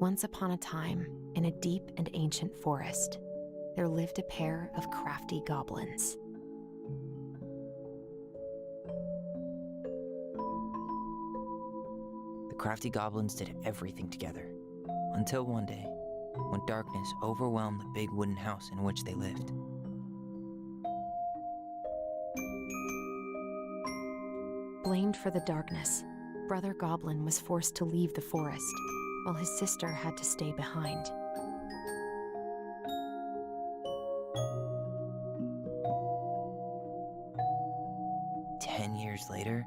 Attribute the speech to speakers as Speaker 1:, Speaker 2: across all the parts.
Speaker 1: Once upon a time, in a deep and ancient forest, there lived a pair of crafty goblins.
Speaker 2: The crafty goblins did everything together, until one day, when darkness overwhelmed the big wooden house in which they lived.
Speaker 1: Blamed for the darkness, Brother Goblin was forced to leave the forest, while his sister had to stay behind.
Speaker 2: Years later,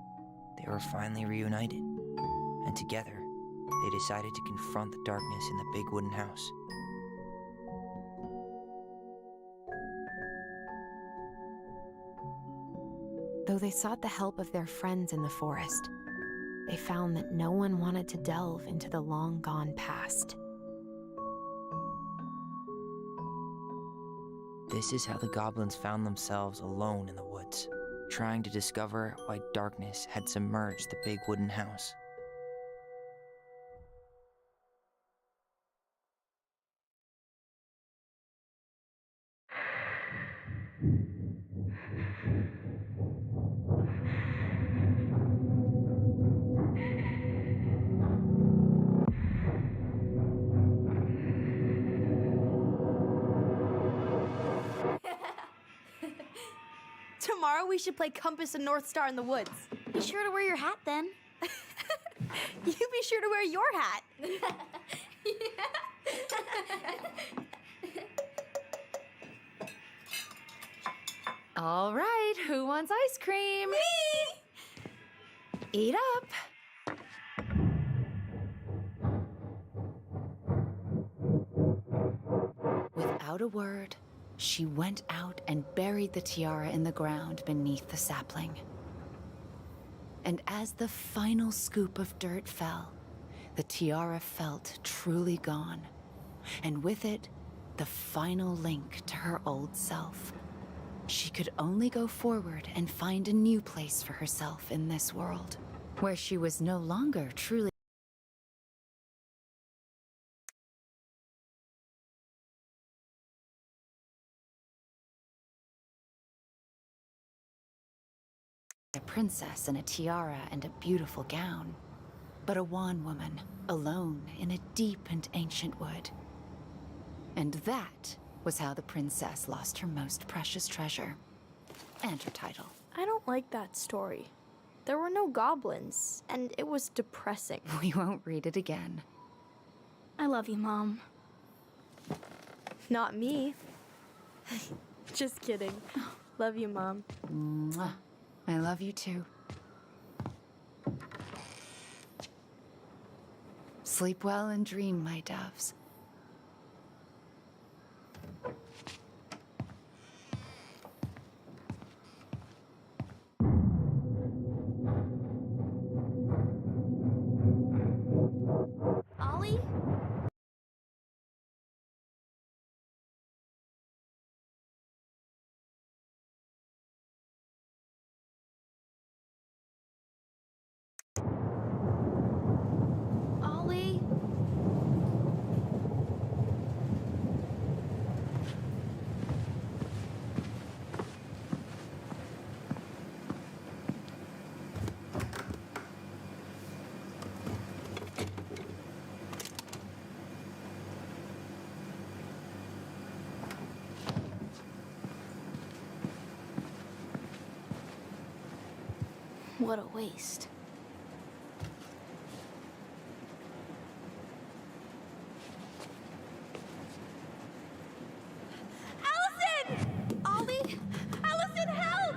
Speaker 2: they were finally reunited, and together, they decided to confront the darkness in the big wooden house.
Speaker 1: Though they sought the help of their friends in the forest, they found that no one wanted to delve into the long-gone past.
Speaker 2: This is how the goblins found themselves alone in the woods, trying to discover why darkness had submerged the big wooden house.
Speaker 3: Tomorrow we should play Compass and North Star in the woods.
Speaker 4: Be sure to wear your hat then.
Speaker 3: You be sure to wear your hat.
Speaker 5: All right, who wants ice cream?
Speaker 3: Me!
Speaker 5: Eat up. Without a word, she went out and buried the tiara in the ground beneath the sapling. And as the final scoop of dirt fell, the tiara felt truly gone, and with it, the final link to her old self. She could only go forward and find a new place for herself in this world, where she was no longer truly a princess in a tiara and a beautiful gown, but a wan woman, alone in a deep and ancient wood. And that was how the princess lost her most precious treasure, and her title.
Speaker 3: I don't like that story. There were no goblins, and it was depressing.
Speaker 5: We won't read it again.
Speaker 3: I love you, Mom. Not me. Just kidding. Love you, Mom.
Speaker 5: Mwah. I love you too. Sleep well and dream, my doves.
Speaker 4: Ollie? Ollie? What a waste.
Speaker 3: Allison! Ollie! Allison, help!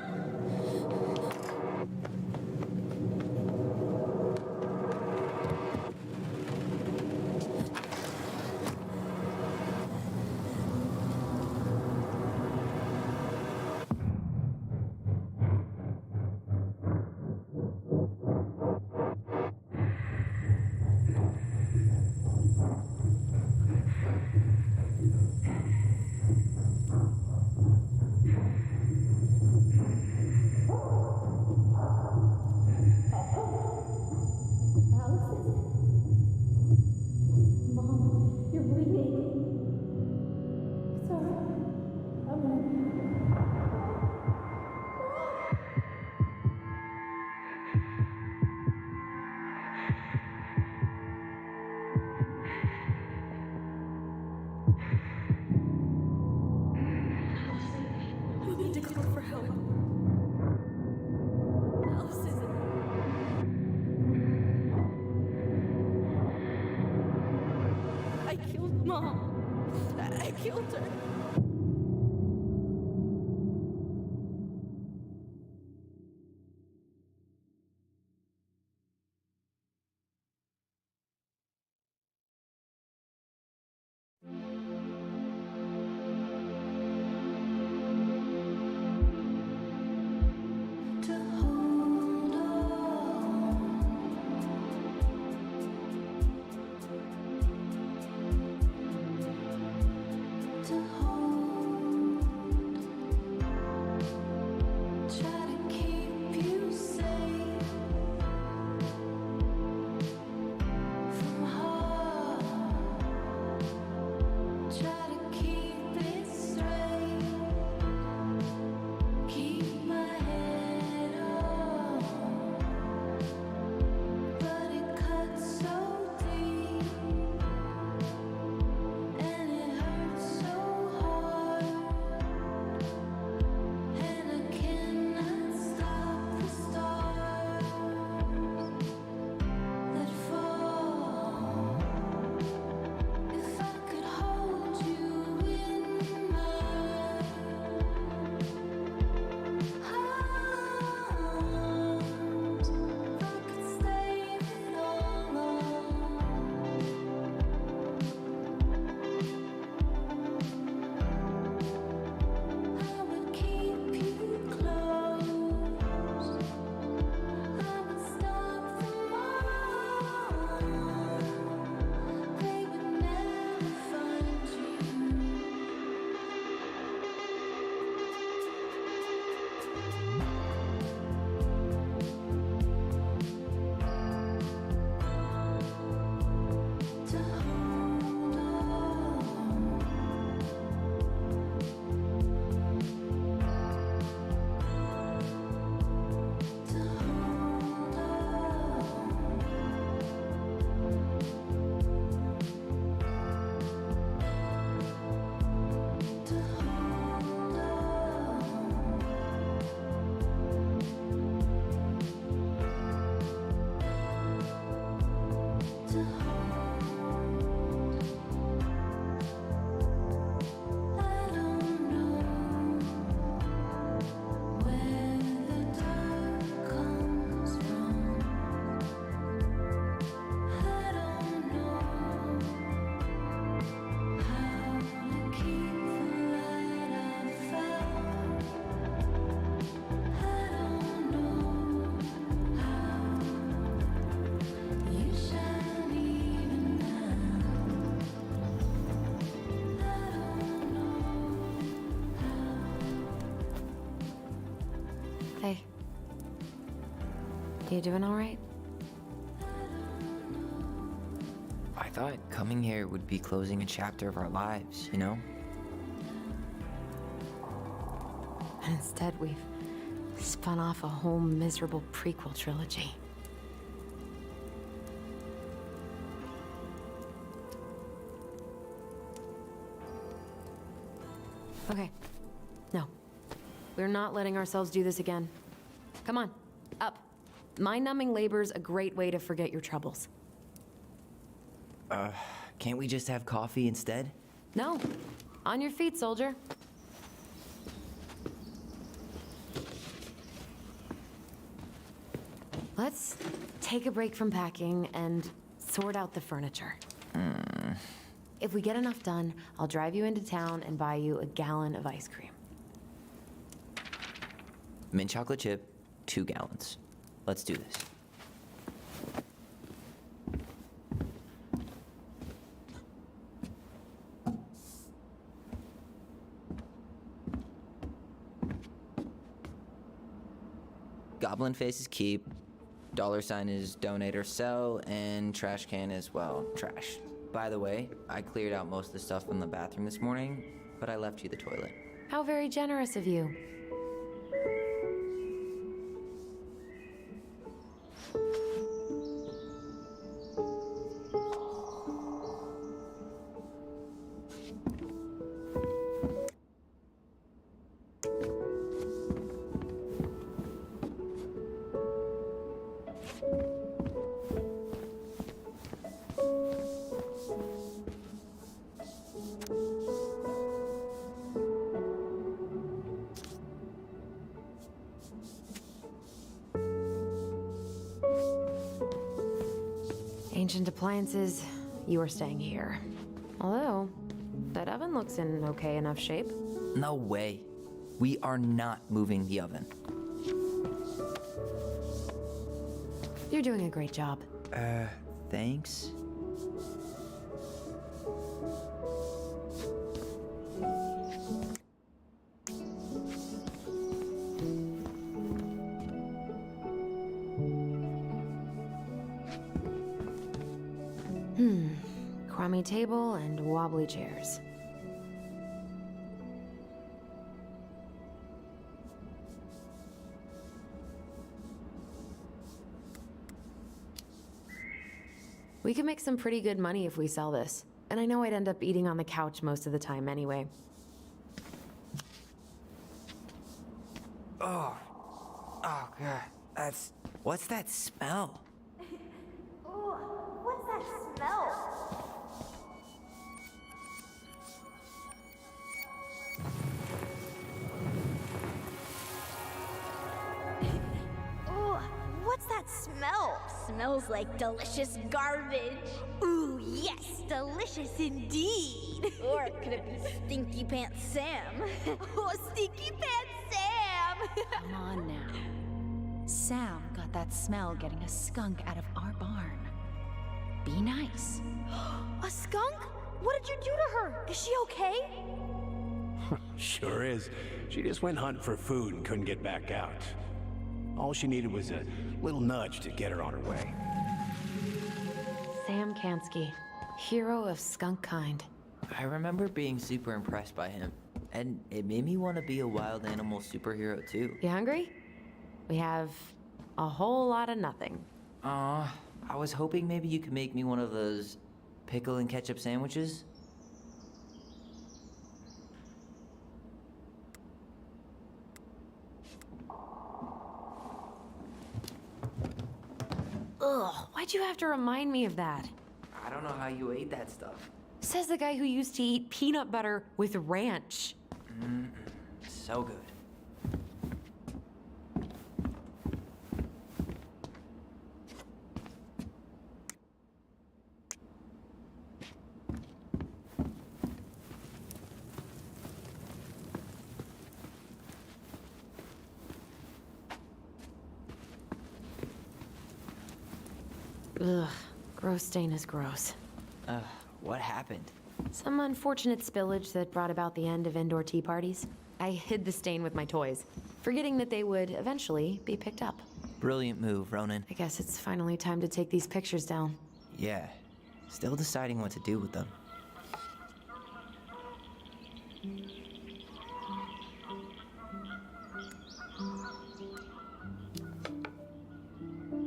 Speaker 3: You need to call for help. Allison. I killed Mom. I killed her.
Speaker 1: Hey. You doing all right?
Speaker 2: I thought coming here would be closing a chapter of our lives, you know?
Speaker 1: And instead, we've spun off a whole miserable prequel trilogy. Okay. No. We're not letting ourselves do this again. Come on, up. Mind-numbing labor's a great way to forget your troubles.
Speaker 2: Can't we just have coffee instead?
Speaker 1: No. On your feet, soldier. Let's take a break from packing and sort out the furniture. If we get enough done, I'll drive you into town and buy you a gallon of ice cream.
Speaker 2: Mint chocolate chip, 2 gallons. Let's do this. Goblin face is keep, $sign is donate or sell, and trash can is, well, trash. By the way, I cleared out most of the stuff from the bathroom this morning, but I left you the toilet.
Speaker 1: How very generous of you. Ancient appliances, you are staying here. Although, that oven looks in okay enough shape.
Speaker 2: No way. We are not moving the oven.
Speaker 1: You're doing a great job.
Speaker 2: Thanks.
Speaker 1: Crummy table and wobbly chairs. We could make some pretty good money if we sell this. And I know I'd end up eating on the couch most of the time anyway.
Speaker 2: Oh God. What's that smell?
Speaker 3: Ooh, what's that smell? Ooh, what's that smell?
Speaker 4: Smells like delicious garbage. Ooh, yes, delicious indeed. Or could it be Stinky Pants Sam? Oh, Stinky Pants Sam!
Speaker 5: Come on now. Sam got that smell getting a skunk out of our barn. Be nice.
Speaker 3: A skunk? What did you do to her? Is she okay?
Speaker 6: Sure is. She just went hunting for food and couldn't get back out. All she needed was a little nudge to get her on her way.
Speaker 1: Sam Kansky, hero of skunk kind.
Speaker 2: I remember being super impressed by him. And it made me want to be a wild animal superhero too.
Speaker 1: You hungry? We have a whole lot of nothing.
Speaker 2: I was hoping maybe you could make me one of those pickle and ketchup sandwiches.
Speaker 1: Ugh, why'd you have to remind me of that?
Speaker 2: I don't know how you ate that stuff.
Speaker 1: Says the guy who used to eat peanut butter with ranch.
Speaker 2: So good.
Speaker 1: Ugh, gross stain is gross.
Speaker 2: What happened?
Speaker 1: Some unfortunate spillage that brought about the end of indoor tea parties. I hid the stain with my toys, forgetting that they would eventually be picked up.
Speaker 2: Brilliant move, Ronan.
Speaker 1: I guess it's finally time to take these pictures down.
Speaker 2: Yeah. Still deciding what to do with them.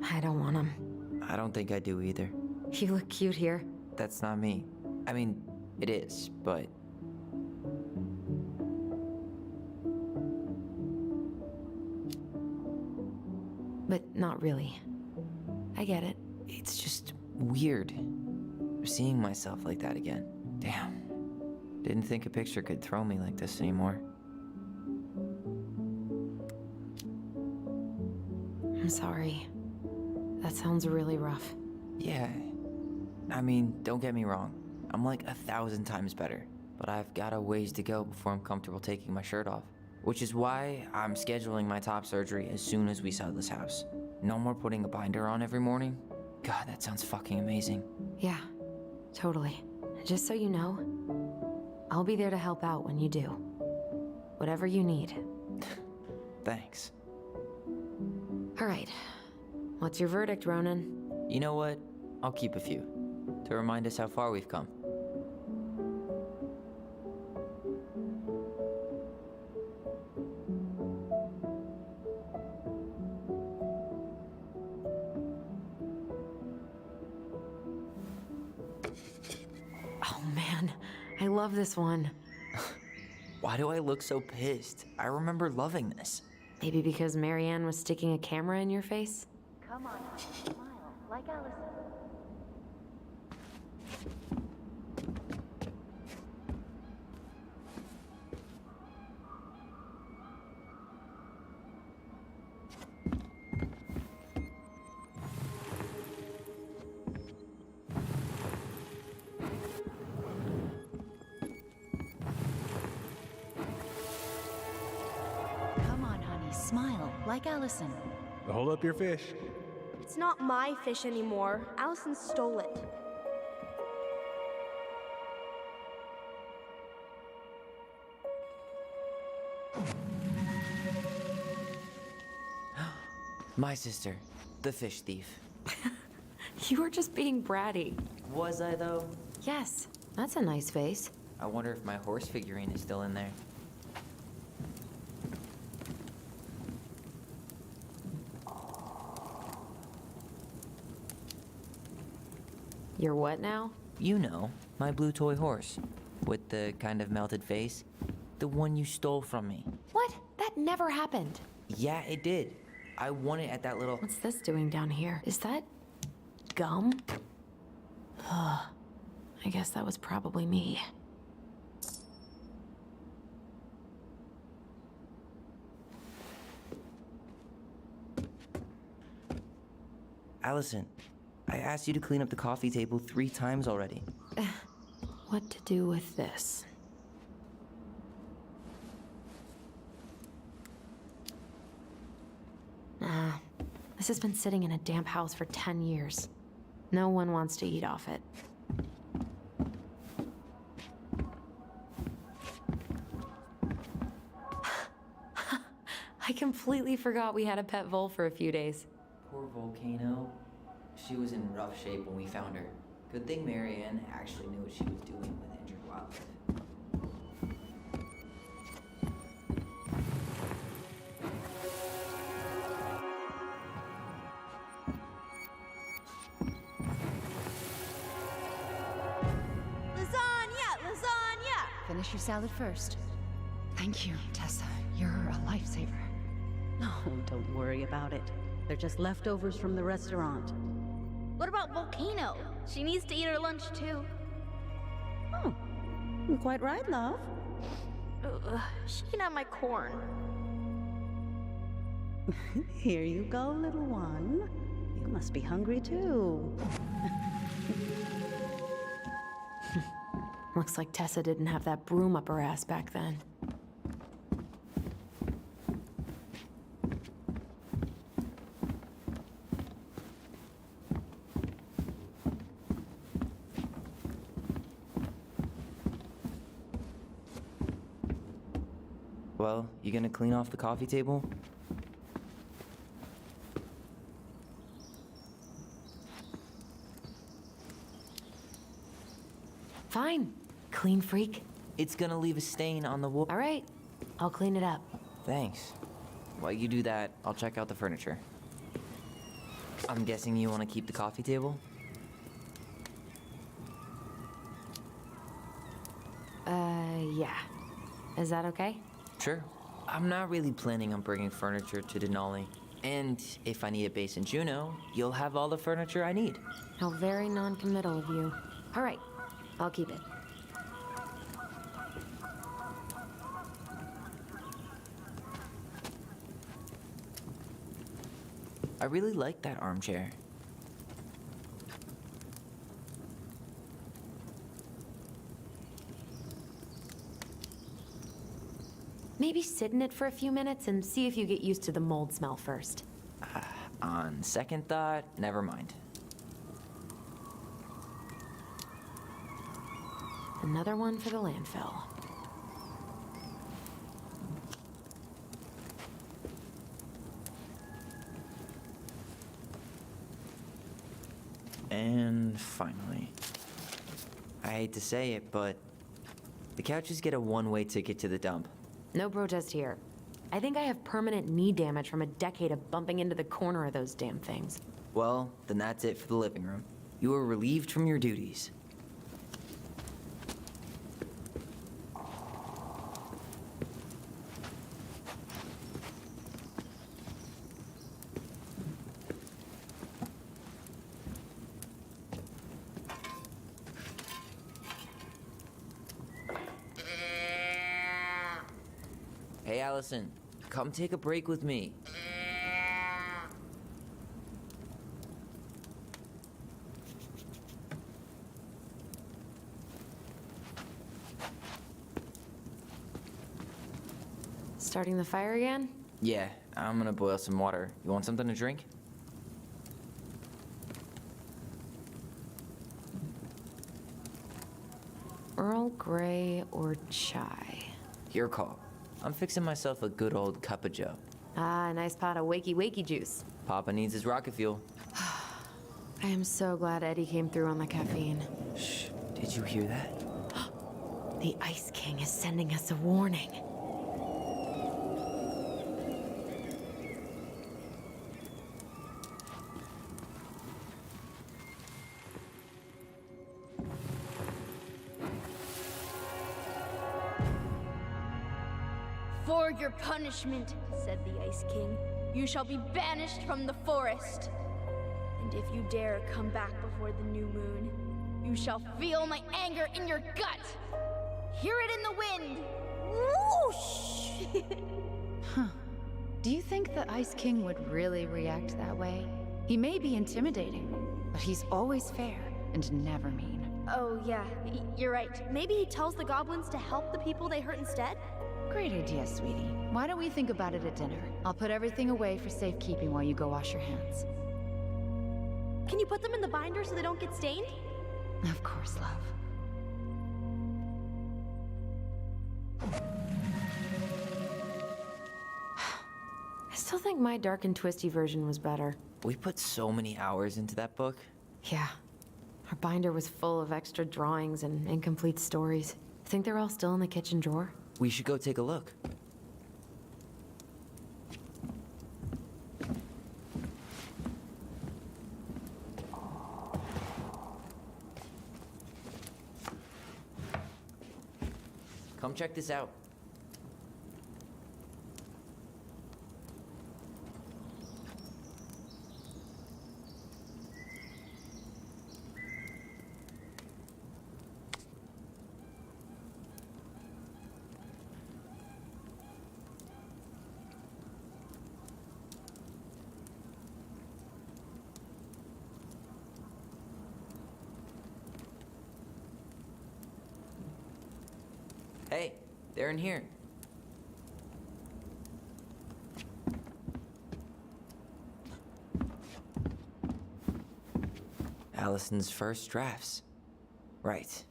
Speaker 1: I don't want them.
Speaker 2: I don't think I do either.
Speaker 1: You look cute here.
Speaker 2: That's not me. I mean, it is, but...
Speaker 1: But not really. I get it.
Speaker 2: It's just weird. Seeing myself like that again. Damn. Didn't think a picture could throw me like this anymore.
Speaker 1: I'm sorry. That sounds really rough.
Speaker 2: Yeah. I mean, don't get me wrong. I'm like 1,000 times better. But I've got a ways to go before I'm comfortable taking my shirt off. Which is why I'm scheduling my top surgery as soon as we sell this house. No more putting a binder on every morning. God, that sounds fucking amazing.
Speaker 1: Yeah, totally. Just so you know, I'll be there to help out when you do. Whatever you need.
Speaker 2: Thanks.
Speaker 1: All right. What's your verdict, Ronan?
Speaker 2: You know what? I'll keep a few. To remind us how far we've come.
Speaker 1: Oh man, I love this one.
Speaker 2: Why do I look so pissed? I remember loving this.
Speaker 1: Maybe because Marianne was sticking a camera in your face?
Speaker 5: Come on, smile, like Allison. like Allison.
Speaker 6: Hold up your fish.
Speaker 3: It's not my fish anymore. Allison stole it.
Speaker 2: My sister, the fish thief.
Speaker 1: You were just being bratty.
Speaker 2: Was I, though?
Speaker 1: Yes, that's a nice face.
Speaker 2: I wonder if my horse figurine is still in there.
Speaker 1: You're what now?
Speaker 2: You know, my blue toy horse. With the kind of melted face. The one you stole from me.
Speaker 1: What? That never happened.
Speaker 2: Yeah, it did. I won it at that little...
Speaker 1: What's this doing down here? Is that gum? Ugh. I guess that was probably me.
Speaker 2: Allison, I asked you to clean up the coffee table 3 times already.
Speaker 1: What to do with this? This has been sitting in a damp house for 10 years. No one wants to eat off it. I completely forgot we had a pet vole for a few days.
Speaker 2: Poor Volcano. She was in rough shape when we found her. Good thing Marianne actually knew what she was doing with injured wildlife.
Speaker 4: Lasagna! Lasagna!
Speaker 5: Finish your salad first. Thank you, Tessa. You're a lifesaver.
Speaker 7: Oh, don't worry about it. They're just leftovers from the restaurant.
Speaker 4: What about Volcano? She needs to eat her lunch too.
Speaker 7: Oh, quite right, love.
Speaker 3: She can have my corn.
Speaker 7: Here you go, little one. You must be hungry too.
Speaker 1: Looks like Tessa didn't have that broom up her ass back then.
Speaker 2: Well, you gonna clean off the coffee table?
Speaker 1: Fine. Clean freak.
Speaker 2: It's gonna leave a stain on the wood.
Speaker 1: All right. I'll clean it up.
Speaker 2: Thanks. While you do that, I'll check out the furniture. I'm guessing you want to keep the coffee table?
Speaker 1: Yeah. Is that okay?
Speaker 2: Sure. I'm not really planning on bringing furniture to Denali. And if I need a base in Juneau, you'll have all the furniture I need.
Speaker 1: How very non-committal of you. All right. I'll keep it.
Speaker 2: I really like that armchair.
Speaker 1: Maybe sit in it for a few minutes and see if you get used to the mold smell first.
Speaker 2: On second thought, never mind.
Speaker 1: Another one for the landfill.
Speaker 2: And finally, I hate to say it, but the couches get a one-way ticket to the dump.
Speaker 1: No protest here. I think I have permanent knee damage from a decade of bumping into the corner of those damn things.
Speaker 2: Well, then that's it for the living room. You are relieved from your duties. Hey, Allison, come take a break with me.
Speaker 1: Starting the fire again?
Speaker 2: Yeah, I'm gonna boil some water. You want something to drink?
Speaker 1: Earl Grey or chai?
Speaker 2: Your call. I'm fixing myself a good old cup of joe.
Speaker 1: Ah, a nice pot of wakey juice.
Speaker 2: Papa needs his rocket fuel.
Speaker 1: I am so glad Eddie came through on the caffeine.
Speaker 2: Shh, did you hear that?
Speaker 1: The Ice King is sending us a warning.
Speaker 4: For your punishment, said the Ice King, you shall be banished from the forest. And if you dare come back before the new moon, you shall feel my anger in your gut. Hear it in the wind. Whoosh!
Speaker 5: Do you think the Ice King would really react that way? He may be intimidating, but he's always fair and never mean.
Speaker 3: Oh, yeah, you're right. Maybe he tells the goblins to help the people they hurt instead?
Speaker 5: Great idea, sweetie. Why don't we think about it at dinner? I'll put everything away for safekeeping while you go wash your hands.
Speaker 3: Can you put them in the binder so they don't get stained?
Speaker 5: Of course, love.
Speaker 1: I still think my dark and twisty version was better.
Speaker 2: We put so many hours into that book.
Speaker 1: Yeah. Our binder was full of extra drawings and incomplete stories. Think they're all still in the kitchen drawer?
Speaker 2: We should go take a look. Come check this out. Hey, they're in here. Allison's first drafts. Right.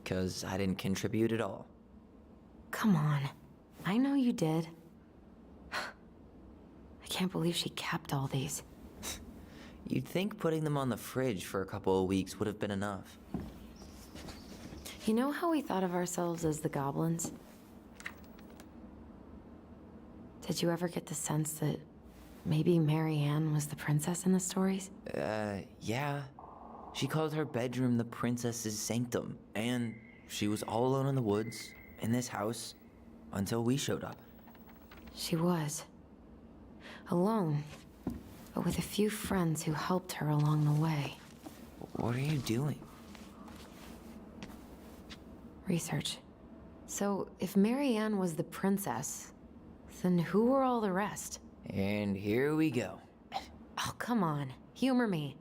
Speaker 2: 'Cause I didn't contribute at all.
Speaker 1: Come on. I know you did. I can't believe she kept all these.
Speaker 2: You'd think putting them on the fridge for a couple of weeks would have been enough.
Speaker 1: You know how we thought of ourselves as the goblins? Did you ever get the sense that maybe Mary Ann was the princess in the stories?
Speaker 2: Yeah. She called her bedroom the princess's sanctum, and she was all alone in the woods, in this house, until we showed up.
Speaker 1: She was. Alone, but with a few friends who helped her along the way.
Speaker 2: What are you doing?
Speaker 1: Research. So, if Mary Ann was the princess, then who were all the rest?
Speaker 2: And here we go.
Speaker 1: Oh, come on. Humor me.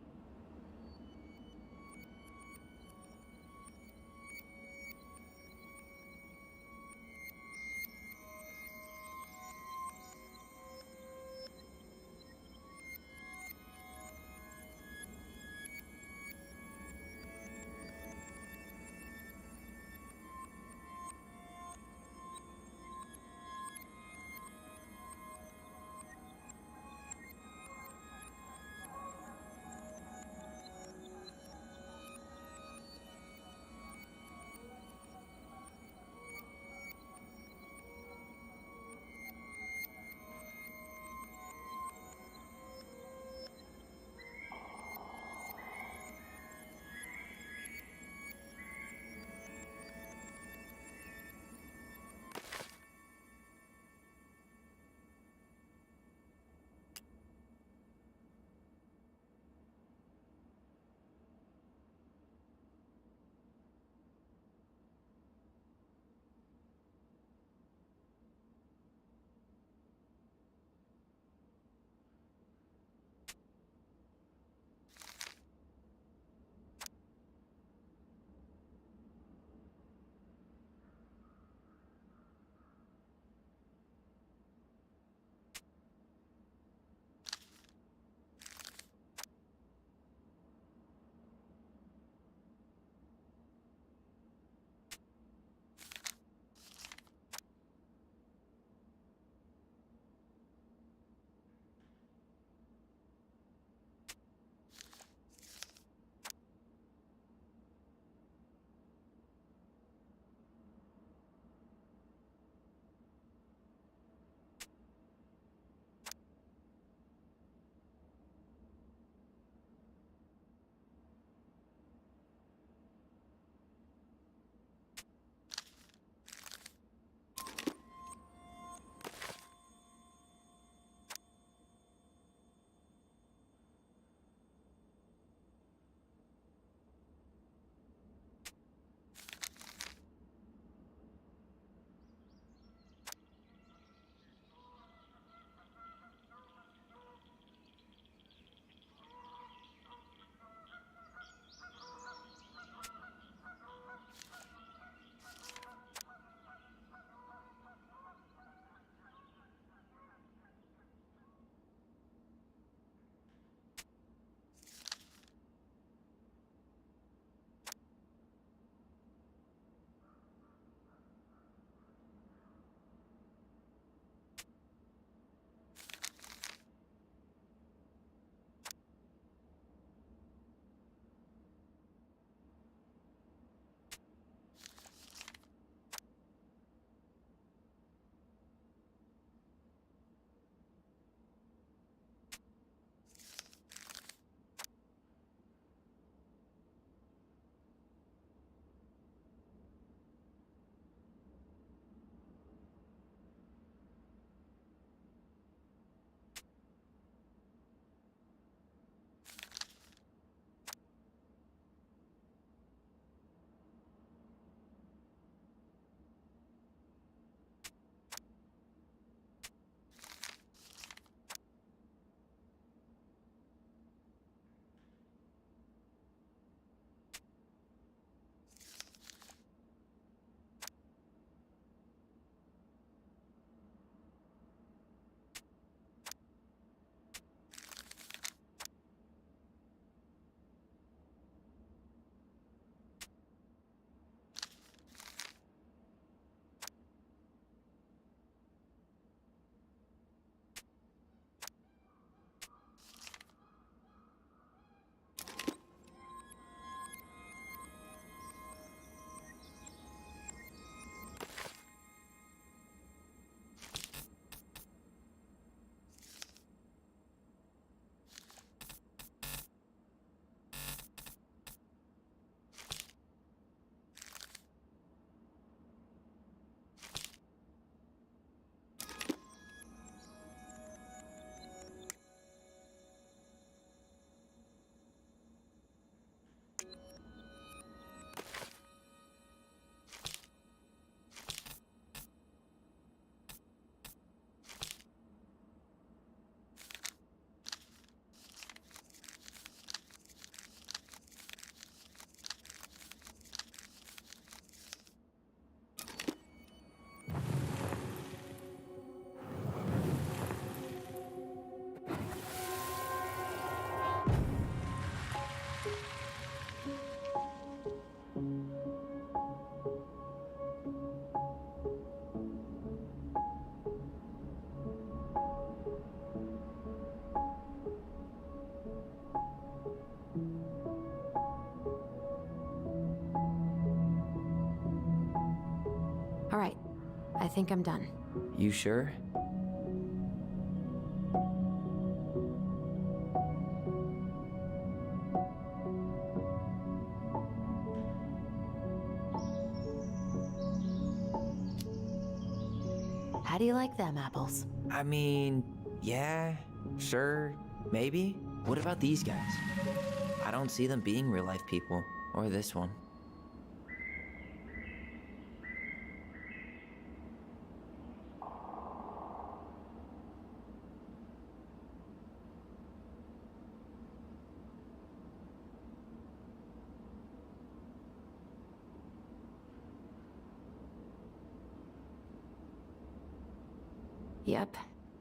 Speaker 1: All right, I think I'm done.
Speaker 2: You sure?
Speaker 1: How do you like them apples?
Speaker 2: I mean, yeah, sure, maybe. What about these guys? I don't see them being real life people, or this one.
Speaker 1: Yep,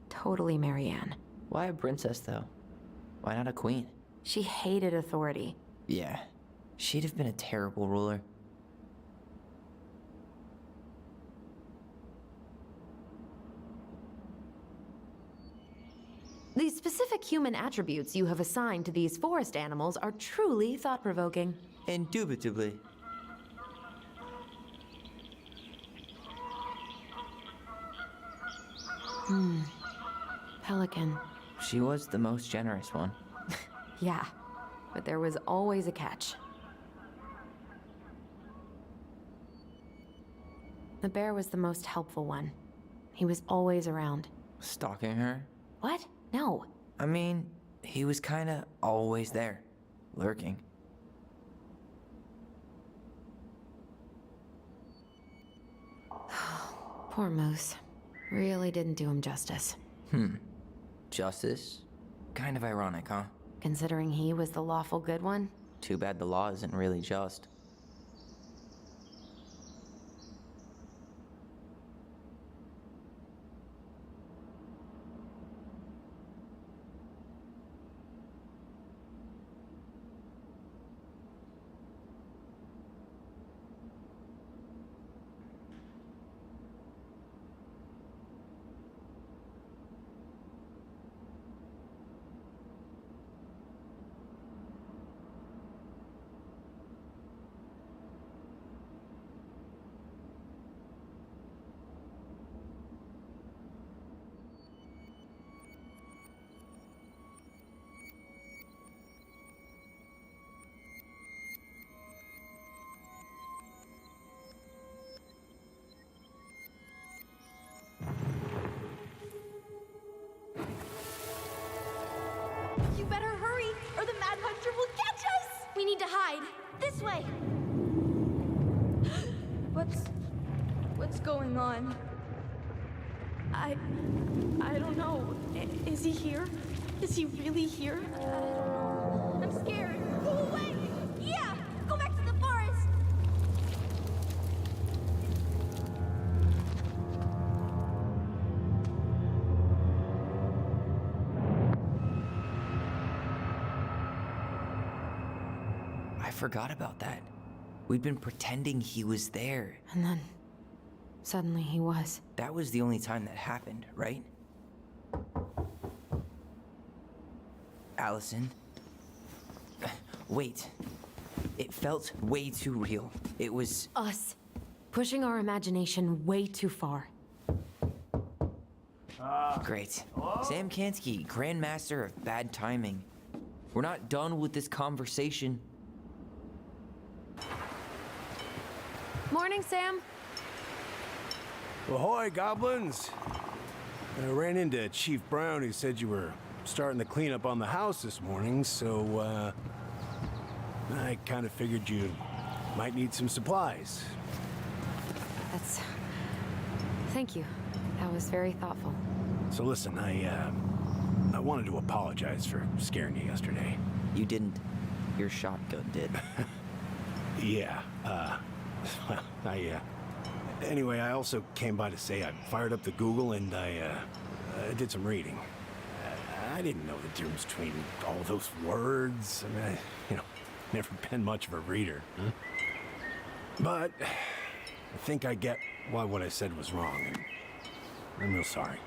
Speaker 1: totally Marianne.
Speaker 2: Why a princess, though? Why not a queen?
Speaker 1: She hated authority.
Speaker 2: Yeah, she'd have been a terrible ruler.
Speaker 1: The specific human attributes you have assigned to these forest animals are truly thought-provoking.
Speaker 2: Indubitably.
Speaker 1: Pelican.
Speaker 2: She was the most generous one.
Speaker 1: Yeah, but there was always a catch. The bear was the most helpful one. He was always around.
Speaker 2: Stalking her?
Speaker 1: What? No.
Speaker 2: I mean, he was kinda always there, lurking.
Speaker 1: Poor Moose. Really didn't do him justice.
Speaker 2: Justice? Kind of ironic, huh?
Speaker 1: Considering he was the lawful good one.
Speaker 2: Too bad the law isn't really just.
Speaker 4: You better hurry, or the Mad Hunter will catch us! We need to hide. This way. What's going on? I don't know. Is he here? Is he really here? I don't know. I'm scared. Go away! Yeah! Go back to the forest!
Speaker 2: I forgot about that. We'd been pretending he was there.
Speaker 1: And then, suddenly he was.
Speaker 2: That was the only time that happened, right? Allison? Wait. It felt way too real. It was...
Speaker 1: Us. Pushing our imagination way too far.
Speaker 2: Great. Sam Kansky, Grandmaster of Bad Timing. We're not done with this conversation.
Speaker 1: Morning, Sam.
Speaker 6: Ahoy, goblins! I ran into Chief Brown, who said you were starting the cleanup on the house this morning, so, I kind of figured you might need some supplies.
Speaker 1: Thank you. That was very thoughtful.
Speaker 6: So listen, I wanted to apologize for scaring you yesterday.
Speaker 2: You didn't. Your shotgun did.
Speaker 6: Yeah, well, anyway, I also came by to say I fired up the Google and I did some reading. I didn't know the difference between all those words. I mean, never been much of a reader. Huh? But I think I get why what I said was wrong, and I'm real sorry.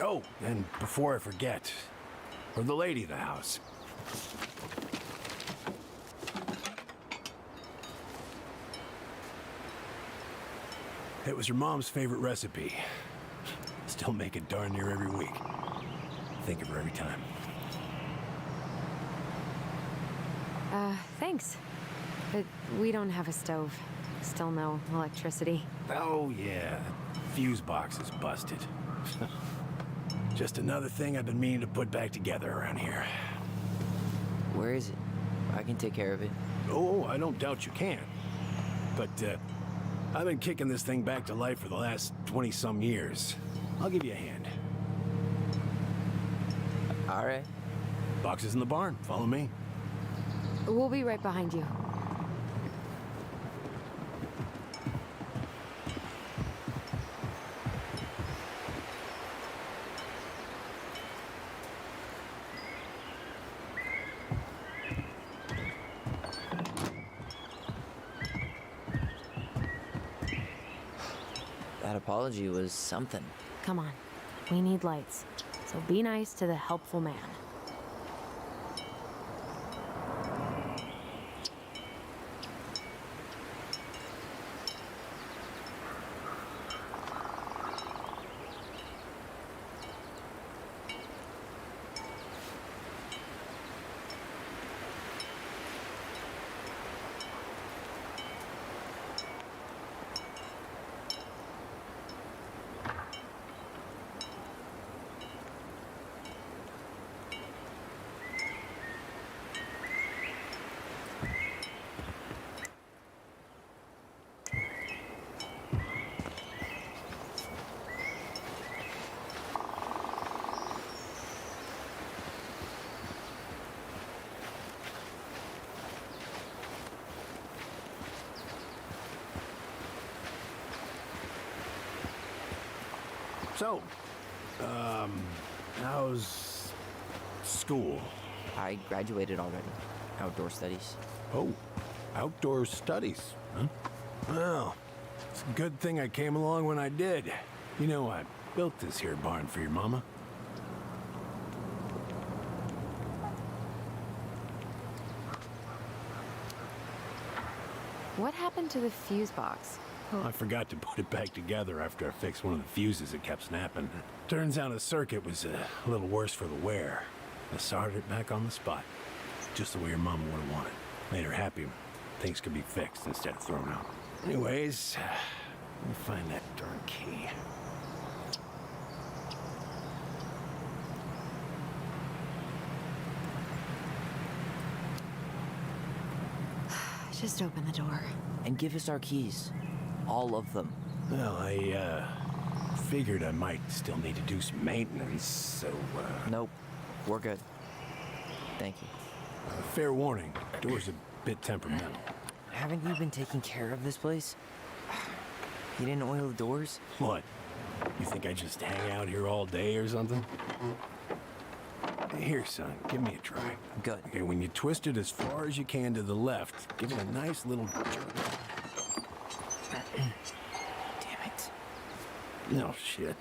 Speaker 6: Oh, and before I forget, for the lady of the house. It was your mom's favorite recipe. Still make it darn near every week. Think of her every time.
Speaker 1: Thanks. But we don't have a stove. Still no electricity.
Speaker 6: Oh, yeah. Fuse box is busted. Just another thing I've been meaning to put back together around here.
Speaker 2: Where is it? I can take care of it.
Speaker 6: Oh, I don't doubt you can. But, I've been kicking this thing back to life for the last 20-some years. I'll give you a hand.
Speaker 2: All right.
Speaker 6: Box is in the barn. Follow me.
Speaker 1: We'll be right behind you.
Speaker 2: That apology was something.
Speaker 1: Come on. We need lights. So be nice to the helpful man.
Speaker 6: So, how's school?
Speaker 2: I graduated already. Outdoor studies.
Speaker 6: Oh, outdoor studies, huh? Well, it's a good thing I came along when I did. You know, I built this here barn for your mama.
Speaker 1: What happened to the fuse box?
Speaker 6: I forgot to put it back together after I fixed one of the fuses that kept snapping. Turns out the circuit was a little worse for the wear. I soldered it back on the spot, just the way your mama would have wanted. Made her happy. Things could be fixed instead of thrown out. Anyways, let me find that darn key.
Speaker 1: Just open the door.
Speaker 2: And give us our keys. All of them.
Speaker 6: Well, I figured I might still need to do some maintenance, so,
Speaker 2: Nope. We're good. Thank you.
Speaker 6: fair warning, door's a bit temperamental.
Speaker 2: Haven't you been taking care of this place? You didn't oil the doors?
Speaker 6: What? You think I just hang out here all day or something? Here, son, give me a try.
Speaker 2: Good.
Speaker 6: Okay, when you twist it as far as you can to the left, give it a nice little jerk.
Speaker 2: Damn it.
Speaker 6: No shit.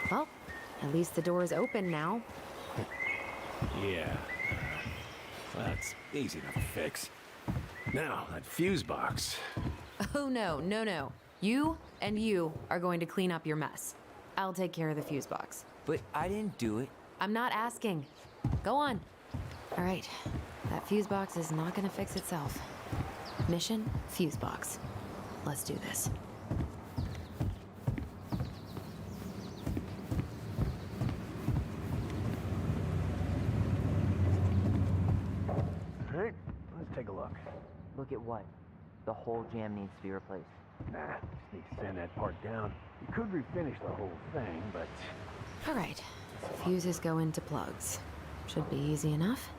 Speaker 1: Well, at least the door is open now.
Speaker 6: Yeah. That's easy enough to fix. Now, that fuse box.
Speaker 1: Oh, no, no, no. You and you are going to clean up your mess. I'll take care of the fuse box.
Speaker 2: But I didn't do it.
Speaker 1: I'm not asking. Go on. All right. That fuse box is not going to fix itself. Mission, fuse box. Let's do this.
Speaker 6: All right, let's take a look.
Speaker 2: Look at what? The whole jam needs to be replaced.
Speaker 6: Nah, just need to sand that part down. You could refinish the whole thing, but...
Speaker 1: All right. Fuses go into plugs. Should be easy enough.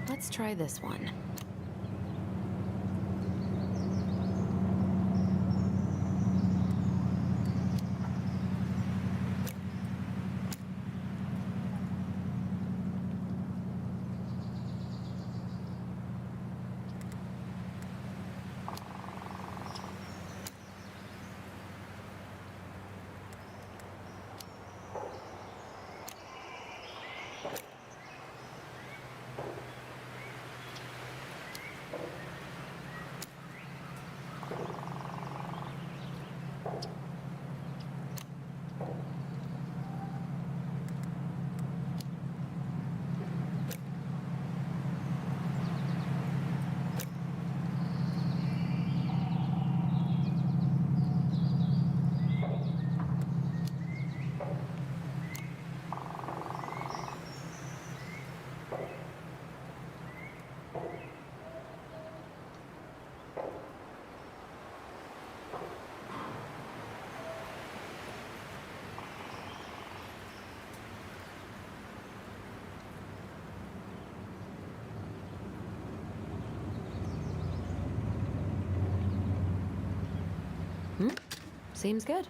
Speaker 1: Let's try this one. Seems good.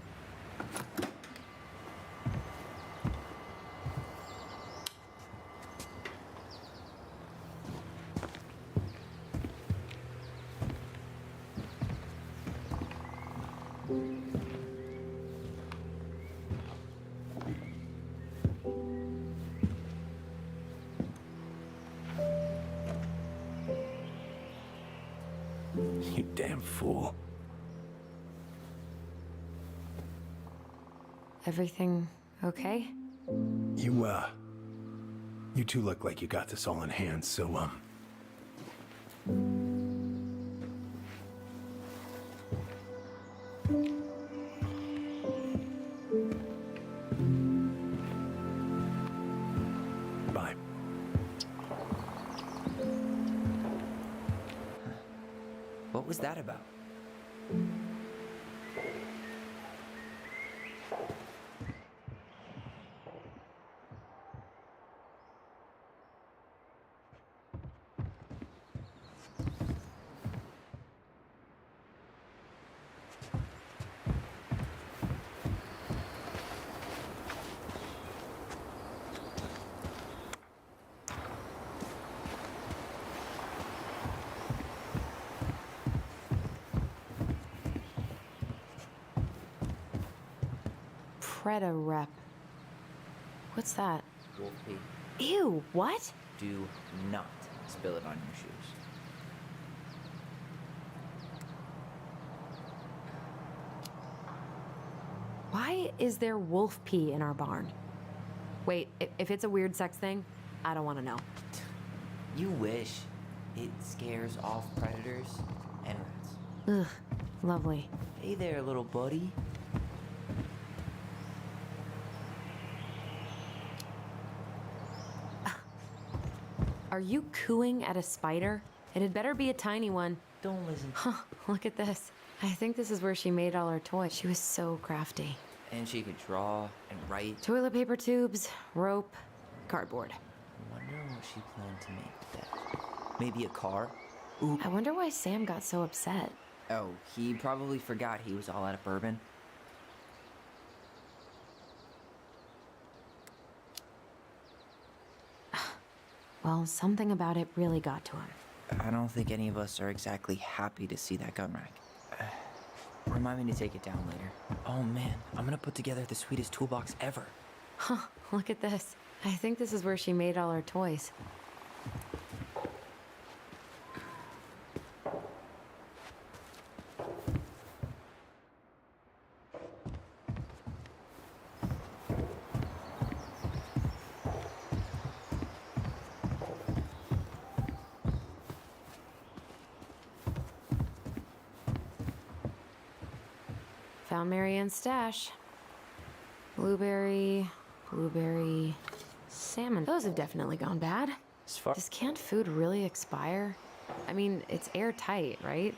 Speaker 6: You damn fool.
Speaker 1: Everything okay?
Speaker 6: You two look like you got this all in hand, so, bye.
Speaker 2: What was that about?
Speaker 1: Preda rep. What's that?
Speaker 2: Wolf pee.
Speaker 1: Ew, what?
Speaker 2: Do not spill it on your shoes.
Speaker 1: Why is there wolf pee in our barn? Wait, if it's a weird sex thing, I don't want to know.
Speaker 2: You wish. It scares off predators and rats.
Speaker 1: Ugh, lovely.
Speaker 2: Hey there, little buddy.
Speaker 1: Are you cooing at a spider? It had better be a tiny one.
Speaker 2: Don't listen.
Speaker 1: Huh, look at this. I think this is where she made all her toys. She was so crafty.
Speaker 2: And she could draw and write.
Speaker 1: Toilet paper tubes, rope, cardboard.
Speaker 2: I wonder what she planned to make with that. Maybe a car?
Speaker 1: I wonder why Sam got so upset.
Speaker 2: Oh, he probably forgot he was all out of bourbon.
Speaker 1: Well, something about it really got to him.
Speaker 2: I don't think any of us are exactly happy to see that gun rack. Remind me to take it down later. Oh man, I'm gonna put together the sweetest toolbox ever.
Speaker 1: Huh, look at this. I think this is where she made all her toys. Found Marianne's stash. Blueberry, salmon. Those have definitely gone bad.
Speaker 2: As far
Speaker 1: Does canned food really expire? I mean, it's airtight, right?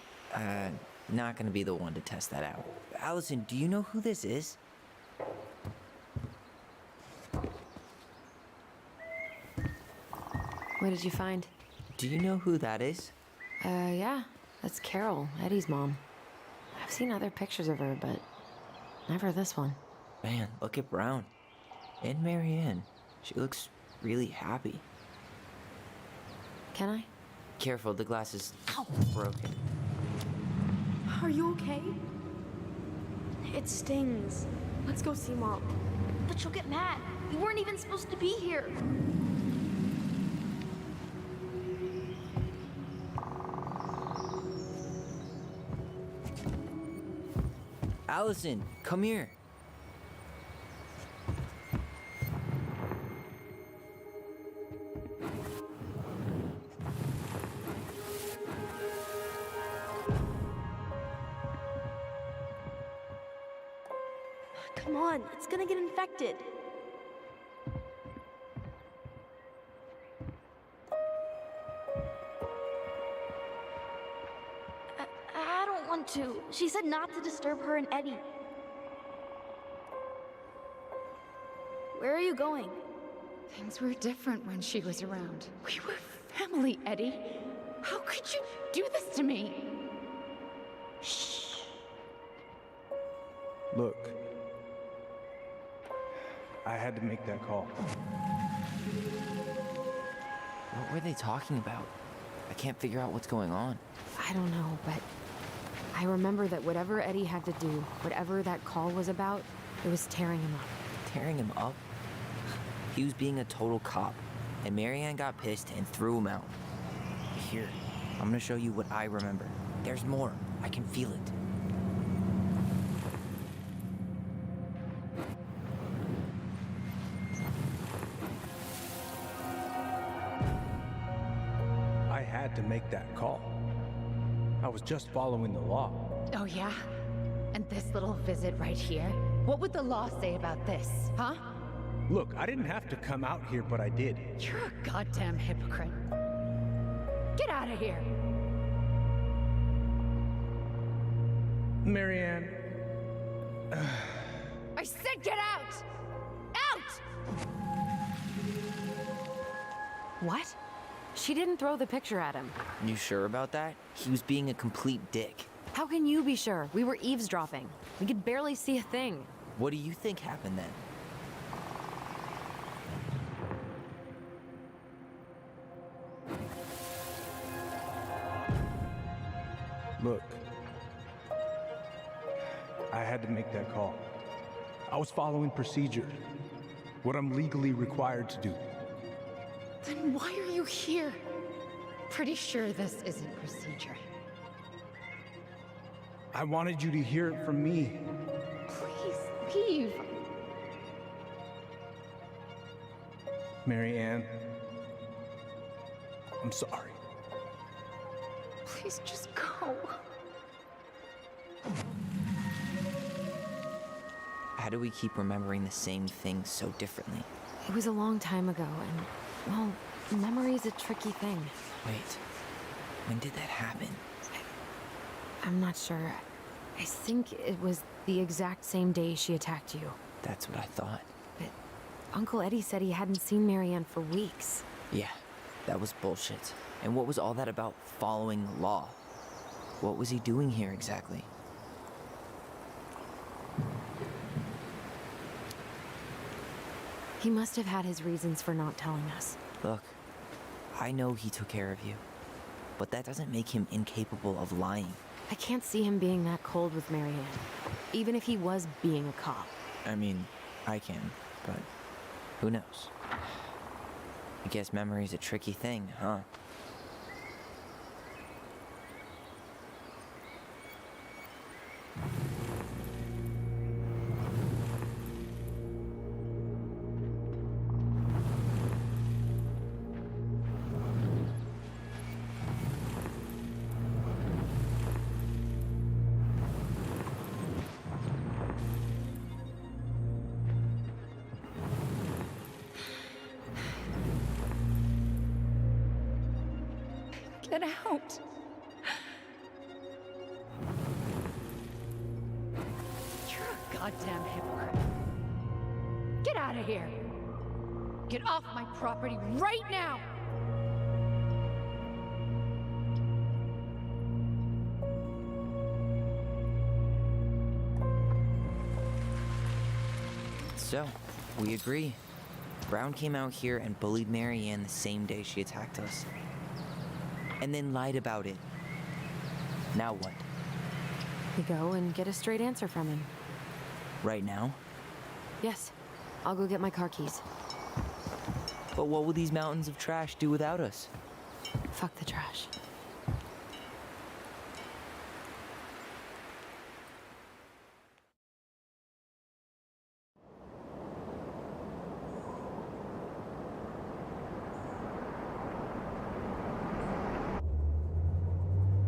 Speaker 2: not gonna be the one to test that out. Allison, do you know who this is?
Speaker 1: What did you find?
Speaker 2: Do you know who that is?
Speaker 1: Yeah, that's Carol, Eddie's mom. I've seen other pictures of her, but never this one.
Speaker 2: Man, look at Brown. And Marianne. She looks really happy.
Speaker 1: Can I?
Speaker 2: Careful, the glass is broken.
Speaker 3: Are you okay? It stings. Let's go see Mom.
Speaker 4: But she'll get mad. You weren't even supposed to be here.
Speaker 2: Allison, come here.
Speaker 3: Come on, it's gonna get infected.
Speaker 4: I don't want to. She said not to disturb her and Eddie.
Speaker 3: Where are you going?
Speaker 5: Things were different when she was around. We were family, Eddie. How could you do this to me?
Speaker 8: Look, I had to make that call.
Speaker 2: What were they talking about? I can't figure out what's going on.
Speaker 1: I don't know, but I remember that whatever Eddie had to do, whatever that call was about, it was tearing him up.
Speaker 2: Tearing him up? He was being a total cop, and Marianne got pissed and threw him out. Here, I'm gonna show you what I remember. There's more. I can feel it.
Speaker 8: I had to make that call. I was just following the law.
Speaker 5: Oh, yeah? And this little visit right here? What would the law say about this, huh?
Speaker 8: Look, I didn't have to come out here, but I did.
Speaker 5: You're a goddamn hypocrite. Get out of here.
Speaker 8: Marianne,
Speaker 5: I said get out! Out!
Speaker 1: What? She didn't throw the picture at him.
Speaker 2: You sure about that? He was being a complete dick.
Speaker 1: How can you be sure? We were eavesdropping. We could barely see a thing.
Speaker 2: What do you think happened then?
Speaker 8: look. I had to make that call. I was following procedure. What I'm legally required to do.
Speaker 5: Then why are you here? Pretty sure this isn't procedure.
Speaker 8: I wanted you to hear it from me.
Speaker 5: Please, leave.
Speaker 8: Marianne, I'm sorry.
Speaker 5: Please just go.
Speaker 2: How do we keep remembering the same thing so differently?
Speaker 1: It was a long time ago, and, well, memory's a tricky thing.
Speaker 2: Wait, when did that happen?
Speaker 1: I'm not sure. I think it was the exact same day she attacked you.
Speaker 2: That's what I thought.
Speaker 1: But Uncle Eddie said he hadn't seen Marianne for weeks.
Speaker 2: Yeah, that was bullshit. And what was all that about following the law? What was he doing here exactly?
Speaker 1: He must have had his reasons for not telling us.
Speaker 2: Look, I know he took care of you, but that doesn't make him incapable of lying.
Speaker 1: I can't see him being that cold with Marianne, even if he was being a cop.
Speaker 2: I mean, I can, but who knows? I guess memory's a tricky thing, huh?
Speaker 5: it out. You're a goddamn hypocrite. Get out of here. Get off my property right now.
Speaker 2: So, we agree. Brown came out here and bullied Marianne the same day she attacked us. And then lied about it. Now what?
Speaker 1: We go and get a straight answer from him.
Speaker 2: Right now?
Speaker 1: Yes. I'll go get my car keys.
Speaker 2: But what will these mountains of trash do without us?
Speaker 1: Fuck the trash.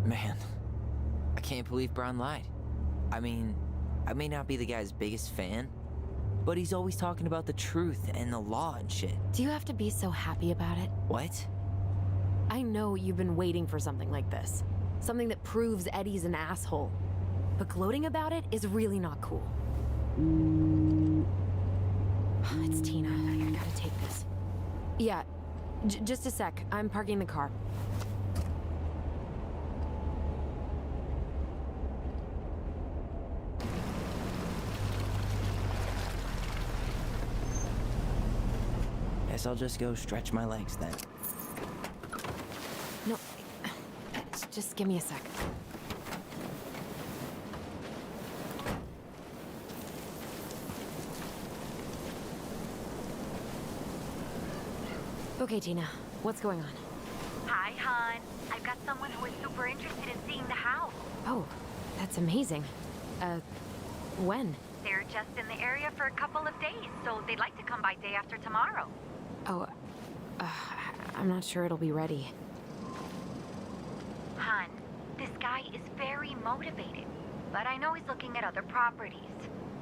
Speaker 2: Man, I can't believe Brown lied. I mean, I may not be the guy's biggest fan, but he's always talking about the truth and the law and shit.
Speaker 1: Do you have to be so happy about it?
Speaker 2: What?
Speaker 1: I know you've been waiting for something like this. Something that proves Eddie's an asshole. But gloating about it is really not cool. It's Tina. I gotta take this. Yeah, just a sec. I'm parking the car.
Speaker 2: Guess I'll just go stretch my legs then.
Speaker 1: No, just give me a sec. Okay, Tina, what's going on?
Speaker 9: Hi, hon. I've got someone who is super interested in seeing the house.
Speaker 1: Oh, that's amazing. When?
Speaker 9: They're just in the area for a couple of days, so they'd like to come by day after tomorrow.
Speaker 1: Oh, I'm not sure it'll be ready.
Speaker 9: Hon, this guy is very motivated, but I know he's looking at other properties.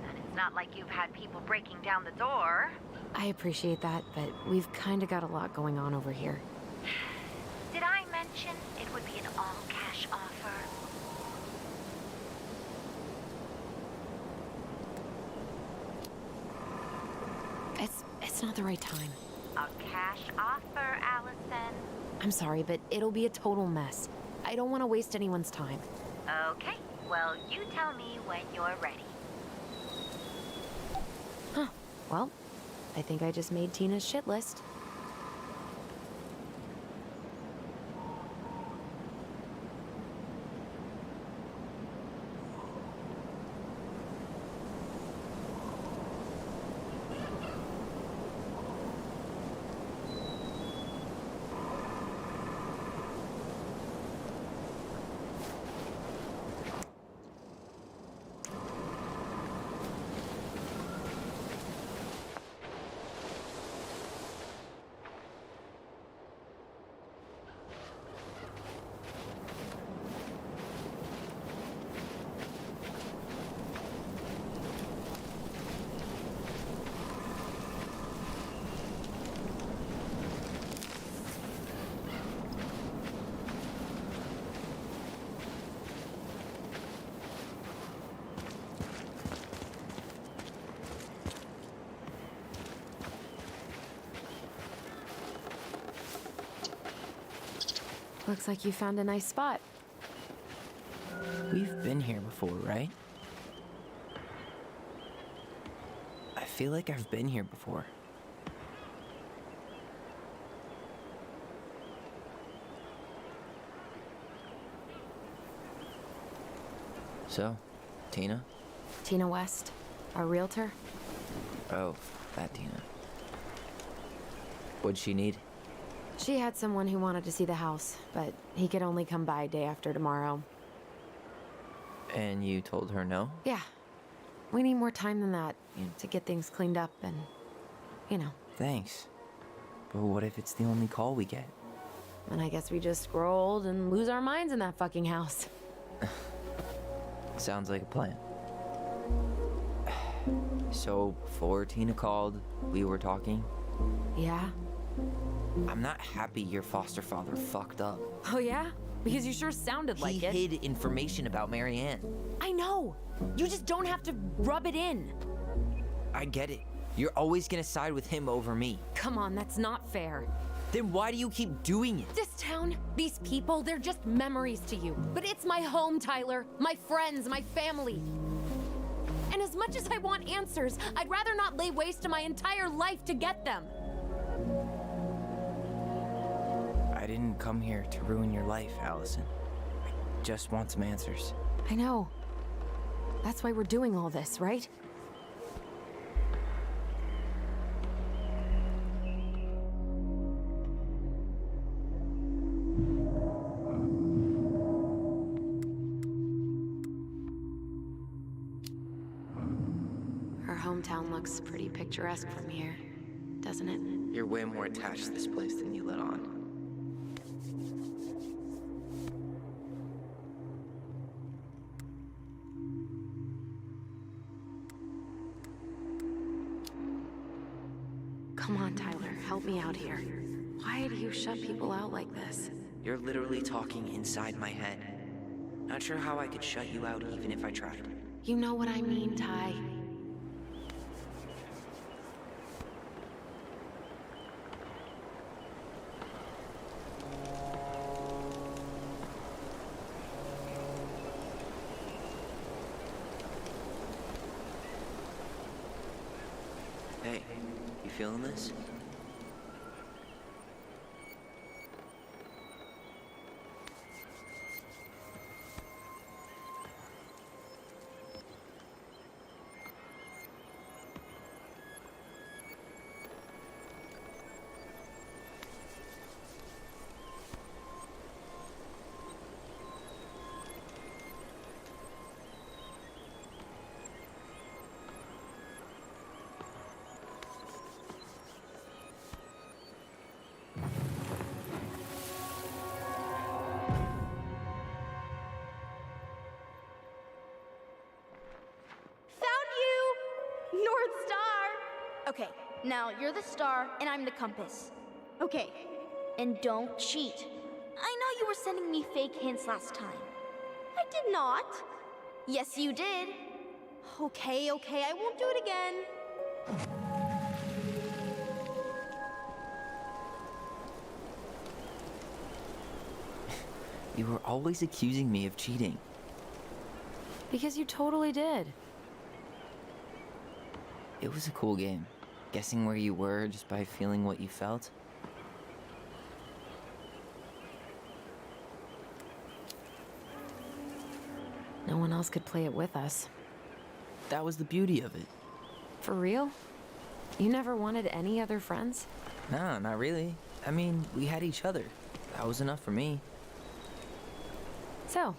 Speaker 9: And it's not like you've had people breaking down the door.
Speaker 1: I appreciate that, but we've kind of got a lot going on over here.
Speaker 9: Did I mention it would be an all-cash offer?
Speaker 1: It's not the right time.
Speaker 9: A cash offer, Allison.
Speaker 1: I'm sorry, but it'll be a total mess. I don't want to waste anyone's time.
Speaker 9: Okay, well, you tell me when you're ready.
Speaker 1: Huh. Well, I think I just made Tina's shit list. Looks like you found a nice spot.
Speaker 2: We've been here before, right? I feel like I've been here before. So, Tina?
Speaker 1: Tina West, our realtor.
Speaker 2: Oh, that Tina. What'd she need?
Speaker 1: She had someone who wanted to see the house, but he could only come by day after tomorrow.
Speaker 2: And you told her no?
Speaker 1: Yeah. We need more time than that, to get things cleaned up and,
Speaker 2: Thanks. But what if it's the only call we get?
Speaker 1: And I guess we just grow old and lose our minds in that fucking house.
Speaker 2: Sounds like a plan. So, before Tina called, we were talking?
Speaker 1: Yeah,
Speaker 2: I'm not happy your foster father fucked up.
Speaker 1: Oh yeah? Because you sure sounded like
Speaker 2: He
Speaker 1: it.
Speaker 2: hid information about Marianne.
Speaker 1: I know! You just don't have to rub it in.
Speaker 2: I get it. You're always gonna side with him over me.
Speaker 1: Come on, that's not fair.
Speaker 2: Then why do you keep doing it?
Speaker 1: This town, these people, they're just memories to you. But it's my home, Tyler. My friends, my family. And as much as I want answers, I'd rather not lay waste to my entire life to get them.
Speaker 2: I didn't come here to ruin your life, Allison. I just want some answers.
Speaker 1: I know. That's why we're doing all this, right? Our hometown looks pretty picturesque from here, doesn't it?
Speaker 2: You're way more attached to this place than you let on.
Speaker 1: Come on, Tyler, help me out here. Why do you shut people out like this?
Speaker 2: You're literally talking inside my head. Not sure how I could shut you out even if I tried.
Speaker 1: You know what I mean, Ty.
Speaker 2: Hey, you feeling this?
Speaker 4: North Star! Okay, now you're the star and I'm the compass. Okay, and don't cheat. I know you were sending me fake hints last time. I did not. Yes, you did. Okay, I won't do it again.
Speaker 2: You were always accusing me of cheating.
Speaker 1: Because you totally did.
Speaker 2: It was a cool game. Guessing where you were just by feeling what you felt.
Speaker 1: No one else could play it with us.
Speaker 2: That was the beauty of it.
Speaker 1: For real? You never wanted any other friends?
Speaker 2: No, not really. I mean, we had each other. That was enough for me.
Speaker 1: So,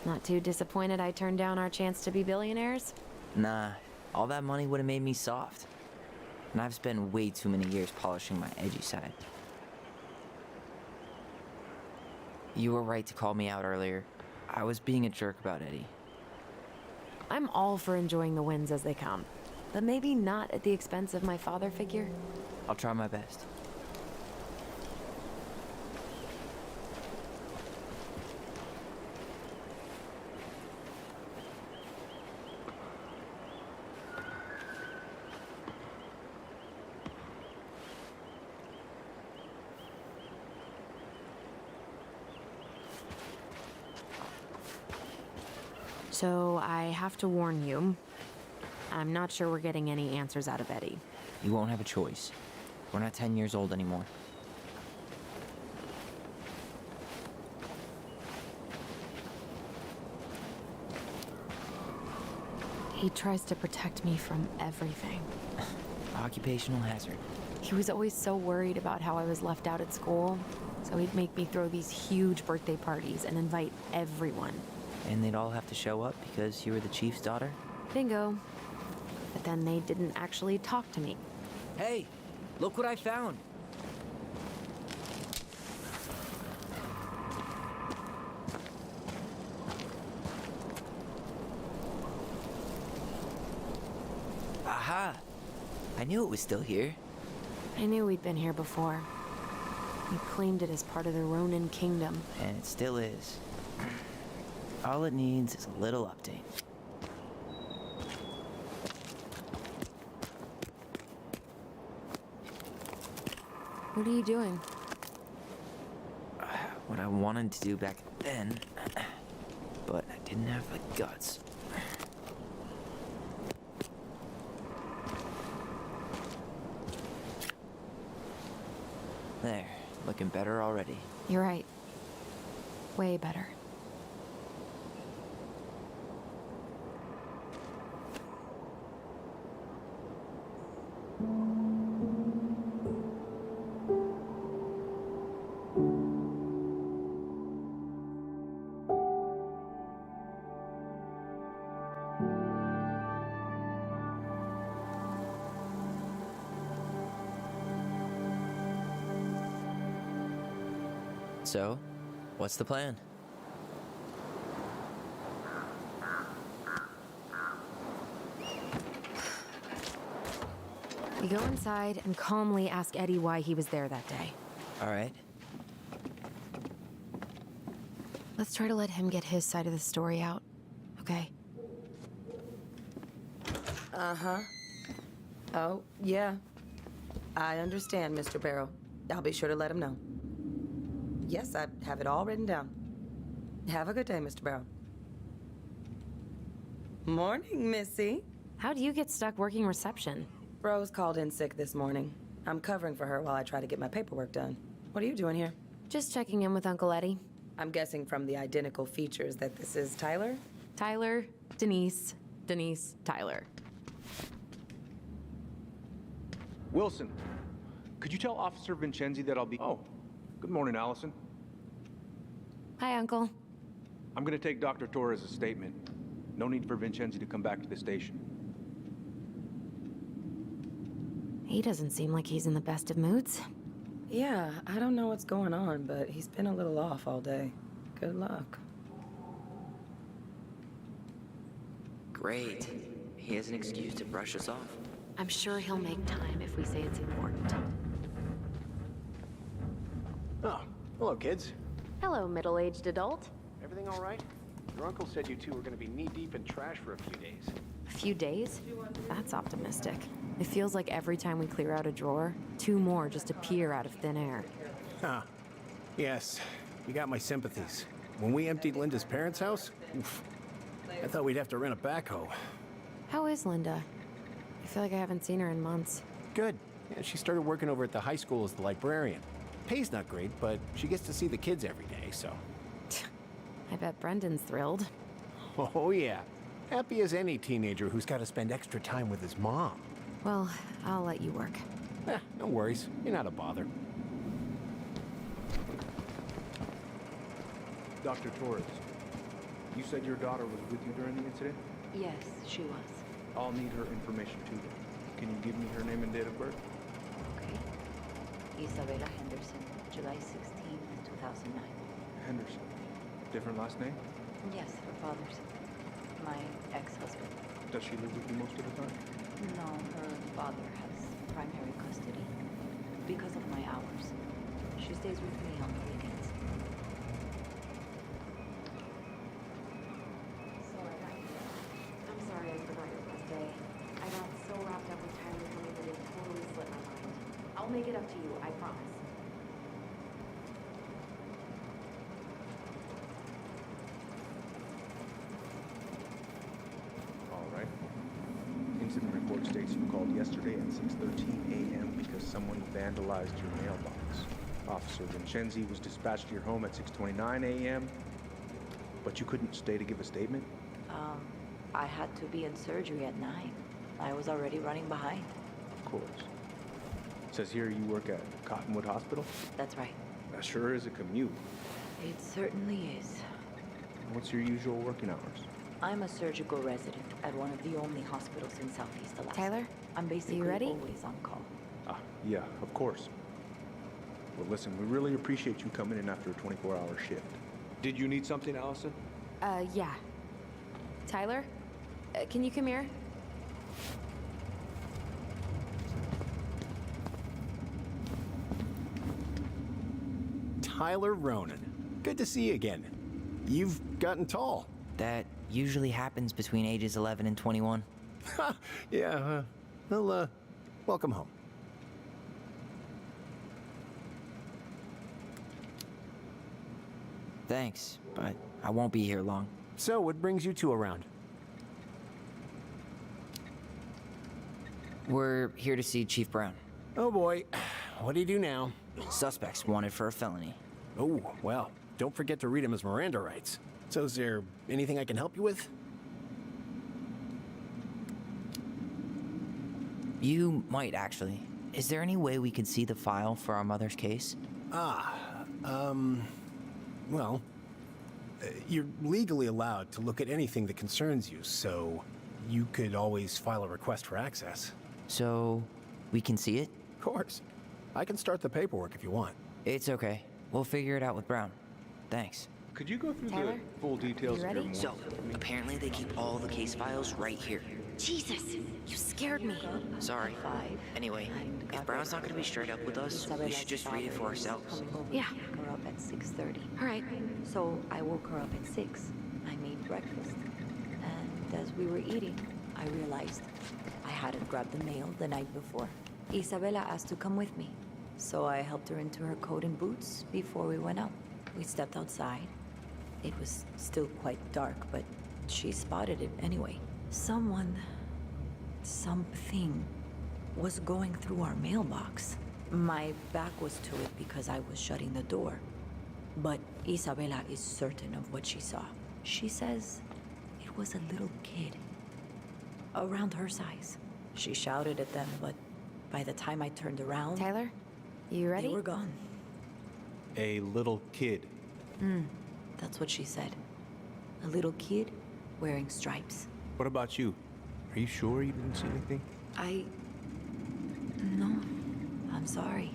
Speaker 1: not too disappointed I turned down our chance to be billionaires?
Speaker 2: Nah, all that money would have made me soft. And I've spent way too many years polishing my edgy side. You were right to call me out earlier. I was being a jerk about Eddie.
Speaker 1: I'm all for enjoying the wins as they come, but maybe not at the expense of my father figure.
Speaker 2: I'll try my best.
Speaker 1: So I have to warn you, I'm not sure we're getting any answers out of Eddie.
Speaker 2: You won't have a choice. We're not 10 years old anymore.
Speaker 1: He tries to protect me from everything.
Speaker 2: Occupational hazard.
Speaker 1: He was always so worried about how I was left out at school, so he'd make me throw these huge birthday parties and invite everyone.
Speaker 2: And they'd all have to show up because you were the chief's daughter?
Speaker 1: Bingo. But then they didn't actually talk to me.
Speaker 2: Hey, look what I found. Aha! I knew it was still here.
Speaker 1: I knew we'd been here before. We claimed it as part of the Ronin kingdom.
Speaker 2: And it still is. All it needs is a little update.
Speaker 1: What are you doing?
Speaker 2: What I wanted to do back then, but I didn't have the guts. There, looking better already.
Speaker 1: You're right. Way better.
Speaker 2: So, what's the plan?
Speaker 1: We go inside and calmly ask Eddie why he was there that day.
Speaker 2: All right.
Speaker 1: Let's try to let him get his side of the story out, okay?
Speaker 10: Uh-huh. Oh, yeah. I understand, Mr. Barrow. I'll be sure to let him know. Yes, I have it all written down. Have a good day, Mr. Barrow. Morning, Missy.
Speaker 1: How'd you get stuck working reception?
Speaker 10: Rose called in sick this morning. I'm covering for her while I try to get my paperwork done. What are you doing here?
Speaker 1: Just checking in with Uncle Eddie.
Speaker 10: I'm guessing from the identical features that this is Tyler?
Speaker 1: Tyler, Denise, Tyler.
Speaker 8: Wilson, could you tell Officer Vincenzi that I'll be... Oh, good morning, Allison.
Speaker 1: Hi, Uncle.
Speaker 8: I'm gonna take Dr. Torres' statement. No need for Vincenzi to come back to the station.
Speaker 1: He doesn't seem like he's in the best of moods.
Speaker 10: Yeah, I don't know what's going on, but he's been a little off all day. Good luck.
Speaker 2: Great. He has an excuse to brush us off.
Speaker 1: I'm sure he'll make time if we say it's important.
Speaker 6: Oh, hello, kids.
Speaker 1: Hello, middle-aged adult.
Speaker 6: Everything all right? Your uncle said you two were gonna be knee-deep in trash for a few days.
Speaker 1: A few days? That's optimistic. It feels like every time we clear out a drawer, 2 more just appear out of thin air.
Speaker 6: Huh. Yes, you got my sympathies. When we emptied Linda's parents' house, oof, I thought we'd have to rent a backhoe.
Speaker 1: How is Linda? I feel like I haven't seen her in months.
Speaker 6: Good. Yeah, she started working over at the high school as the librarian. Pay's not great, but she gets to see the kids every day, so...
Speaker 1: I bet Brendan's thrilled.
Speaker 6: Oh, yeah. Happy as any teenager who's got to spend extra time with his mom.
Speaker 1: Well, I'll let you work.
Speaker 6: No worries. You're not a bother.
Speaker 8: Dr. Torres, you said your daughter was with you during the incident?
Speaker 5: Yes, she was.
Speaker 8: I'll need her information too. Can you give me her name and date of birth?
Speaker 5: Okay. Isabella Henderson, July 16th, 2009.
Speaker 8: Henderson. Different last name?
Speaker 5: Yes, her father's. My ex-husband.
Speaker 8: Does she live with you most of the time?
Speaker 5: No, her father has primary custody because of my hours. She stays with me on the weekends.
Speaker 1: I'm sorry I forgot your birthday. I got so wrapped up with Tyler coming that it totally slipped my mind. I'll make it up to you, I promise.
Speaker 8: All right. Incident report states you called yesterday at 6:13 a.m. because someone vandalized your mailbox. Officer Vincenzi was dispatched to your home at 6:29 a.m., but you couldn't stay to give a statement?
Speaker 5: I had to be in surgery at 9. I was already running behind.
Speaker 8: Of course. It says here you work at Cottonwood Hospital?
Speaker 5: That's right.
Speaker 8: That sure is a commute.
Speaker 5: It certainly is.
Speaker 8: What's your usual working hours?
Speaker 5: I'm a surgical resident at one of the only hospitals in Southeast Alaska.
Speaker 1: Tyler,
Speaker 5: I'm basically
Speaker 1: ready?
Speaker 5: always on call.
Speaker 8: Ah, yeah, of course. Well, listen, we really appreciate you coming in after a 24-hour shift. Did you need something, Allison?
Speaker 1: Yeah. Tyler, can you come here?
Speaker 6: Tyler Ronan. Good to see you again. You've gotten tall.
Speaker 2: That usually happens between ages 11 and 21.
Speaker 6: Yeah, well, welcome home.
Speaker 2: Thanks, but I won't be here long.
Speaker 6: So, what brings you two around?
Speaker 2: We're here to see Chief Brown.
Speaker 6: Oh boy, what do you do now?
Speaker 2: Suspects wanted for a felony.
Speaker 6: Oh, well, don't forget to read him his Miranda rights. So is there anything I can help you with?
Speaker 2: You might, actually. Is there any way we could see the file for our mother's case?
Speaker 6: Well, you're legally allowed to look at anything that concerns you, so you could always file a request for access.
Speaker 2: So, we can see it?
Speaker 6: Of course. I can start the paperwork if you want.
Speaker 2: It's okay. We'll figure it out with Brown. Thanks.
Speaker 8: Could you go through
Speaker 3: Tyler,
Speaker 8: the full details
Speaker 3: you
Speaker 8: of your
Speaker 3: ready?
Speaker 2: So, apparently they keep all the case files right here.
Speaker 1: Jesus, you scared me.
Speaker 2: Sorry. Anyway, if Brown's not gonna be straight up with us, we should just read it for ourselves.
Speaker 1: Yeah.
Speaker 11: Her up at 6:30.
Speaker 1: All right.
Speaker 11: So I woke her up at 6. I made breakfast. And as we were eating, I realized I hadn't grabbed the mail the night before. Isabella asked to come with me. So I helped her into her coat and boots before we went out. We stepped outside. It was still quite dark, but she spotted it anyway. Something was going through our mailbox. My back was to it because I was shutting the door. But Isabella is certain of what she saw. She says it was a little kid, around her size. She shouted at them, but by the time I turned around,
Speaker 3: Tyler, you ready?
Speaker 11: they were gone.
Speaker 8: A little kid.
Speaker 11: That's what she said. A little kid wearing stripes.
Speaker 8: What about you? Are you sure you didn't see anything?
Speaker 11: No, I'm sorry.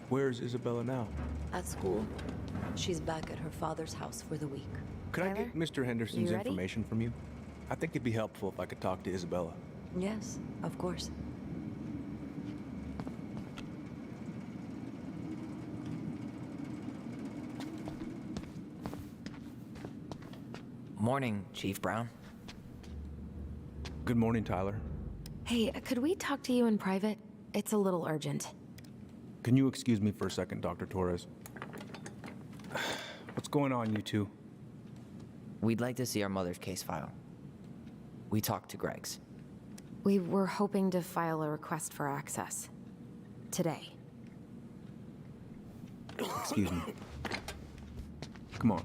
Speaker 8: Where's Isabella now?
Speaker 11: At school. She's back at her father's house for the week.
Speaker 8: Could I
Speaker 3: Tyler,
Speaker 8: get Mr. Henderson's
Speaker 3: you ready?
Speaker 8: information from you? I think it'd be helpful if I could talk to Isabella.
Speaker 11: Yes, of course.
Speaker 2: Morning, Chief Brown.
Speaker 8: Good morning, Tyler.
Speaker 1: Hey, could we talk to you in private? It's a little urgent.
Speaker 8: Can you excuse me for a second, Dr. Torres? What's going on, you two?
Speaker 2: We'd like to see our mother's case file. We talked to Greg's.
Speaker 1: We were hoping to file a request for access. Today.
Speaker 8: Excuse me. Come on.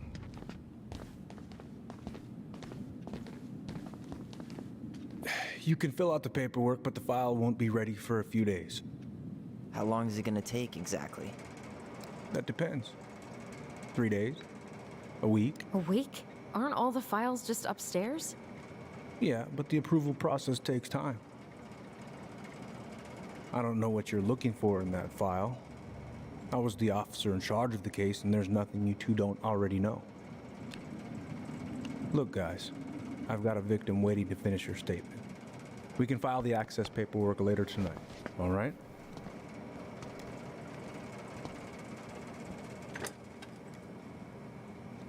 Speaker 8: You can fill out the paperwork, but the file won't be ready for a few days.
Speaker 2: How long is it gonna take exactly?
Speaker 8: That depends. 3 days? A week?
Speaker 1: A week? Aren't all the files just upstairs?
Speaker 8: Yeah, but the approval process takes time. I don't know what you're looking for in that file. I was the officer in charge of the case, and there's nothing you two don't already know. Look, guys, I've got a victim waiting to finish her statement. We can file the access paperwork later tonight, all right?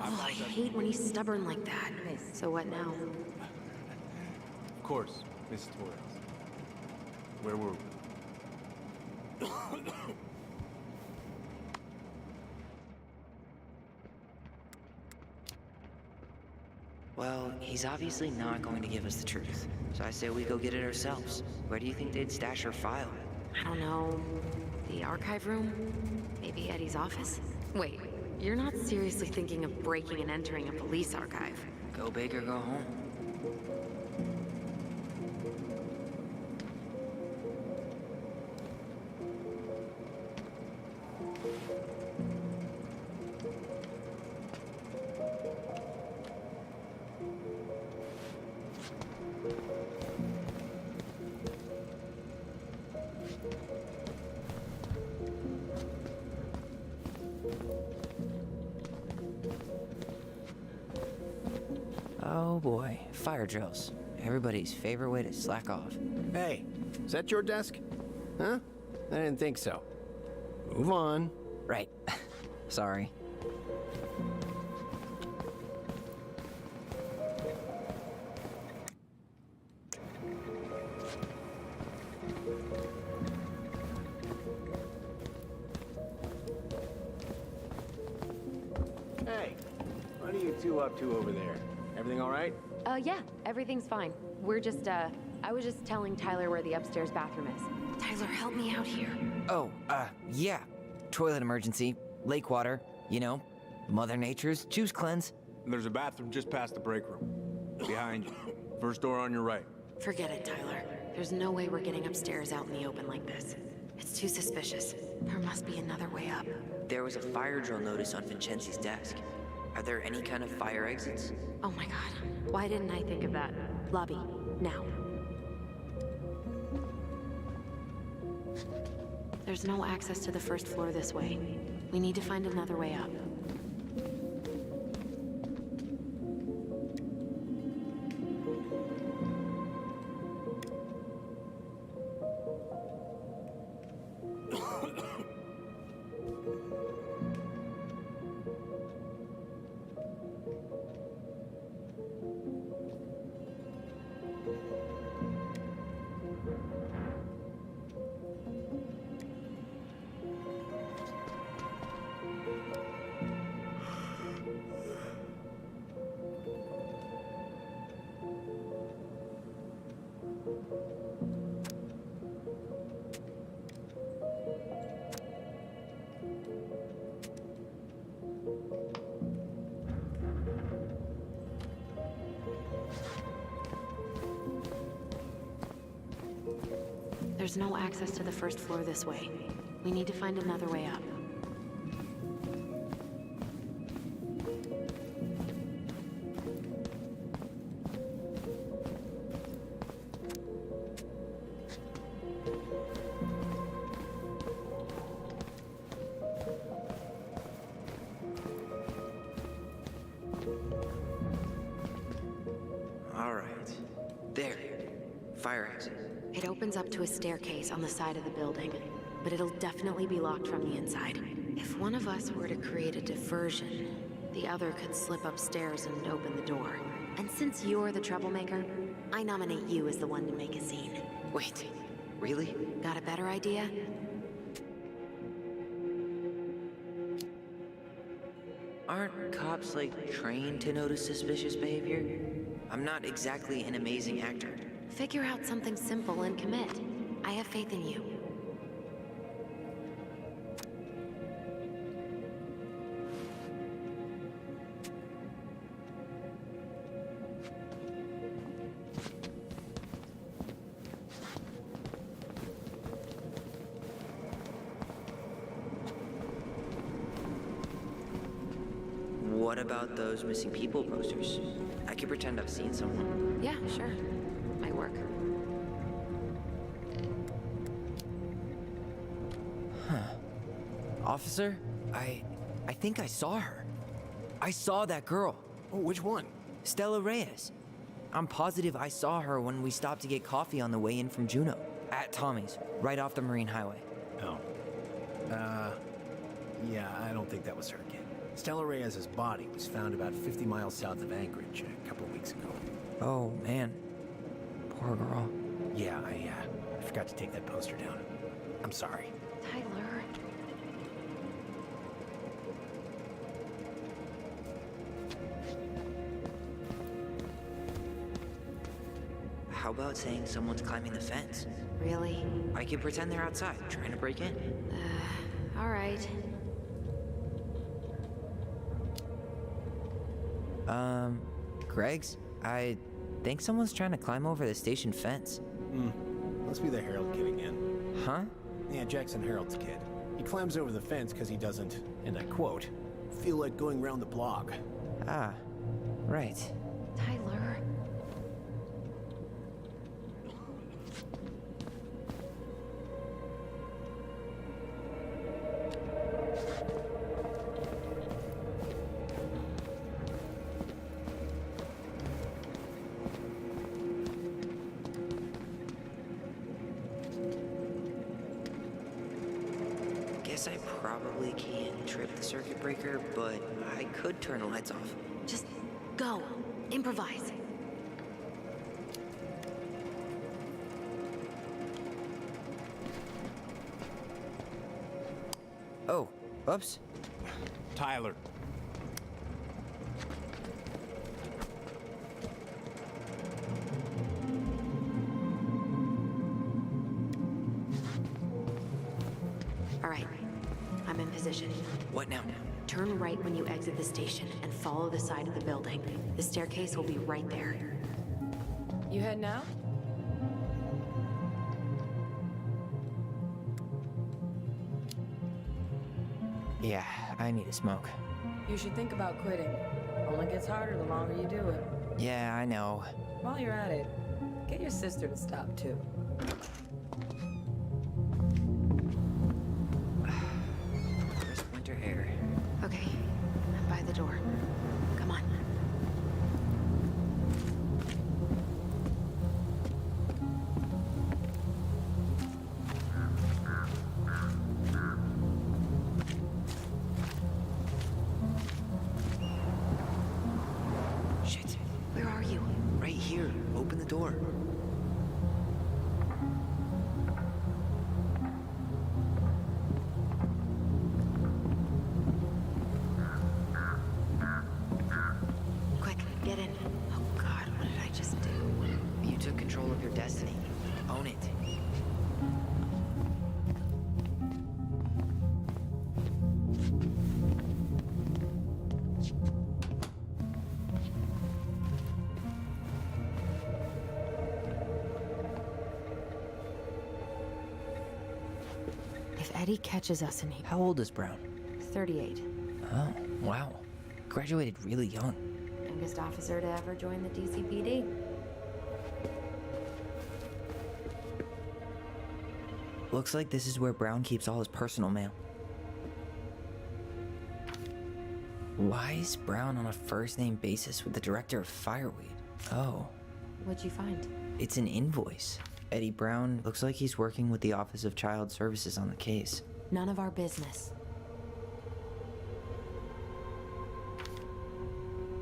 Speaker 1: Oh, I hate when he's stubborn like that. So what now?
Speaker 8: Of course, Miss Torres. Where were we?
Speaker 2: Well, he's obviously not going to give us the truth. So I say we go get it ourselves. Where do you think they'd stash her file?
Speaker 1: I don't know. The archive room? Maybe Eddie's office? Wait, you're not seriously thinking of breaking and entering a police archive?
Speaker 2: Go big or go home. Oh boy, fire drills. Everybody's favorite way to slack off.
Speaker 6: Hey, is that your desk? Huh? I didn't think so. Move on.
Speaker 2: Right. Sorry.
Speaker 6: Hey, what are you two up to over there? Everything all right?
Speaker 1: Yeah, everything's fine. We're just, I was just telling Tyler where the upstairs bathroom is. Tyler, help me out here.
Speaker 2: Oh, yeah. Toilet emergency, lake water, you know, Mother Nature's juice cleanse.
Speaker 8: There's a bathroom just past the break room. Behind you. First door on your right.
Speaker 1: Forget it, Tyler. There's no way we're getting upstairs out in the open like this. It's too suspicious. There must be another way up.
Speaker 2: There was a fire drill notice on Vincenzi's desk. Are there any kind of fire exits?
Speaker 1: Oh my god. Why didn't I think of that? Lobby, now. There's no access to the first floor this way. We need to find another way up. There's no access to the first floor this way. We need to find another way up.
Speaker 2: All right. There. Fire exit.
Speaker 1: It opens up to a staircase on the side of the building, but it'll definitely be locked from the inside. If one of us were to create a diversion, the other could slip upstairs and open the door. And since you're the troublemaker, I nominate you as the one to make a scene.
Speaker 2: Wait, really?
Speaker 1: Got a better idea?
Speaker 2: Aren't cops, like, trained to notice suspicious behavior? I'm not exactly an amazing actor.
Speaker 1: Figure out something simple and commit. I have faith in you.
Speaker 2: What about those missing people posters? I could pretend I've seen someone.
Speaker 1: Yeah, sure. Might work.
Speaker 2: Officer, I think I saw her. I saw that girl.
Speaker 6: Oh, which one?
Speaker 2: Stella Reyes. I'm positive I saw her when we stopped to get coffee on the way in from Juneau. At Tommy's, right off the Marine Highway.
Speaker 6: Oh. Yeah, I don't think that was her, kid. Stella Reyes' body was found about 50 miles south of Anchorage a couple of weeks ago.
Speaker 2: Oh, man. Poor girl.
Speaker 6: Yeah, I forgot to take that poster down. I'm sorry.
Speaker 1: Tyler.
Speaker 2: How about saying someone's climbing the fence?
Speaker 1: Really?
Speaker 2: I can pretend they're outside, trying to break in.
Speaker 1: All right.
Speaker 2: Greg's? I think someone's trying to climb over the station fence.
Speaker 6: Must be the Harold kid again.
Speaker 2: Huh?
Speaker 6: Yeah, Jackson Harold's kid. He climbs over the fence because he doesn't, and I quote, feel like going round the block.
Speaker 2: Ah, right.
Speaker 1: Tyler.
Speaker 2: guess I probably can't trip the circuit breaker, but I could turn the lights off.
Speaker 1: Just go. Improvise.
Speaker 2: Oh, oops.
Speaker 6: Tyler.
Speaker 1: All right. I'm in position.
Speaker 2: What now?
Speaker 1: Turn right when you exit the station and follow the side of the building. The staircase will be right there.
Speaker 10: You head now?
Speaker 2: Yeah, I need a smoke.
Speaker 10: You should think about quitting. Only gets harder the longer you do it.
Speaker 2: Yeah, I know.
Speaker 10: While you're at it, get your sister to stop too.
Speaker 2: Crisp winter air.
Speaker 1: Okay. I'm by the door. Come on.
Speaker 2: Shit.
Speaker 1: Where are you?
Speaker 2: Right here. Open the door.
Speaker 1: Quick, get in. Oh God, what did I just do?
Speaker 2: You took control of your destiny. Own it.
Speaker 1: If Eddie catches us in here...
Speaker 2: How old is Brown?
Speaker 1: 38.
Speaker 2: Oh, wow. Graduated really young.
Speaker 1: Youngest officer to ever join the DCPD.
Speaker 2: Looks like this is where Brown keeps all his personal mail. Why is Brown on a first-name basis with the director of Fireweed? Oh,
Speaker 1: What'd you find?
Speaker 2: it's an invoice. Eddie Brown looks like he's working with the Office of Child Services on the case.
Speaker 1: None of our business.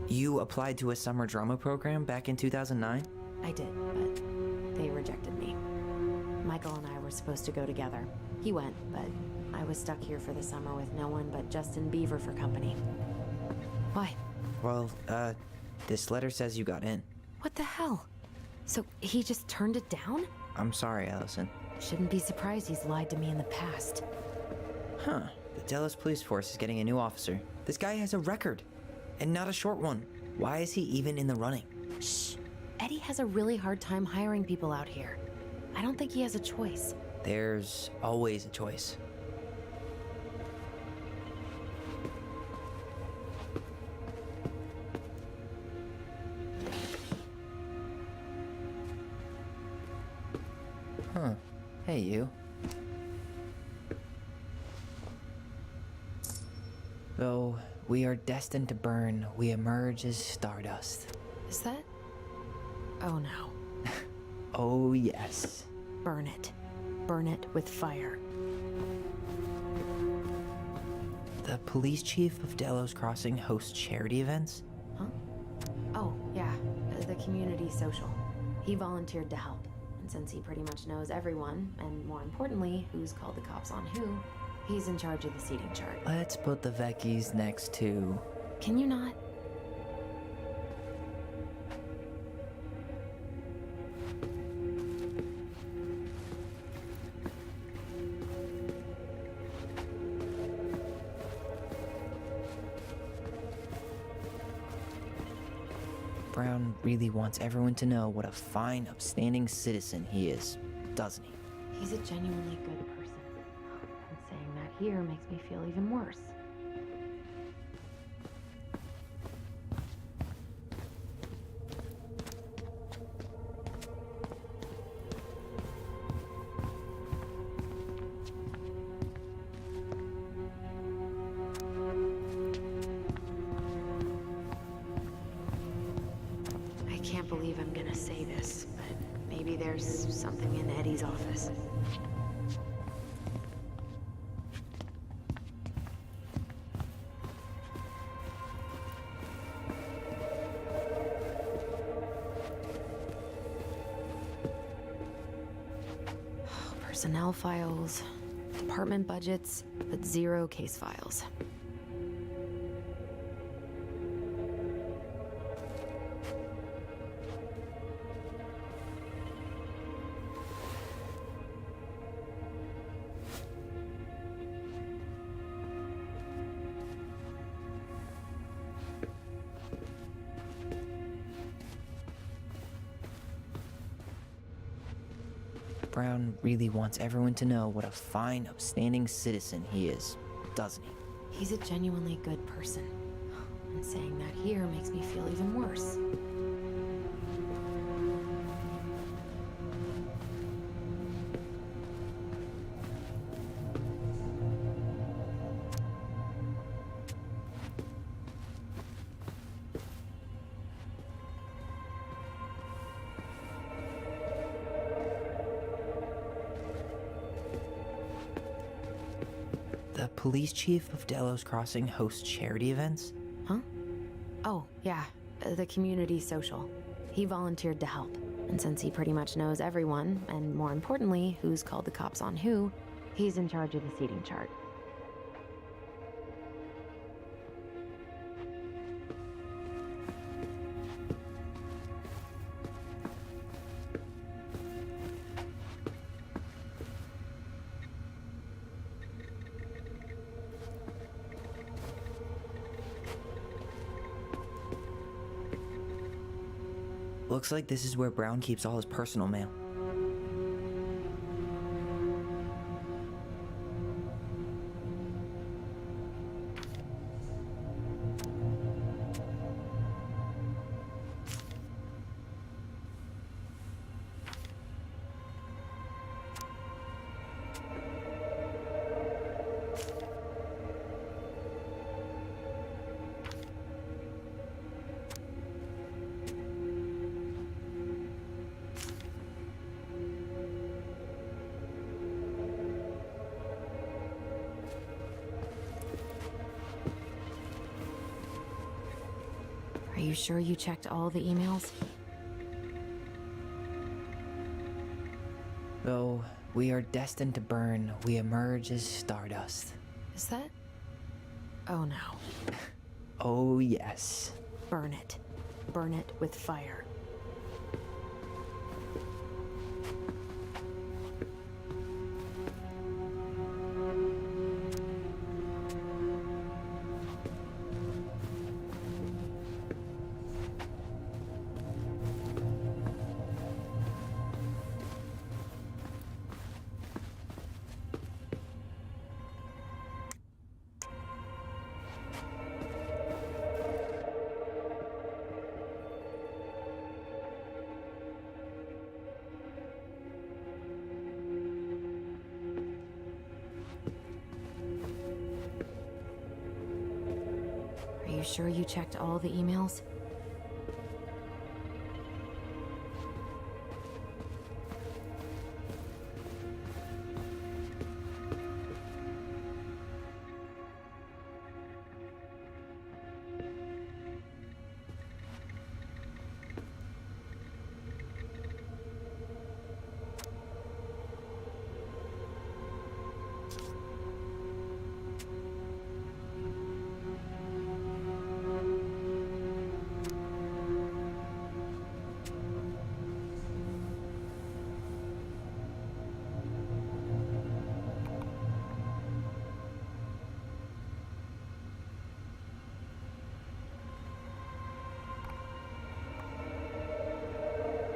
Speaker 2: You applied to a summer drama program back in 2009?
Speaker 1: I did, but they rejected me. Michael and I were supposed to go together. He went, but I was stuck here for the summer with no one but Justin Beaver for company. Why?
Speaker 2: Well, this letter says you got in.
Speaker 1: What the hell? So he just turned it down?
Speaker 2: I'm sorry, Allison.
Speaker 1: Shouldn't be surprised he's lied to me in the past.
Speaker 2: Huh. The Dallas Police Force is getting a new officer. This guy has a record, and not a short one. Why is he even in the running?
Speaker 1: Shh. Eddie has a really hard time hiring people out here. I don't think he has a choice.
Speaker 2: There's always a choice. Huh. Hey, you. Though we are destined to burn, we emerge as stardust.
Speaker 1: Is that? Oh no.
Speaker 2: Oh, yes.
Speaker 1: Burn it. Burn it with fire.
Speaker 2: The police chief of Delos Crossing hosts charity events?
Speaker 1: Huh? Oh, yeah. The community social. He volunteered to help. And since he pretty much knows everyone, and more importantly, who's called the cops on who, he's in charge of the seating chart.
Speaker 2: Let's put the Vecchies next to...
Speaker 1: Can you not?
Speaker 2: Brown really wants everyone to know what a fine, upstanding citizen he is, doesn't he?
Speaker 1: He's a genuinely good person. And saying that here makes me feel even worse. I can't believe I'm gonna say this, but maybe there's something in Eddie's office. Personnel files, department budgets, but zero case files.
Speaker 2: Brown really wants everyone to know what a fine, upstanding citizen he is, doesn't he?
Speaker 1: He's a genuinely good person. And saying that here makes me feel even worse.
Speaker 2: The police chief of Delos Crossing hosts charity events?
Speaker 1: Huh? Oh, yeah. The community social. He volunteered to help. And since he pretty much knows everyone, and more importantly, who's called the cops on who, he's in charge of the seating chart.
Speaker 2: Looks like this is where Brown keeps all his personal mail.
Speaker 1: Are you sure you checked all the emails?
Speaker 2: Though we are destined to burn, we emerge as stardust.
Speaker 1: Is that? Oh no.
Speaker 2: Oh, yes.
Speaker 1: Burn it. Burn it with fire. Are you sure you checked all the emails?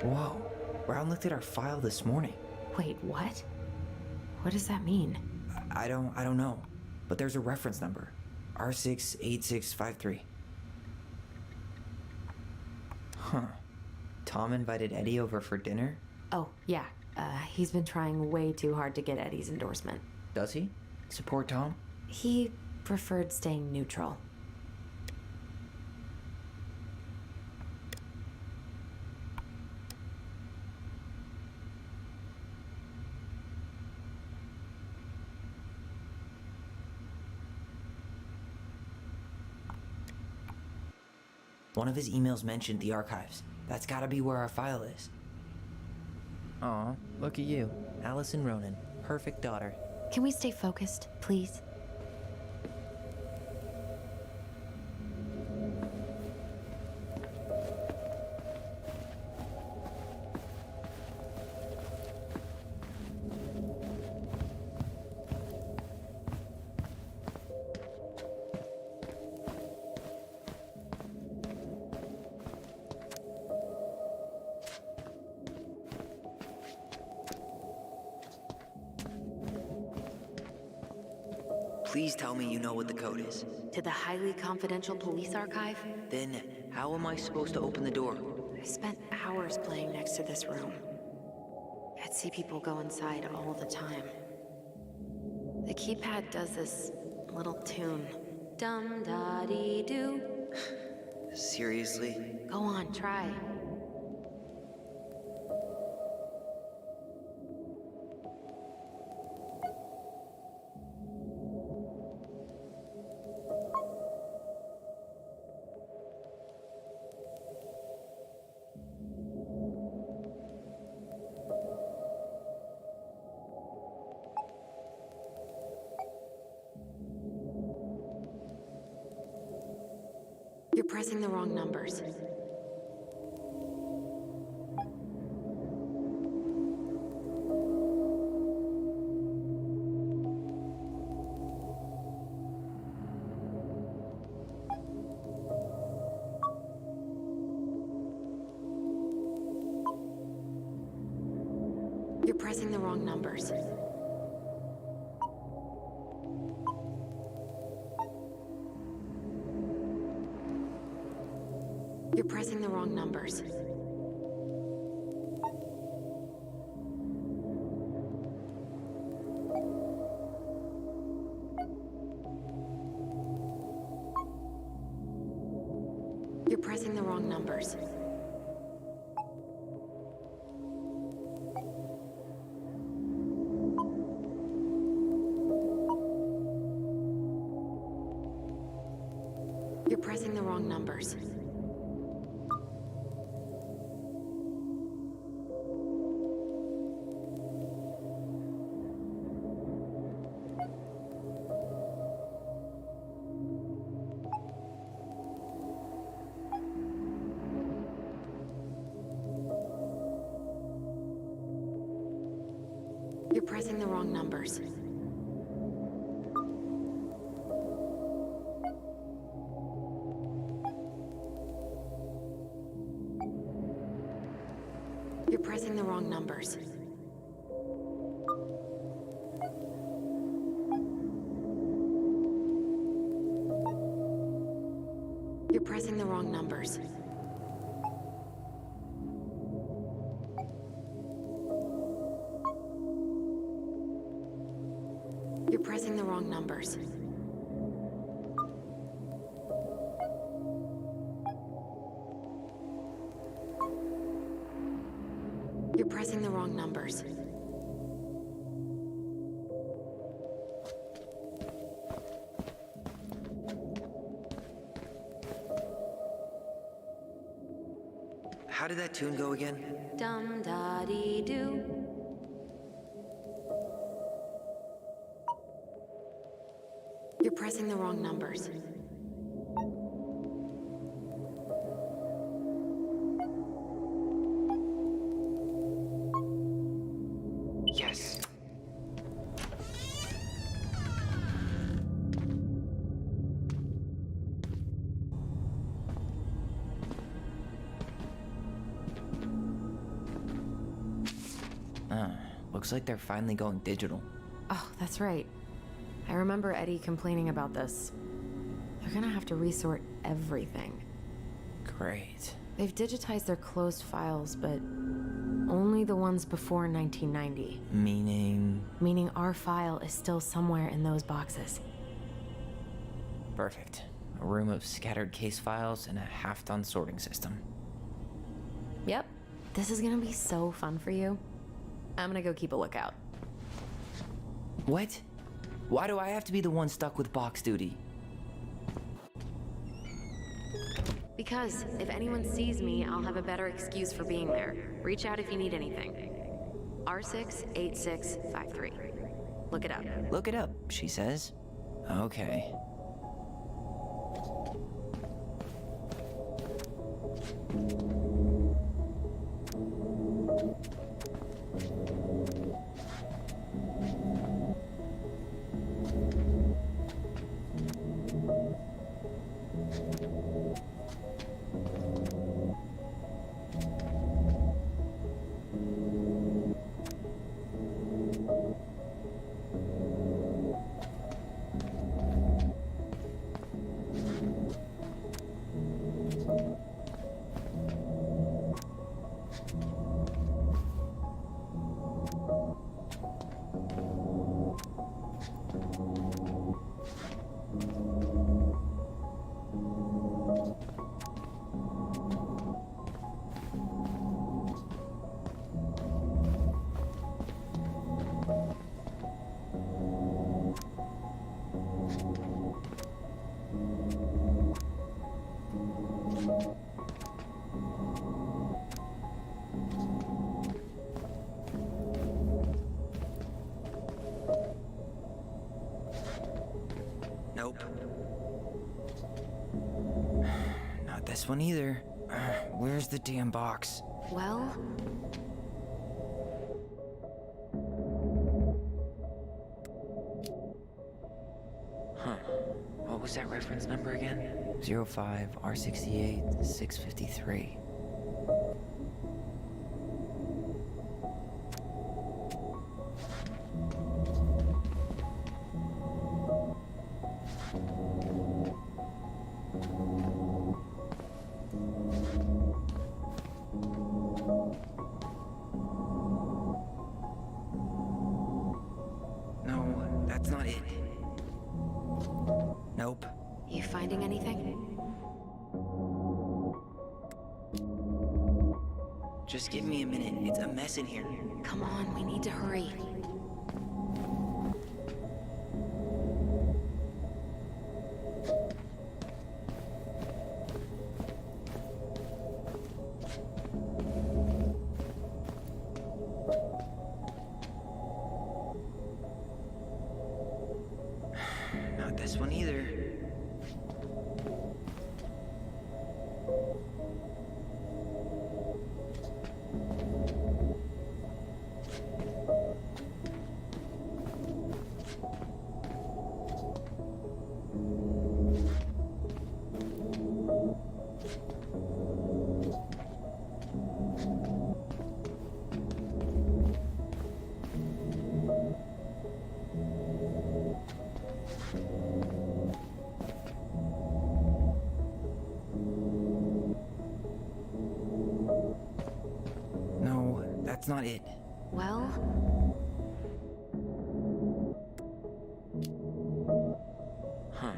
Speaker 2: Whoa. Brown looked at our file this morning.
Speaker 1: Wait, what? What does that mean?
Speaker 2: I don't know. But there's a reference number. R68653. Huh. Tom invited Eddie over for dinner?
Speaker 1: Oh, yeah. He's been trying way too hard to get Eddie's endorsement.
Speaker 2: Does he? Support Tom?
Speaker 1: He preferred staying neutral.
Speaker 2: One of his emails mentioned the archives. That's gotta be where our file is. Aw, look at you, Allison Ronan. perfect daughter.
Speaker 1: Can we stay focused, please?
Speaker 2: Please tell me you know what the code is.
Speaker 1: To the highly confidential police archive?
Speaker 2: Then, how am I supposed to open the door?
Speaker 1: I spent hours playing next to this room. I'd see people go inside all the time. The keypad does this little tune. Dum-da-dee-doo.
Speaker 2: Seriously?
Speaker 1: Go on, try. You're pressing the wrong numbers. You're pressing the wrong numbers. You're pressing the wrong numbers. You're pressing the wrong numbers. You're pressing the wrong numbers. You're pressing the wrong numbers. You're pressing the wrong numbers. You're pressing the wrong numbers. You're pressing the wrong numbers. You're pressing the wrong numbers.
Speaker 2: How did that tune go again?
Speaker 1: Dum-da-dee-doo. You're pressing the wrong numbers.
Speaker 2: Yes. Looks like they're finally going digital.
Speaker 1: Oh, that's right. I remember Eddie complaining about this. They're gonna have to resort everything.
Speaker 2: Great.
Speaker 1: They've digitized their closed files, but only the ones before 1990.
Speaker 2: Meaning?
Speaker 1: Meaning our file is still somewhere in those boxes.
Speaker 2: Perfect. A room of scattered case files and a half-done sorting system.
Speaker 1: Yep. This is gonna be so fun for you. I'm gonna go keep a lookout.
Speaker 2: What? Why do I have to be the one stuck with box duty?
Speaker 1: Because if anyone sees me, I'll have a better excuse for being there. Reach out if you need anything. R68653. Look it up.
Speaker 2: Look it up, she says. Okay. Nope. Not this one either. Where's the damn box?
Speaker 1: Well,
Speaker 2: Huh. What was that reference number again? 05R68 653. No, that's not it. Nope.
Speaker 1: you finding anything?
Speaker 2: Just give me a minute. It's a mess in here.
Speaker 1: Come on, we need to hurry.
Speaker 2: Not this one either. No, that's not it.
Speaker 1: Well,
Speaker 2: Huh.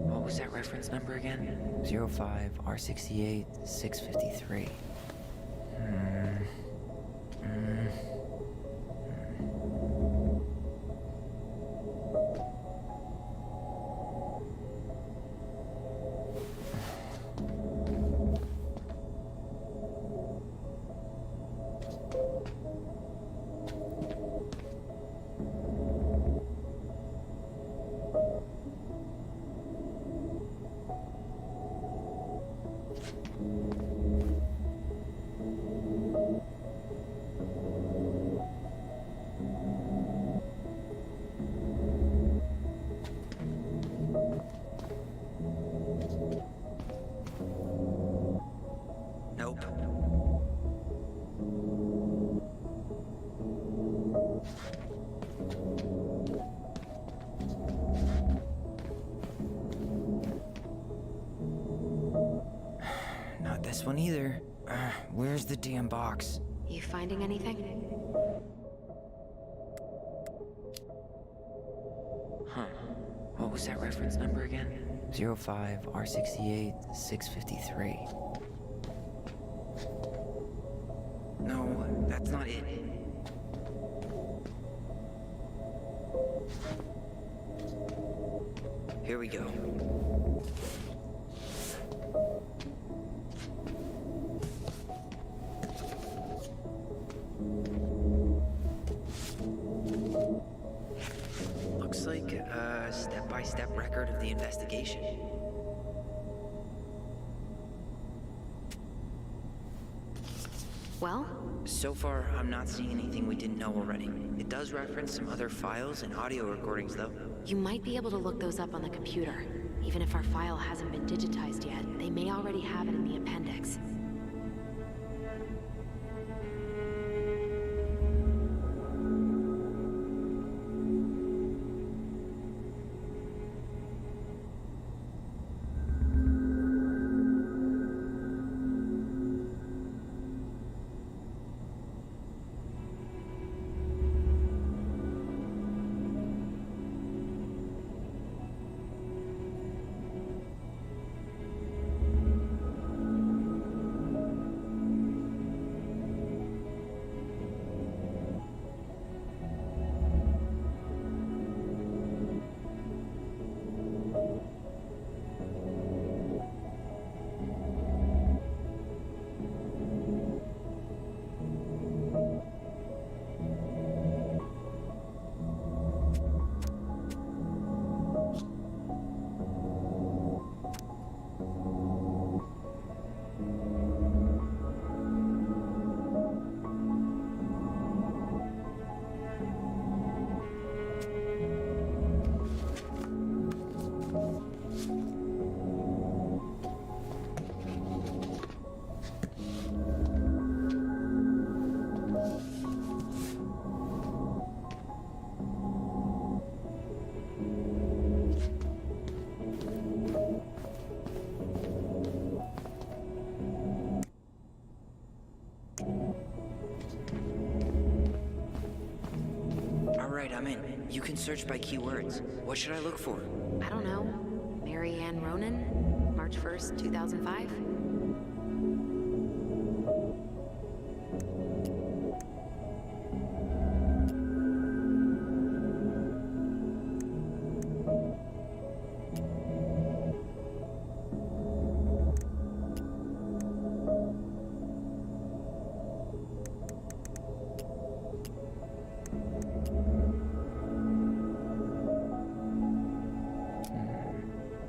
Speaker 2: What was that reference number again? 05R68 653. Nope. Not this one either. Where's the damn box?
Speaker 1: you finding anything?
Speaker 2: Huh. What was that reference number again? 05R68 653. No, that's not it. Here we go. looks like a step-by-step record of the investigation.
Speaker 1: Well?
Speaker 2: So far, I'm not seeing anything we didn't know already. It does reference some other files and audio recordings, though.
Speaker 1: You might be able to look those up on the computer. Even if our file hasn't been digitized yet, they may already have it in the appendix.
Speaker 2: Alright, I'm in. You can search by keywords. What should I look for?
Speaker 1: I don't know. Mary Ann Ronan? March 1st, 2005?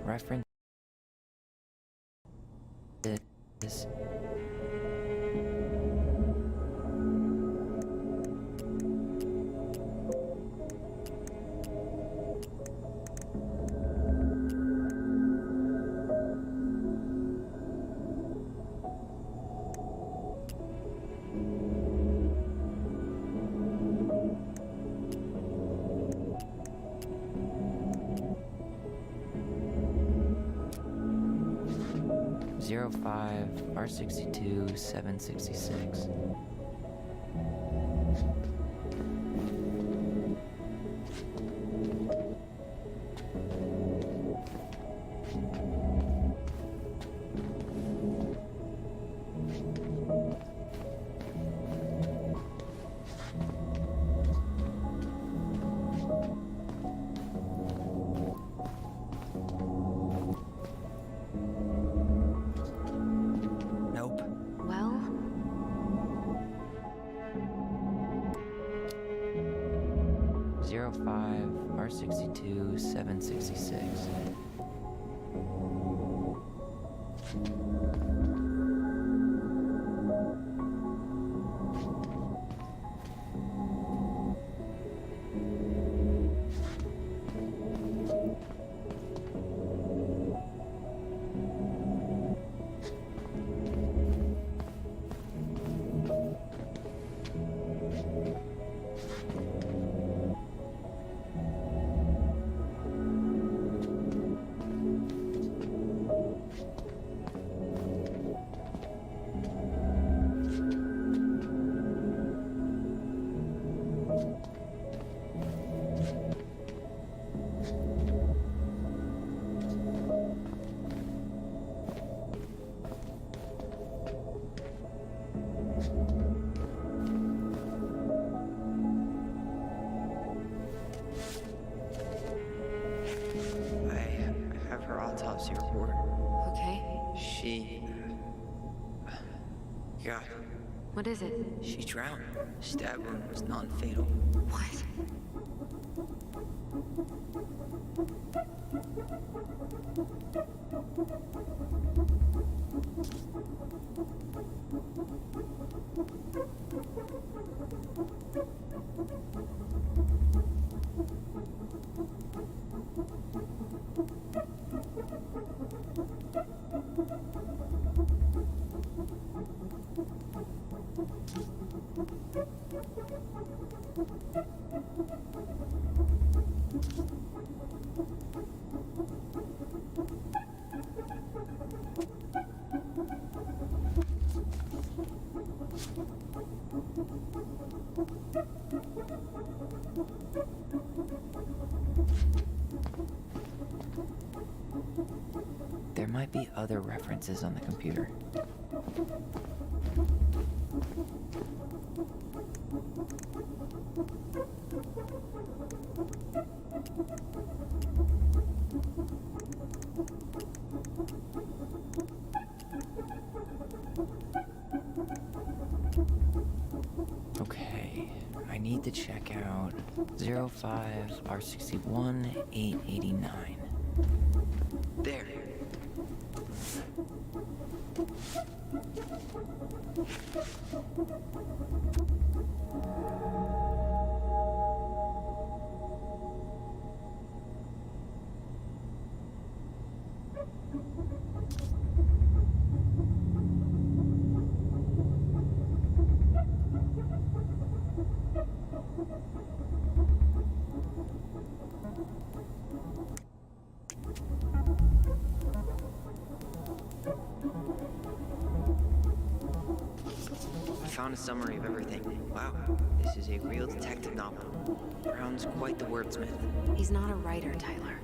Speaker 2: Reference is 05 R62 766.
Speaker 1: Well,
Speaker 2: 05 R62 766. I have her autopsy report.
Speaker 1: okay.
Speaker 2: She... God,
Speaker 1: What is it?
Speaker 2: she drowned. Stab wound was non-fatal.
Speaker 1: What?
Speaker 2: There might be other references on the computer. Okay, I need to check out 05 R61 889. There. I found a summary of everything. Wow, this is a real detective novel. Brown's quite the wordsmith.
Speaker 1: He's not a writer, Tyler.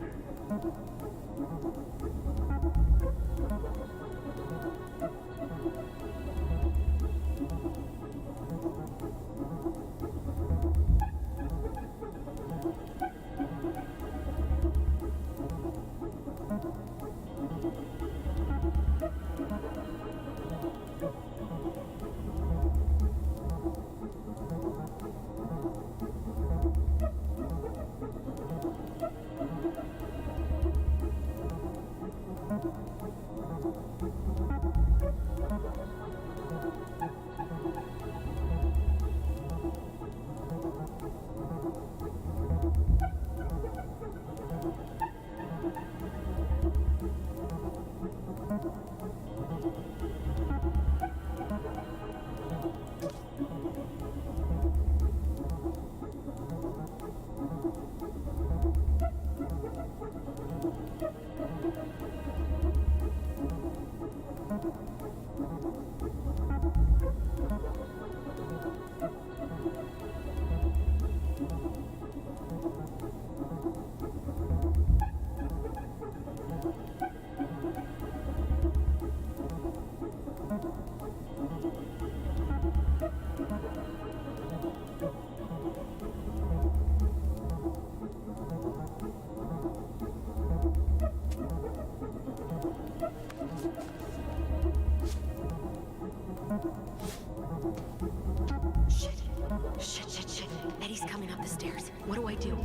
Speaker 1: Shit. Eddie's coming up the stairs. What do I do?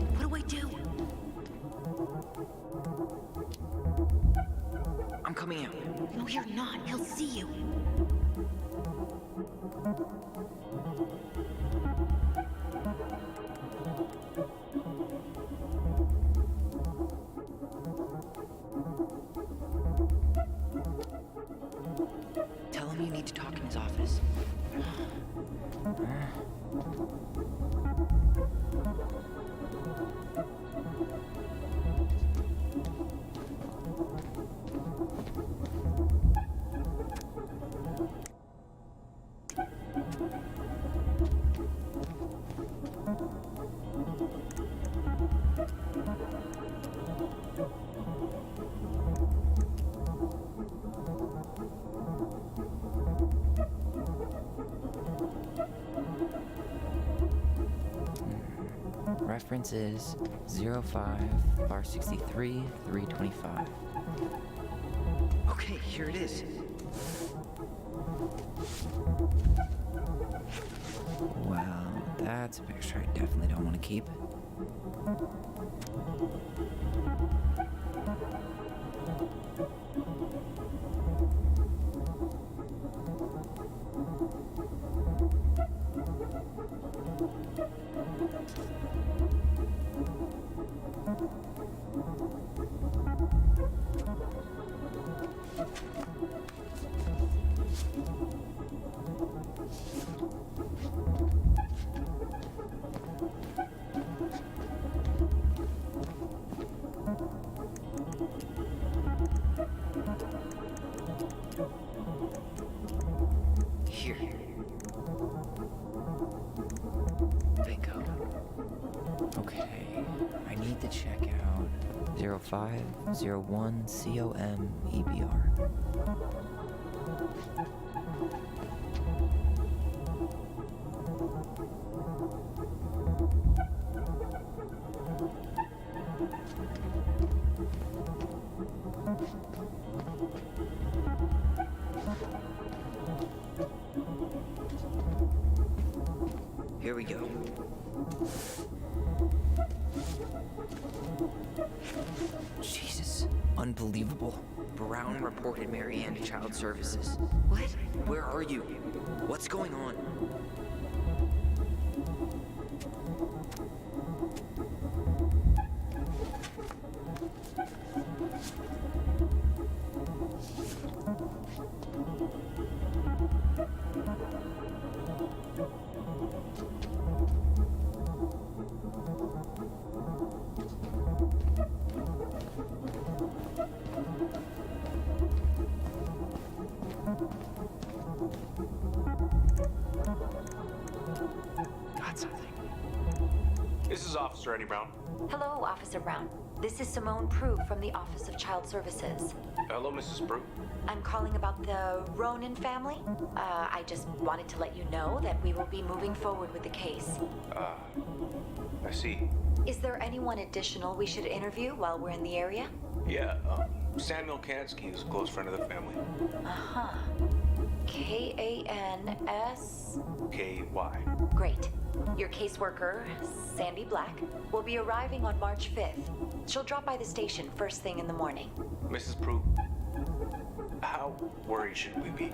Speaker 2: I'm coming out.
Speaker 1: No, you're not. He'll see you.
Speaker 2: Tell him you need to talk in his office. References 05 R63 325. Okay, here it is. Well, that's a picture I definitely don't want to keep. Okay, I need to check out 0501 COM EBR. Here we go. Jesus. Unbelievable. Brown reported Mary Ann to Child Services.
Speaker 5: What?
Speaker 2: Where are you? What's going on? Got something.
Speaker 12: This is Officer Eddie Brown.
Speaker 9: Hello, Officer Brown. This is Simone Prue from the Office of Child Services.
Speaker 12: Hello, Mrs. Prue.
Speaker 9: I'm calling about the Ronan family. I just wanted to let you know that we will be moving forward with the case.
Speaker 12: I see.
Speaker 9: Is there anyone additional we should interview while we're in the area?
Speaker 12: Yeah, Samuel Kansky is a close friend of the family.
Speaker 9: Uh-huh. K-A-N-S...
Speaker 12: K-Y.
Speaker 9: Great. Your caseworker, Sandy Black, will be arriving on March 5th. She'll drop by the station first thing in the morning.
Speaker 12: Mrs. Prue, how worried should we be?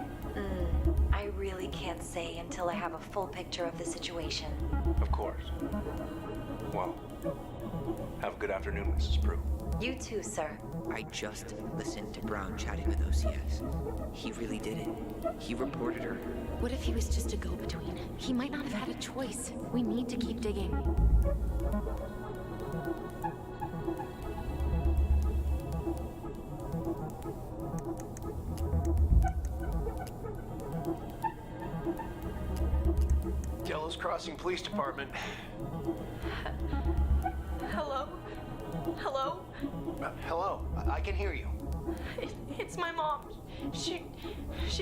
Speaker 9: I really can't say until I have a full picture of the situation.
Speaker 12: Of course. Well, have a good afternoon, Mrs. Prue.
Speaker 9: You too, sir.
Speaker 2: I just listened to Brown chatting with OCS. He really did it. He reported her.
Speaker 1: What if he was just a go-between? He might not have had a choice. We need to keep digging.
Speaker 6: Delos Crossing Police Department.
Speaker 13: Hello? Hello?
Speaker 6: Hello, I can hear you.
Speaker 13: It's my mom. She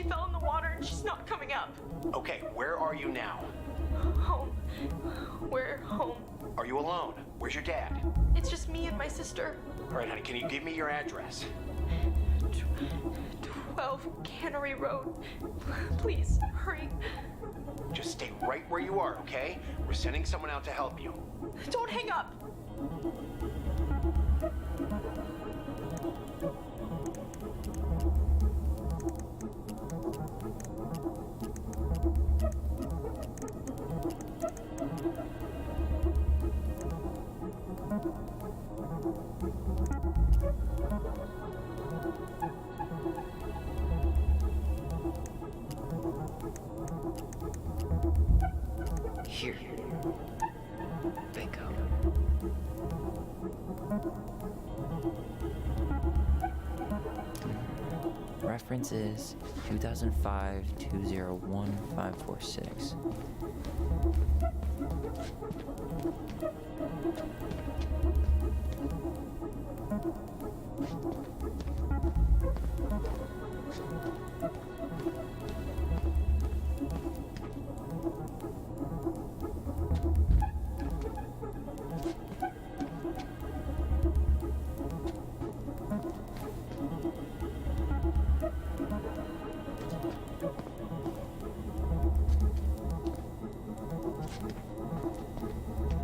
Speaker 13: fell in the water and she's not coming up.
Speaker 6: Okay, where are you now?
Speaker 13: Home. We're home.
Speaker 6: Are you alone? Where's your dad?
Speaker 13: It's just me and my sister.
Speaker 6: All right, honey, can you give me your address?
Speaker 13: 12 Cannery Road. Please, hurry.
Speaker 6: Just stay right where you are, okay? We're sending someone out to help you.
Speaker 13: Don't hang up.
Speaker 2: Here. Bingo. Reference is 2005-201-546.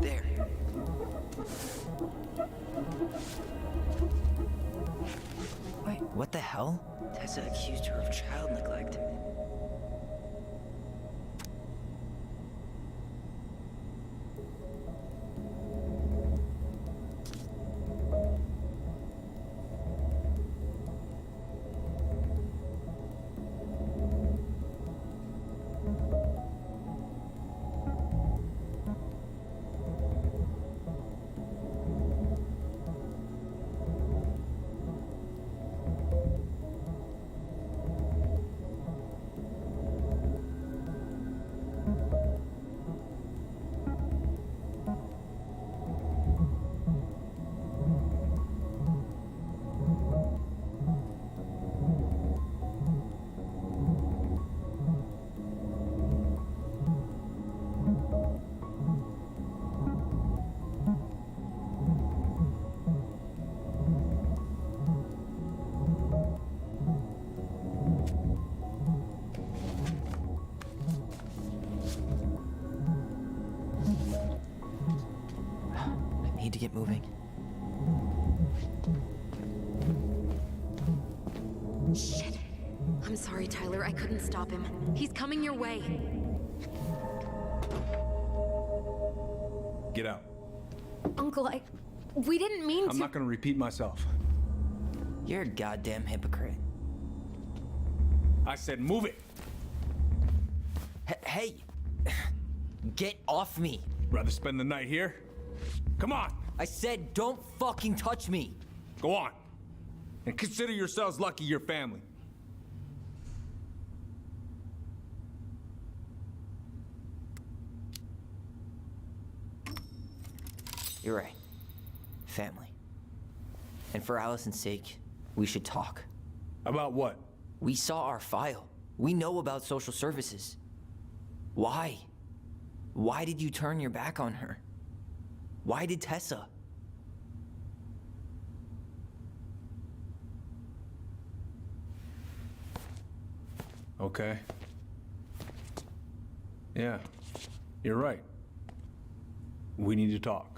Speaker 2: There. Wait, what the hell? Tessa accused her of child neglect. Need to get moving.
Speaker 1: Shit. I'm sorry, Tyler. I couldn't stop him. He's coming your way.
Speaker 12: Get out.
Speaker 1: Uncle, we didn't mean to.
Speaker 12: I'm not gonna repeat myself.
Speaker 2: You're a goddamn hypocrite.
Speaker 12: I said move it.
Speaker 2: Hey! Get off me!
Speaker 12: Rather spend the night here? Come on!
Speaker 2: I said don't fucking touch me!
Speaker 12: Go on. And consider yourselves lucky you're family.
Speaker 2: You're right. Family. And for Allison's sake, we should talk.
Speaker 12: About what?
Speaker 2: We saw our file. We know about social services. Why? Why did you turn your back on her? Why did Tessa?
Speaker 12: Okay. Yeah, you're right. We need to talk.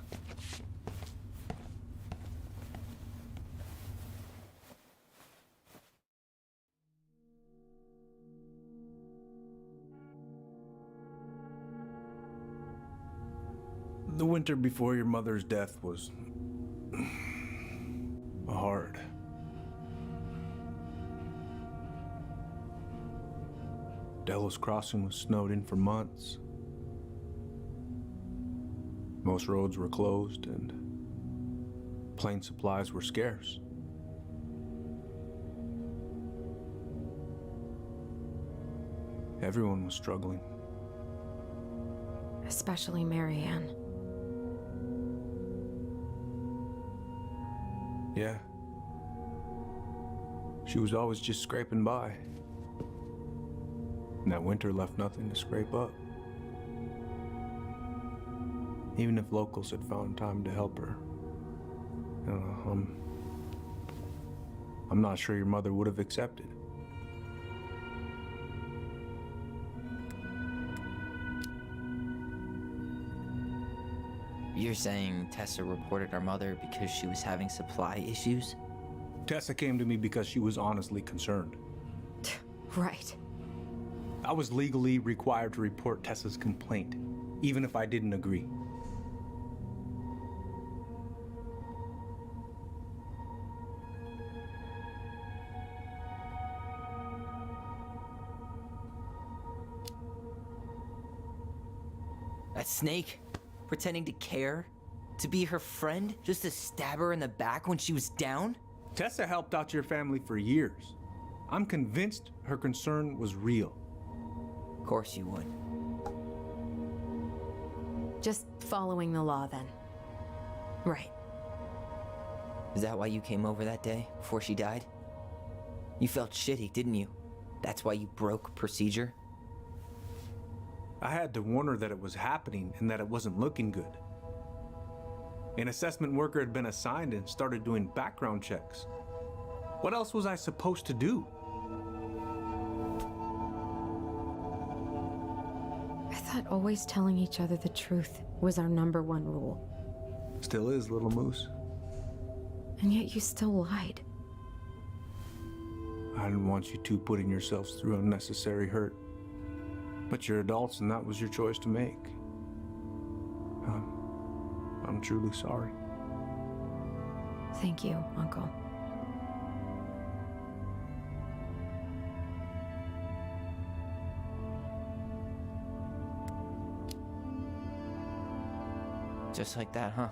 Speaker 12: The winter before your mother's death was hard. Delos Crossing was snowed in for months. Most roads were closed and plane supplies were scarce. Everyone was struggling.
Speaker 1: Especially Marianne.
Speaker 12: Yeah. She was always just scraping by. And that winter left nothing to scrape up. Even if locals had found time to help her. I don't know, I'm not sure your mother would have accepted.
Speaker 2: You're saying Tessa reported our mother because she was having supply issues?
Speaker 12: Tessa came to me because she was honestly concerned.
Speaker 1: Right.
Speaker 12: I was legally required to report Tessa's complaint, even if I didn't agree.
Speaker 2: That snake? Pretending to care? To be her friend? Just to stab her in the back when she was down?
Speaker 12: Tessa helped out your family for years. I'm convinced her concern was real.
Speaker 2: Of course you would.
Speaker 1: Just following the law, then. Right.
Speaker 2: Is that why you came over that day, before she died? You felt shitty, didn't you? That's why you broke procedure?
Speaker 12: I had to warn her that it was happening and that it wasn't looking good. An assessment worker had been assigned and started doing background checks. What else was I supposed to do?
Speaker 1: I thought always telling each other the truth was our #1 rule.
Speaker 12: Still is, little moose.
Speaker 1: And yet you still lied.
Speaker 12: I didn't want you two putting yourselves through unnecessary hurt. But you're adults and that was your choice to make. I'm truly sorry.
Speaker 1: Thank you, Uncle.
Speaker 2: Just like that, huh?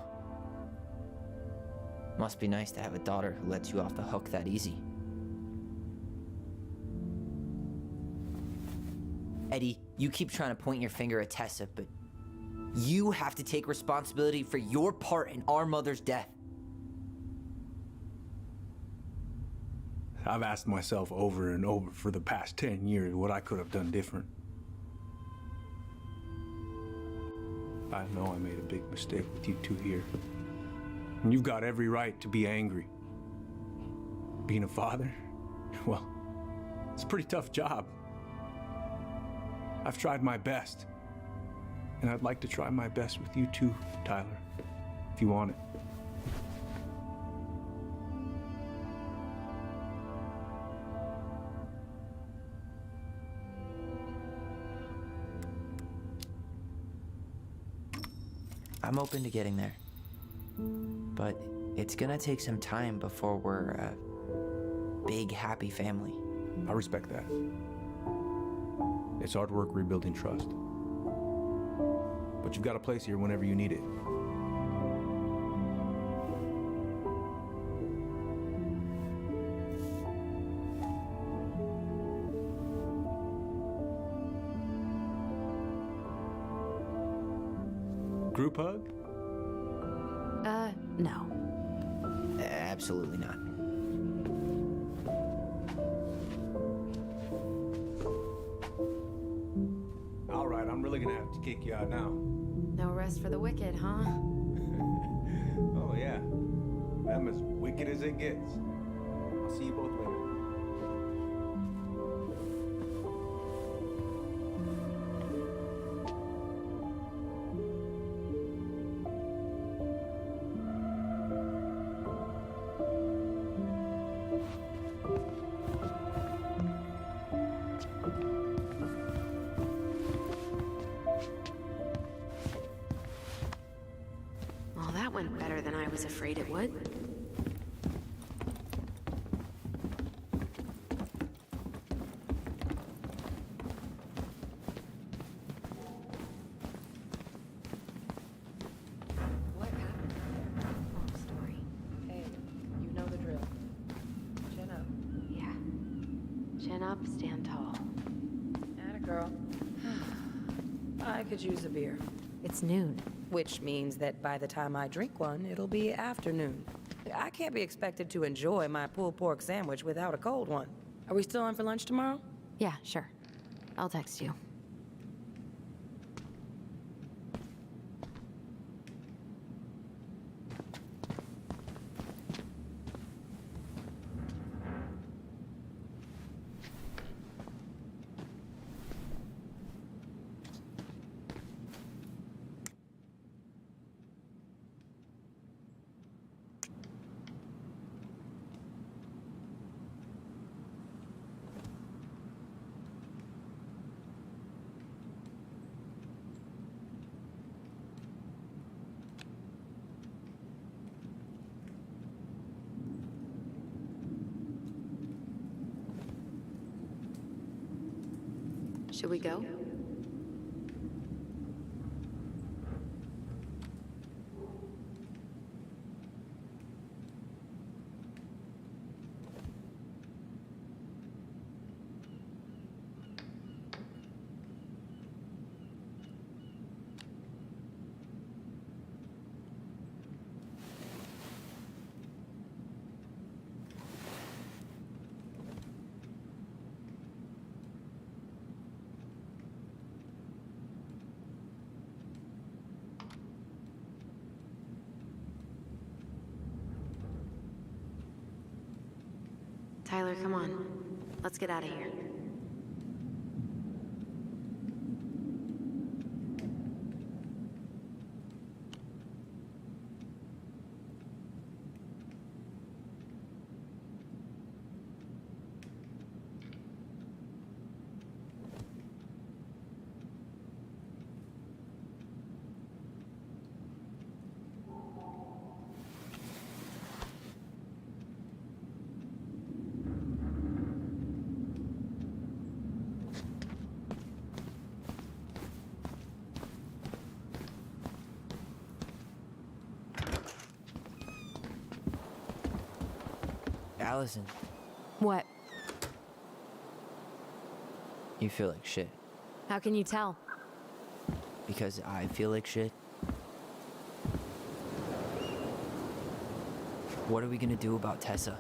Speaker 2: Must be nice to have a daughter who lets you off the hook that easy. Eddie, you keep trying to point your finger at Tessa, but you have to take responsibility for your part in our mother's death.
Speaker 12: I've asked myself over and over for the past 10 years what I could have done different. I know I made a big mistake with you two here. And you've got every right to be angry. Being a father, well, it's a pretty tough job. I've tried my best. And I'd like to try my best with you too, Tyler. if you want it.
Speaker 2: I'm open to getting there. But it's gonna take some time before we're a big, happy family.
Speaker 12: I respect that. It's hard work rebuilding trust. But you've got a place here whenever you need it. Group hug?
Speaker 5: No.
Speaker 2: Absolutely not.
Speaker 12: All right, I'm really gonna have to kick you out now.
Speaker 5: No rest for the wicked, huh?
Speaker 12: Oh, yeah. I'm as wicked as it gets. I'll see you both later.
Speaker 1: Well, that went better than I was afraid it would.
Speaker 10: What happened?
Speaker 1: Long story.
Speaker 10: Hey, you know the drill. Chin up.
Speaker 1: Yeah. Chin up, stand tall.
Speaker 10: Atta girl. I could use a beer.
Speaker 1: It's noon.
Speaker 10: Which means that by the time I drink one, it'll be afternoon. I can't be expected to enjoy my pulled pork sandwich without a cold one. Are we still on for lunch tomorrow?
Speaker 1: Yeah, sure. I'll text you. Should we go? Tyler, come on. Let's get out of here.
Speaker 2: Allison,
Speaker 1: What?
Speaker 2: you feel like shit.
Speaker 1: How can you tell?
Speaker 2: Because I feel like shit. What are we gonna do about Tessa?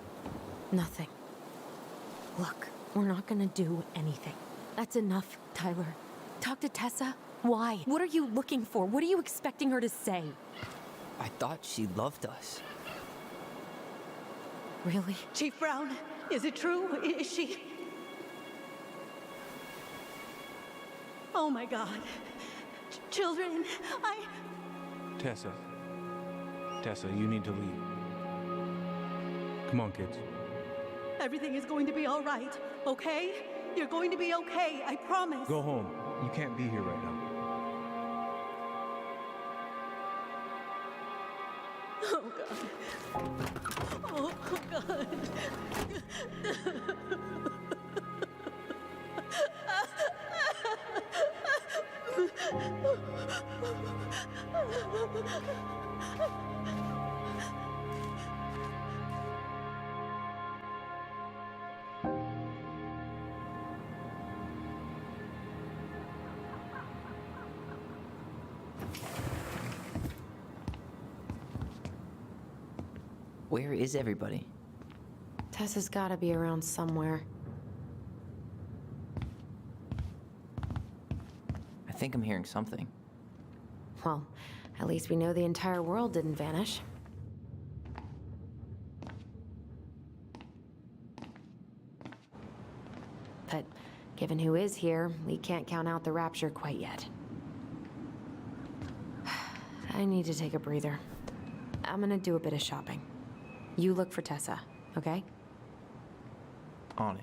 Speaker 1: Nothing. Look, we're not gonna do anything. That's enough, Tyler. Talk to Tessa? Why? What are you looking for? What are you expecting her to say?
Speaker 2: I thought she loved us.
Speaker 1: Really?
Speaker 7: Chief Brown, is it true? Is she... Oh my God. Children,
Speaker 12: Tessa, Tessa, you need to leave. Come on, kids.
Speaker 14: Everything is going to be all right, okay? You're going to be okay, I promise.
Speaker 12: Go home. You can't be here right now.
Speaker 14: Oh, God. Oh, God.
Speaker 2: Where is everybody?
Speaker 1: Tessa's gotta be around somewhere.
Speaker 2: I think I'm hearing something.
Speaker 1: Well, at least we know the entire world didn't vanish. But given who is here, we can't count out the rapture quite yet. I need to take a breather. I'm gonna do a bit of shopping. You look for Tessa, okay?
Speaker 2: On it.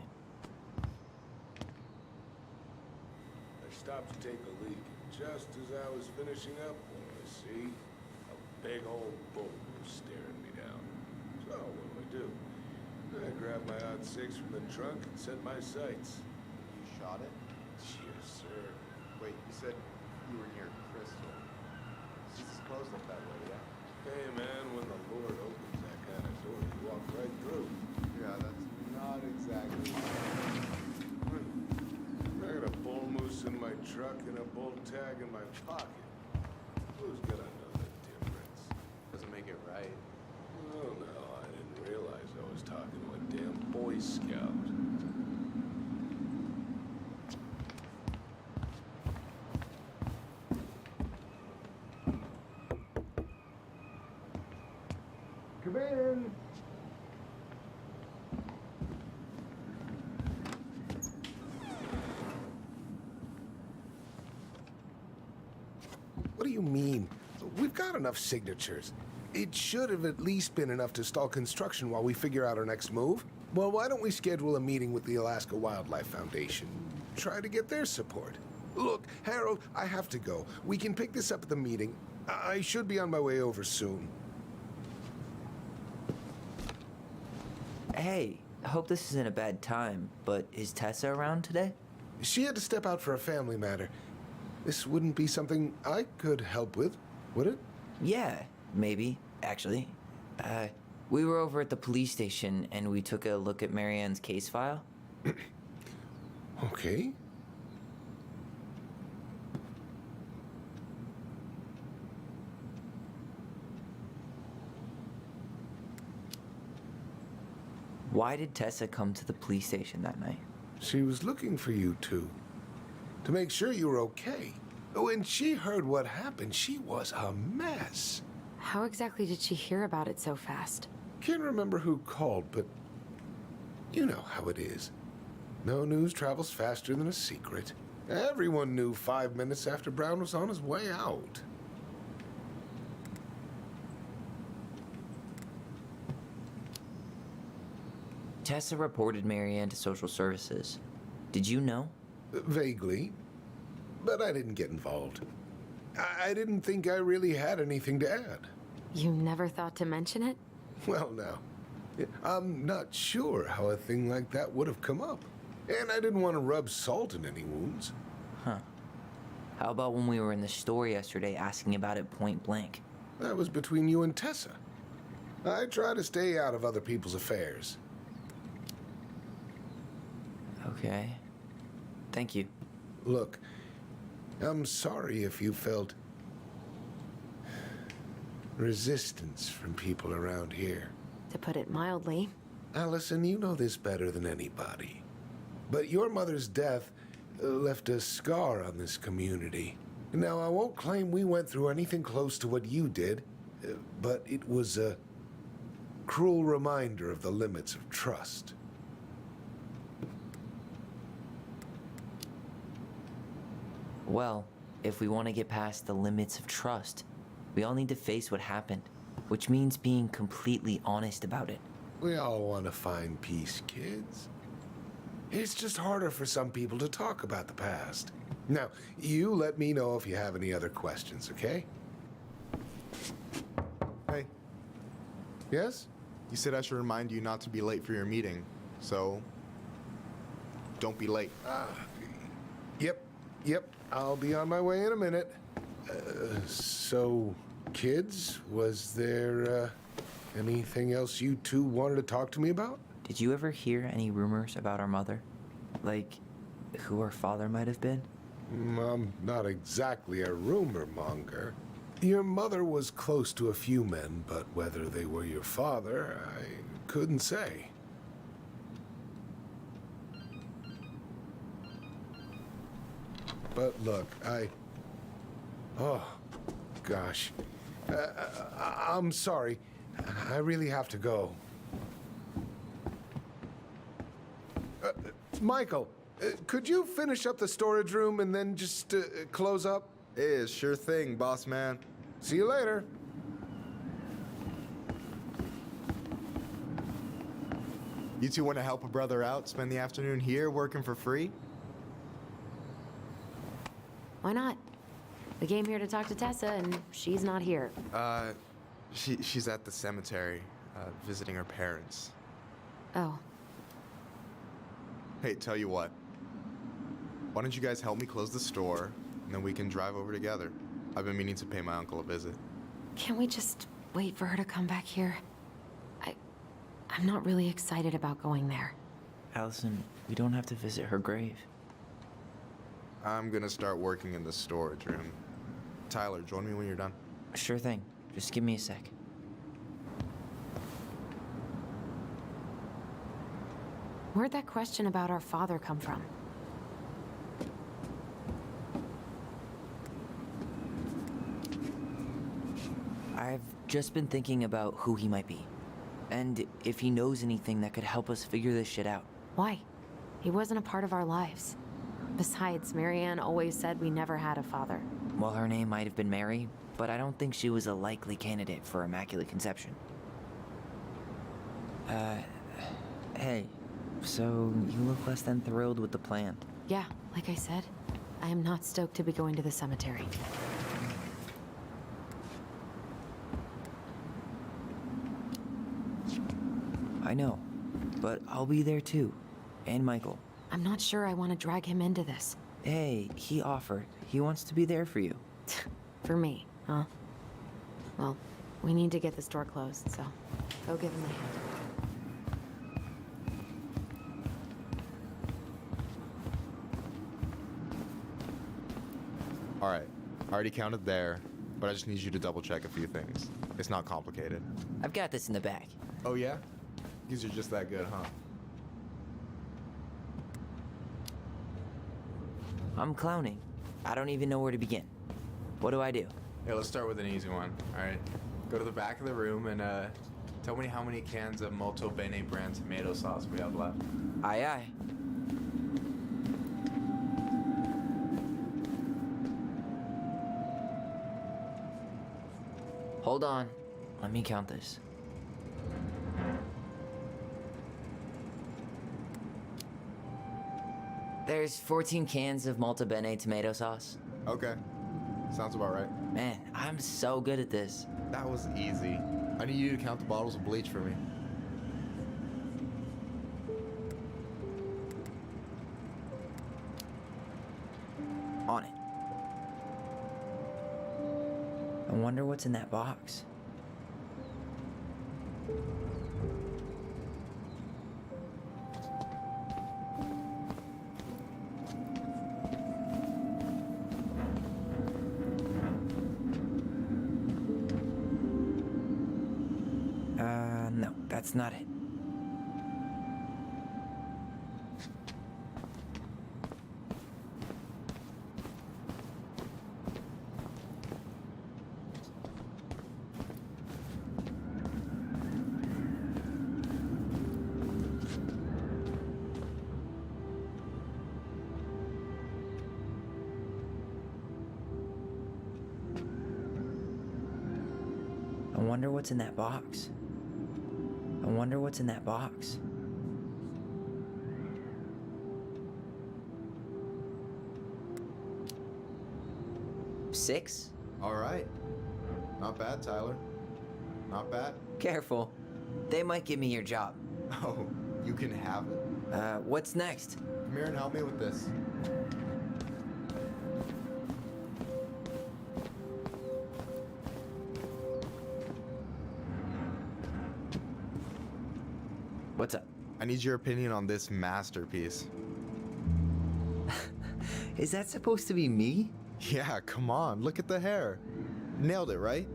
Speaker 15: I stopped to take a leak, and just as I was finishing up, I see a big old boulder staring me down. So what do? I grabbed my odd six from the trunk and set my sights.
Speaker 16: You shot it?
Speaker 15: Yes, sir.
Speaker 16: Wait, you said you were near Crystal. This closed up that way, yeah?
Speaker 15: Hey, man, when the Lord opens that kind of door, you walk right through.
Speaker 16: Yeah, that's not exactly.
Speaker 15: I got a bull moose in my truck and a bull tag in my pocket. Who's gonna know the difference?
Speaker 16: Doesn't make it right.
Speaker 15: Oh, no, I didn't realize I was talking to a damn Boy Scout. Come in.
Speaker 17: What do you mean? We've got enough signatures. It should have at least been enough to stall construction while we figure out our next move. Well, why don't we schedule a meeting with the Alaska Wildlife Foundation? Try to get their support. Look, Harold, I have to go. We can pick this up at the meeting. I should be on my way over soon.
Speaker 2: Hey, I hope this isn't a bad time, but is Tessa around today?
Speaker 17: She had to step out for a family matter. This wouldn't be something I could help with, would it?
Speaker 2: Yeah, maybe, actually. We were over at the police station and we took a look at Marianne's case file.
Speaker 17: Okay.
Speaker 2: Why did Tessa come to the police station that night?
Speaker 17: She was looking for you two. To make sure you were okay. When she heard what happened, she was a mess.
Speaker 1: How exactly did she hear about it so fast?
Speaker 17: Can't remember who called, but you know how it is. No news travels faster than a secret. Everyone knew 5 minutes after Brown was on his way out.
Speaker 2: Tessa reported Marianne to social services. Did you know?
Speaker 17: Vaguely, but I didn't get involved. I didn't think I really had anything to add.
Speaker 1: You never thought to mention it?
Speaker 17: Well, now, I'm not sure how a thing like that would have come up. And I didn't want to rub salt in any wounds.
Speaker 2: Huh. How about when we were in the store yesterday asking about it point blank?
Speaker 17: That was between you and Tessa. I try to stay out of other people's affairs.
Speaker 2: Okay. Thank you.
Speaker 17: Look, I'm sorry if you felt resistance from people around here.
Speaker 1: To put it mildly.
Speaker 17: Allison, you know this better than anybody. But your mother's death left a scar on this community. Now, I won't claim we went through anything close to what you did, but it was a cruel reminder of the limits of trust.
Speaker 2: Well, if we want to get past the limits of trust, we all need to face what happened. which means being completely honest about it.
Speaker 17: We all want to find peace, kids. It's just harder for some people to talk about the past. Now, you let me know if you have any other questions, okay?
Speaker 16: Hey.
Speaker 17: Yes?
Speaker 16: You said I should remind you not to be late for your meeting, so don't be late.
Speaker 17: Yep. I'll be on my way in a minute. So, kids, was there anything else you two wanted to talk to me about?
Speaker 2: Did you ever hear any rumors about our mother? Like, who her father might have been?
Speaker 17: I'm not exactly a rumor monger. Your mother was close to a few men, but whether they were your father, I couldn't say. But look, oh, gosh. I'm sorry. I really have to go. Michael, could you finish up the storage room and then just close up?
Speaker 16: Sure thing, boss man.
Speaker 17: See you later.
Speaker 16: You two want to help a brother out, spend the afternoon here working for free?
Speaker 1: Why not? We came here to talk to Tessa, and she's not here.
Speaker 16: She's at the cemetery, visiting her parents.
Speaker 1: Oh.
Speaker 16: Hey, tell you what. Why don't you guys help me close the store, and then we can drive over together? I've been meaning to pay my uncle a visit.
Speaker 1: Can't we just wait for her to come back here? I'm not really excited about going there.
Speaker 2: Allison, we don't have to visit her grave.
Speaker 16: I'm gonna start working in the storage room. Tyler, join me when you're done.
Speaker 2: Sure thing. Just give me a sec.
Speaker 1: Where'd that question about our father come from?
Speaker 2: I've just been thinking about who he might be. And if he knows anything that could help us figure this shit out.
Speaker 1: Why? He wasn't a part of our lives. Besides, Marianne always said we never had a father.
Speaker 2: Well, her name might have been Mary, but I don't think she was a likely candidate for Immaculate Conception. Hey, so you look less than thrilled with the plan.
Speaker 1: Yeah, like I said, I am not stoked to be going to the cemetery.
Speaker 2: I know, but I'll be there too. And Michael.
Speaker 1: I'm not sure I want to drag him into this.
Speaker 2: Hey, he offered. He wants to be there for you.
Speaker 1: For me, huh? Well, we need to get the store closed, so go give him a hand.
Speaker 16: All right, I already counted there, but I just need you to double check a few things. It's not complicated.
Speaker 2: I've got this in the bag.
Speaker 16: Oh yeah? Because you're just that good, huh?
Speaker 2: I'm clowning. I don't even know where to begin. What do I do?
Speaker 18: Hey, let's start with an easy one. All right, go to the back of the room and tell me how many cans of Molto Bene brand tomato sauce we have left.
Speaker 2: Aye, aye. Hold on. Let me count this. There's 14 cans of Molto Bene tomato sauce.
Speaker 16: Okay. Sounds about right.
Speaker 2: Man, I'm so good at this.
Speaker 16: That was easy. I need you to count the bottles of bleach for me.
Speaker 2: On it. I wonder what's in that box. No, that's not it. wonder what's in that box. I wonder what's in that box. Six?
Speaker 16: All right. Not bad, Tyler. Not bad.
Speaker 2: Careful. They might give me your job.
Speaker 16: Oh, you can have it.
Speaker 2: What's next?
Speaker 16: Come here and help me with this.
Speaker 2: What's up?
Speaker 16: I need your opinion on this masterpiece.
Speaker 2: Is that supposed to be me?
Speaker 16: Yeah, come on. Look at the hair. Nailed it, right?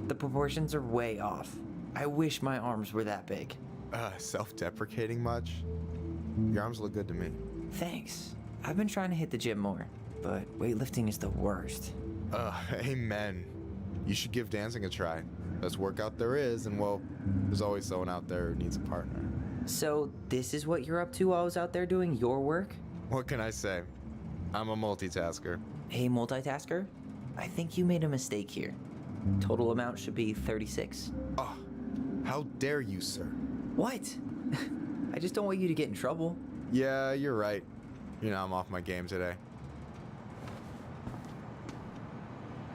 Speaker 2: The proportions are way off. I wish my arms were that big.
Speaker 16: Self-deprecating much? Your arms look good to me.
Speaker 2: Thanks. I've been trying to hit the gym more, but weightlifting is the worst.
Speaker 16: Amen. You should give dancing a try. Best workout there is, and well, there's always someone out there who needs a partner.
Speaker 2: So, this is what you're up to while I was out there doing your work?
Speaker 16: What can I say? I'm a multitasker.
Speaker 2: Hey, multitasker? I think you made a mistake here. Total amount should be 36.
Speaker 16: Oh, how dare you, sir?
Speaker 2: What? I just don't want you to get in trouble.
Speaker 16: Yeah, you're right. You know, I'm off my game today.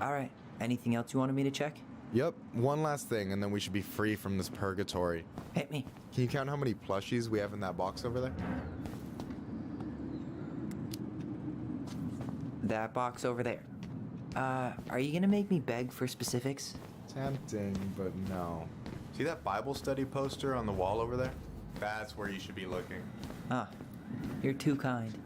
Speaker 2: All right. Anything else you wanted me to check?
Speaker 16: Yep, one last thing, and then we should be free from this purgatory.
Speaker 2: Hit me.
Speaker 16: Can you count how many plushies we have in that box over there?
Speaker 2: That box over there. Are you gonna make me beg for specifics?
Speaker 16: Tempting, but no. See that Bible study poster on the wall over there? That's where you should be looking.
Speaker 2: Ah, you're too kind.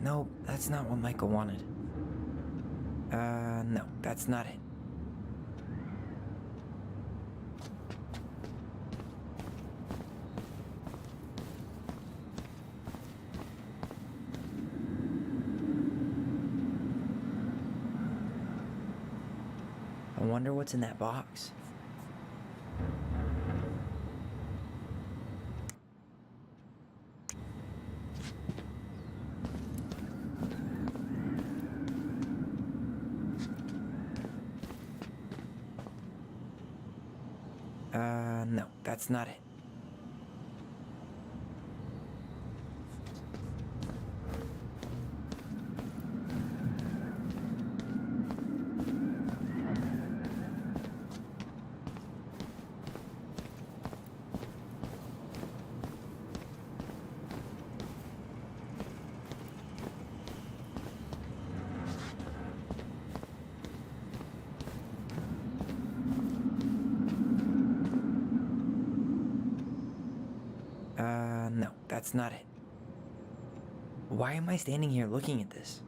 Speaker 2: No, that's not what Michael wanted. No, that's not it. I wonder what's in that box. No, that's not it. No, that's not it. Why am I standing here looking at this?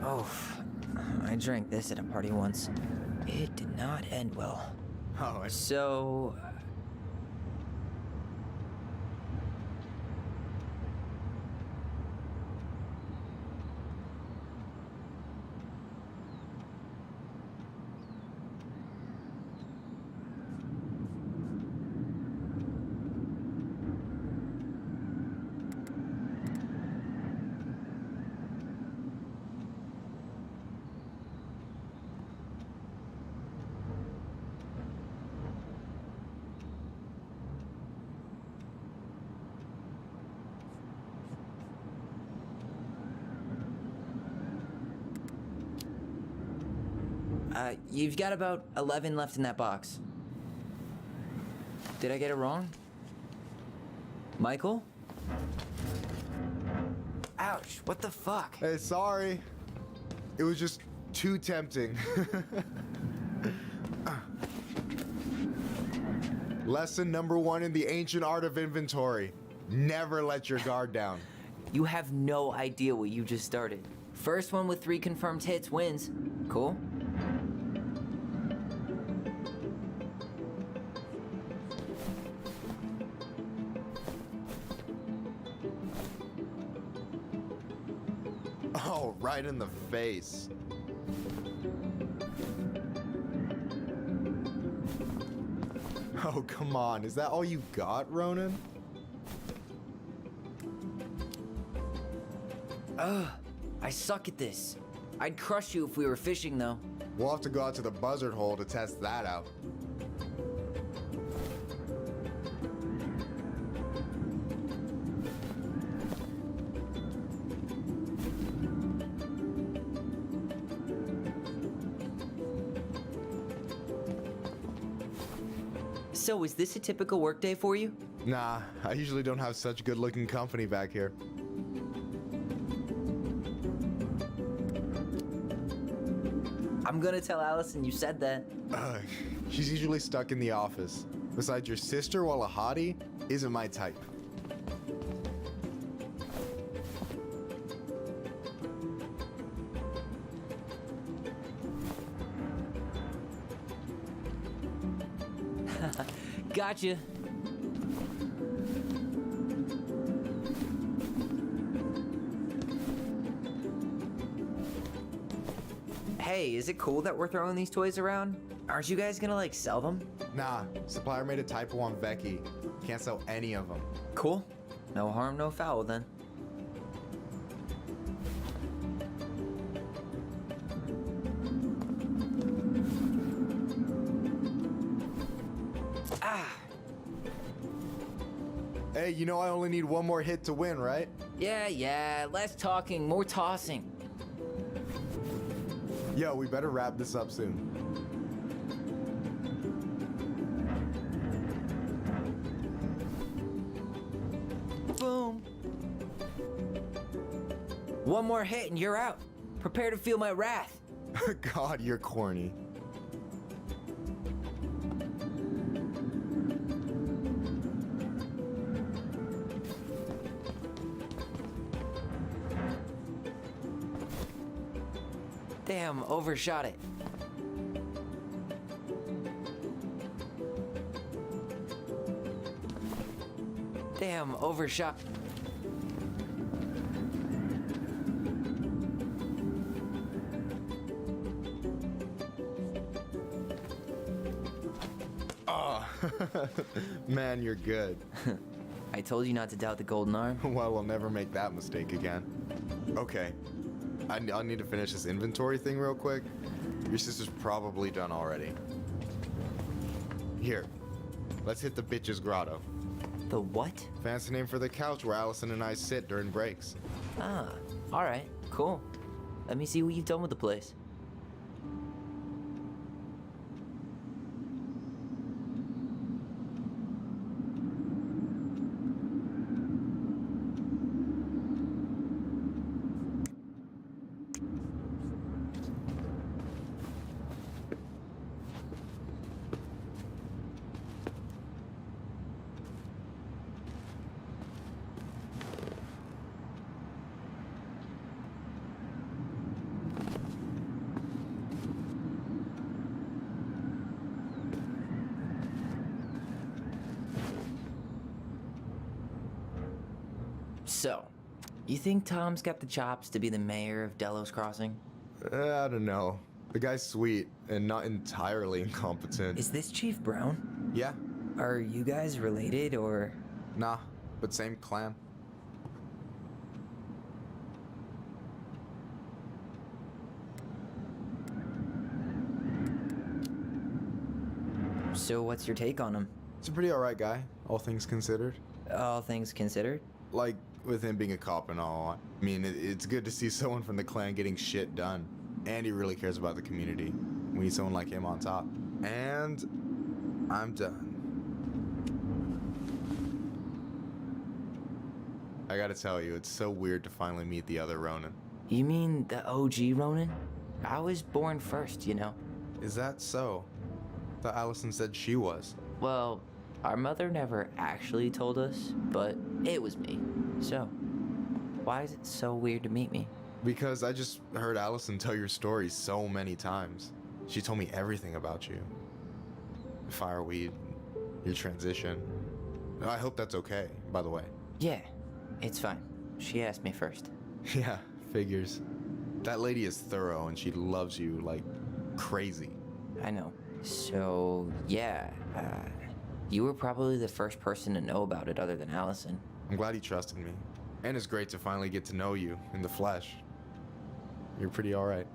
Speaker 2: Oh, I drank this at a party once. It did not end well.
Speaker 16: Oh,
Speaker 2: so... You've got about 11 left in that box. Did I get it wrong? Michael? Ouch, what the fuck?
Speaker 16: Hey, sorry. It was just too tempting. Lesson number 1 in the ancient art of inventory. Never let your guard down.
Speaker 2: You have no idea what you just started. First one with 3 confirmed hits wins. Cool?
Speaker 16: Oh, right in the face. Oh, come on. Is that all you got, Ronan?
Speaker 2: Ugh, I suck at this. I'd crush you if we were fishing, though.
Speaker 16: We'll have to go out to the buzzard hole to test that out.
Speaker 2: So, is this a typical workday for you?
Speaker 16: Nah, I usually don't have such good-looking company back here.
Speaker 2: I'm gonna tell Allison you said that.
Speaker 16: She's usually stuck in the office. Besides, your sister, while a hottie, isn't my type.
Speaker 2: Gotcha. Hey, is it cool that we're throwing these toys around? Aren't you guys gonna, like, sell them?
Speaker 16: Nah, supplier made a typo on Becky. Can't sell any of them.
Speaker 2: Cool. No harm, no foul, then.
Speaker 16: Hey, you know I only need one more hit to win, right?
Speaker 2: Yeah, less talking, more tossing.
Speaker 16: Yo, we better wrap this up soon.
Speaker 2: Boom. One more hit and you're out. Prepare to feel my wrath.
Speaker 16: God, you're corny.
Speaker 2: Damn, overshot it. Damn, overshot.
Speaker 16: Oh, man, you're good.
Speaker 2: I told you not to doubt the golden arm.
Speaker 16: Well, we'll never make that mistake again. Okay. I'll need to finish this inventory thing real quick. Your sister's probably done already. Here, let's hit the bitch's grotto.
Speaker 2: The what?
Speaker 16: Fancy name for the couch where Allison and I sit during breaks.
Speaker 2: Ah, alright, cool. Let me see what you've done with the place. So, you think Tom's got the chops to be the mayor of Delos Crossing?
Speaker 16: I don't know. The guy's sweet and not entirely incompetent.
Speaker 2: Is this Chief Brown?
Speaker 16: Yeah.
Speaker 2: Are you guys related, or...?
Speaker 16: Nah, but same clan.
Speaker 2: So what's your take on him?
Speaker 16: He's a pretty alright guy, all things considered.
Speaker 2: All things considered?
Speaker 16: Like, with him being a cop and all. I mean, it's good to see someone from the clan getting shit done. And he really cares about the community. We need someone like him on top. And I'm done. I gotta tell you, it's so weird to finally meet the other Ronan.
Speaker 2: You mean the OG Ronan? I was born first, you know.
Speaker 16: Is that so? Thought Allison said she was.
Speaker 2: Well, our mother never actually told us, but it was me, so. Why is it so weird to meet me?
Speaker 16: Because I just heard Allison tell your story so many times. She told me everything about you. Fireweed, your transition. I hope that's okay, by the way.
Speaker 2: Yeah, it's fine. She asked me first.
Speaker 16: Yeah, figures. That lady is thorough and she loves you like crazy.
Speaker 2: I know. So, yeah, you were probably the first person to know about it other than Allison.
Speaker 16: I'm glad he trusted me. And it's great to finally get to know you in the flesh. You're pretty alright.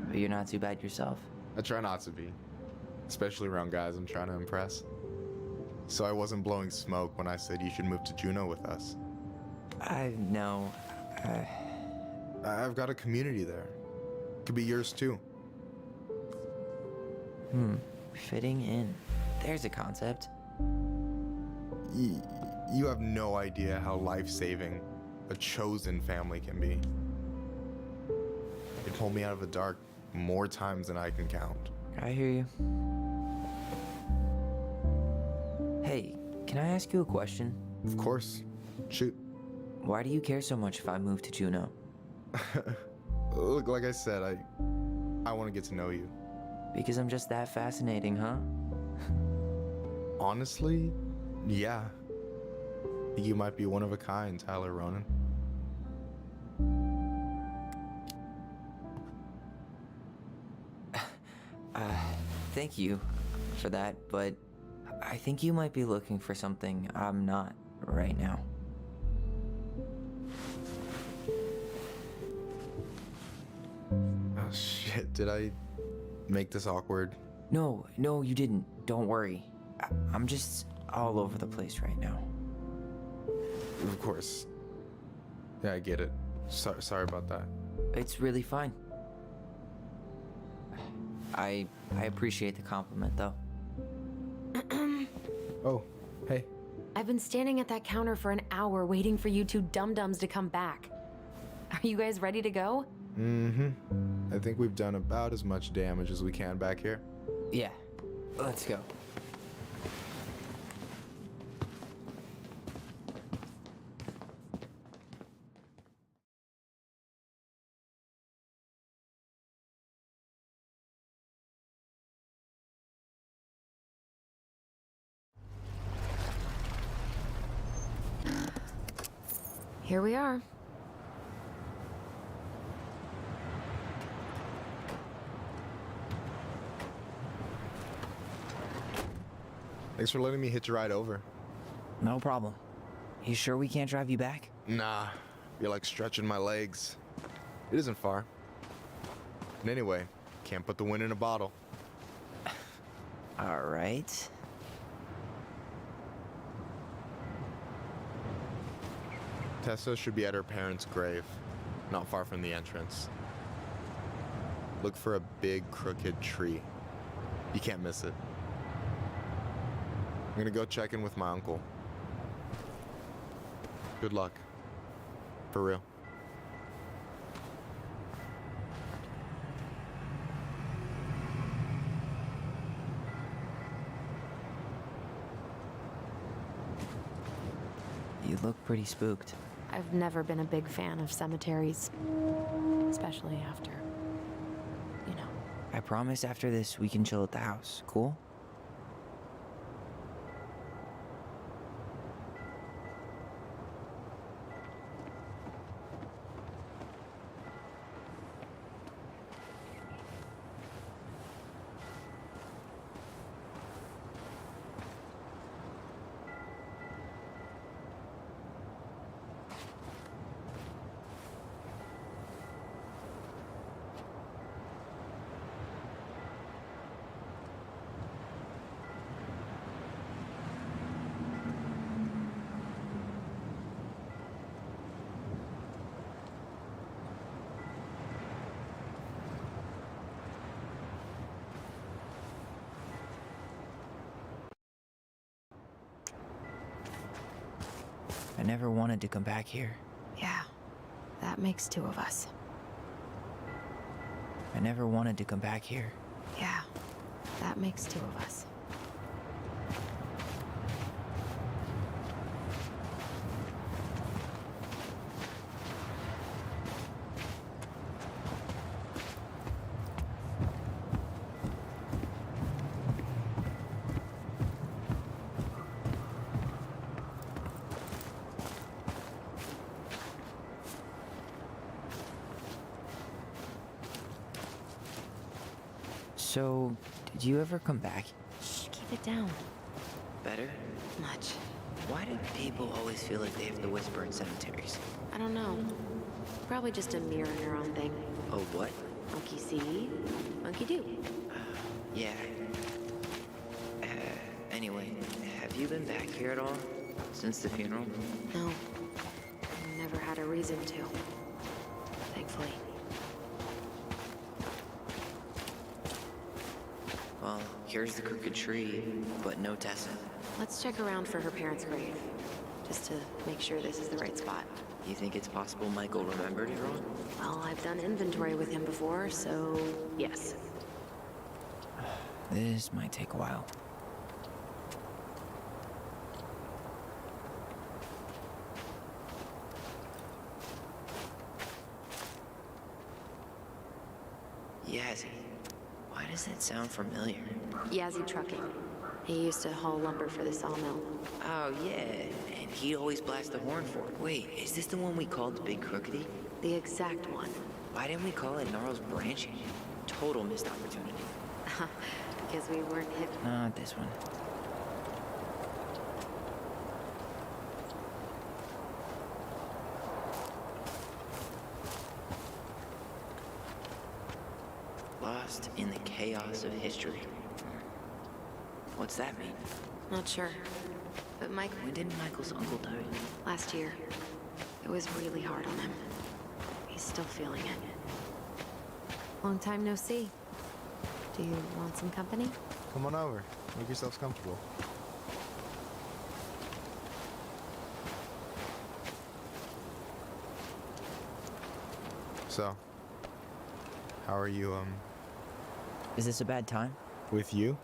Speaker 2: But you're not too bad yourself.
Speaker 16: I try not to be. Especially around guys I'm trying to impress. So I wasn't blowing smoke when I said you should move to Juneau with us.
Speaker 2: I know.
Speaker 16: I've got a community there. Could be yours too.
Speaker 2: Fitting in. There's a concept.
Speaker 16: You have no idea how life-saving a chosen family can be. It pulled me out of the dark more times than I can count.
Speaker 2: I hear you. Hey, can I ask you a question?
Speaker 16: Of course. Shoot.
Speaker 2: Why do you care so much if I move to Juneau?
Speaker 16: Look, like I said, I want to get to know you.
Speaker 2: Because I'm just that fascinating, huh?
Speaker 16: Honestly, yeah. You might be one of a kind, Tyler Ronan.
Speaker 2: Thank you for that, but I think you might be looking for something I'm not right now.
Speaker 16: Oh shit, did I make this awkward?
Speaker 2: No, you didn't. Don't worry. I'm just all over the place right now.
Speaker 16: Of course. Yeah, I get it. Sorry about that.
Speaker 2: It's really fine. I appreciate the compliment, though.
Speaker 16: Oh, hey.
Speaker 1: I've been standing at that counter for an hour waiting for you two dum-dums to come back. Are you guys ready to go?
Speaker 16: Mm-hmm. I think we've done about as much damage as we can back here.
Speaker 2: Yeah. Let's go.
Speaker 1: Here we are.
Speaker 16: Thanks for letting me hitch a ride over.
Speaker 2: No problem. You sure we can't drive you back?
Speaker 16: Nah, you're like stretching my legs. It isn't far. And anyway, can't put the wind in a bottle.
Speaker 2: All right.
Speaker 16: Tessa should be at her parents' grave, not far from the entrance. Look for a big crooked tree. You can't miss it. I'm gonna go check in with my uncle. Good luck. For real.
Speaker 2: You look pretty spooked.
Speaker 1: I've never been a big fan of cemeteries, especially after, you know.
Speaker 2: I promise after this we can chill at the house, cool? I never wanted to come back here.
Speaker 1: Yeah, that makes two of us.
Speaker 2: I never wanted to come back here.
Speaker 1: Yeah, that makes two of us.
Speaker 2: So, did you ever come back?
Speaker 1: Shh, keep it down.
Speaker 2: Better?
Speaker 1: Much.
Speaker 2: Why do people always feel like they have to whisper in cemeteries?
Speaker 1: I don't know. Probably just a mirror neuron thing.
Speaker 2: Oh, what?
Speaker 1: Monkey see, monkey do.
Speaker 2: Yeah. Anyway, have you been back here at all? Since the funeral?
Speaker 1: No. Never had a reason to. Thankfully.
Speaker 2: Well, here's the crooked tree, but no Tessa.
Speaker 1: Let's check around for her parents' grave. Just to make sure this is the right spot.
Speaker 2: You think it's possible Michael remembered it wrong?
Speaker 1: Well, I've done inventory with him before, so yes.
Speaker 2: This might take a while. Yazzie. Why does that sound familiar?
Speaker 1: Yazzie Trucking. He used to haul lumber for the sawmill.
Speaker 2: Oh, yeah. And he'd always blast the horn for it. Wait, is this the one we called the Big Crookedy?
Speaker 1: The exact one.
Speaker 2: Why didn't we call it Gnarls Branching? Total missed opportunity.
Speaker 1: Because we weren't hip.
Speaker 2: Not this one. Lost in the chaos of history. What's that mean?
Speaker 1: Not sure. But Mike...
Speaker 2: When did Michael's uncle die?
Speaker 1: Last year. It was really hard on him. He's still feeling it. Long time no see. Do you want some company?
Speaker 16: Come on over. Make yourselves comfortable. So, how are you,
Speaker 2: Is this a bad time?
Speaker 16: with you?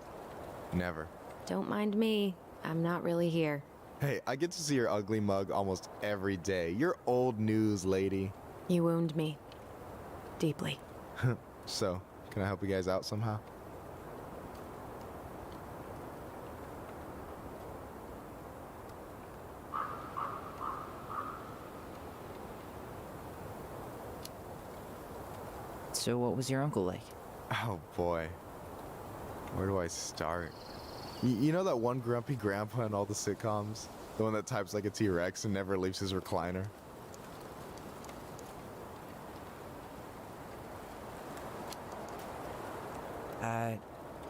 Speaker 16: Never.
Speaker 1: Don't mind me. I'm not really here.
Speaker 16: Hey, I get to see your ugly mug almost every day. You're old news, lady.
Speaker 1: You wound me. Deeply.
Speaker 16: So, can I help you guys out somehow?
Speaker 2: So what was your uncle like?
Speaker 16: Oh boy. Where do I start? You know that one grumpy grandpa in all the sitcoms? The one that types like a T-Rex and never leaves his recliner?